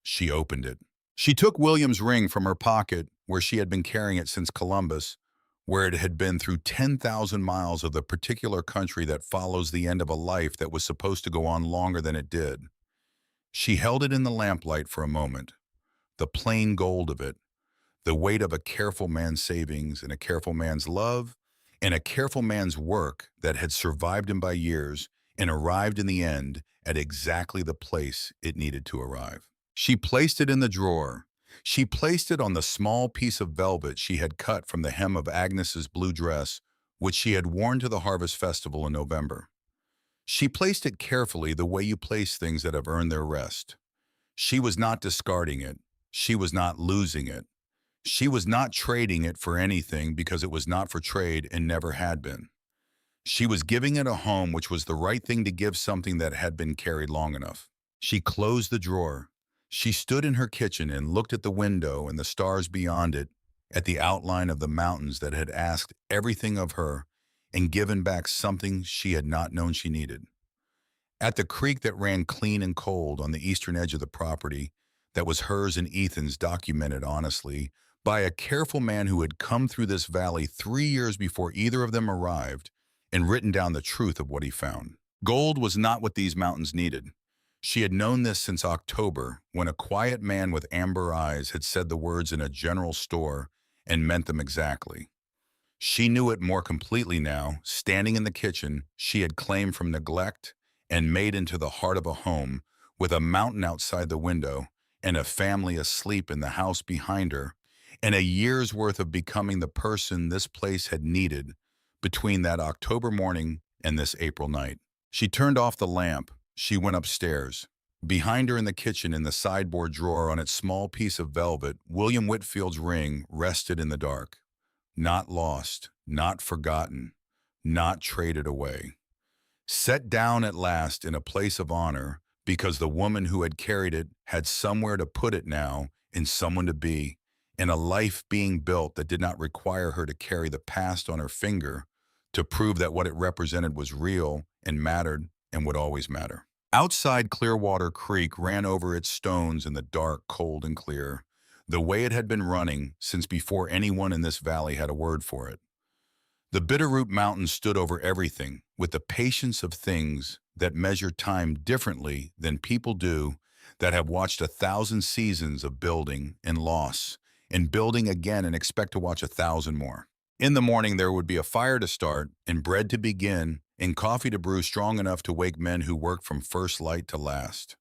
She opened it. She took William's ring from her pocket, where she had been carrying it since Columbus, where it had been through 10,000 miles of the particular country that follows the end of a life that was supposed to go on longer than it did. She held it in the lamplight for a moment, the plain gold of it, the weight of a careful man's savings and a careful man's love, and a careful man's work that had survived him by years and arrived in the end at exactly the place it needed to arrive. She placed it in the drawer. She placed it on the small piece of velvet she had cut from the hem of Agnes's blue dress, which she had worn to the Harvest Festival in November. She placed it carefully the way you place things that have earned their rest. She was not discarding it. She was not losing it. She was not trading it for anything because it was not for trade and never had been. She was giving it a home, which was the right thing to give something that had been carried long enough. She closed the drawer. She stood in her kitchen and looked at the window and the stars beyond it, at the outline of the mountains that had asked everything of her and given back something she had not known she needed. At the creek that ran clean and cold on the eastern edge of the property, that was hers and Ethan's, documented honestly by a careful man who had come through this valley 3 years before either of them arrived and written down the truth of what he found. Gold was not what these mountains needed. She had known this since October, when a quiet man with amber eyes had said the words in a general store and meant them exactly. She knew it more completely now, standing in the kitchen she had claimed from neglect and made into the heart of a home, with a mountain outside the window and a family asleep in the house behind her, and a year's worth of becoming the person this place had needed between that October morning and this April night. She turned off the lamp. She went upstairs. Behind her in the kitchen, in the sideboard drawer on its small piece of velvet, William Whitfield's ring rested in the dark. Not lost, not forgotten, not traded away. Set down at last in a place of honor, because the woman who had carried it had somewhere to put it now, and someone to be, and a life being built that did not require her to carry the past on her finger to prove that what it represented was real and mattered and would always matter. Outside, Clearwater Creek ran over its stones in the dark, cold and clear. the way it had been running since before anyone in this valley had a word for it. The Bitterroot Mountains stood over everything with the patience of things that measure time differently than people do that have watched 1,000 seasons of building and loss and building again and expect to watch 1,000 more. In the morning, there would be a fire to start and bread to begin and coffee to brew strong enough to wake men who worked from first light to last.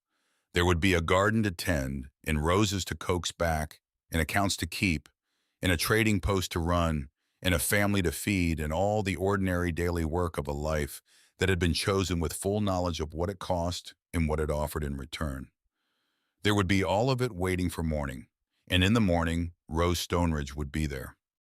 There would be a garden to tend and roses to coax back and accounts to keep and a trading post to run and a family to feed and all the ordinary daily work of a life that had been chosen with full knowledge of what it cost and what it offered in return. There would be all of it waiting for morning, and in the morning, Rose Stoneridge would be there.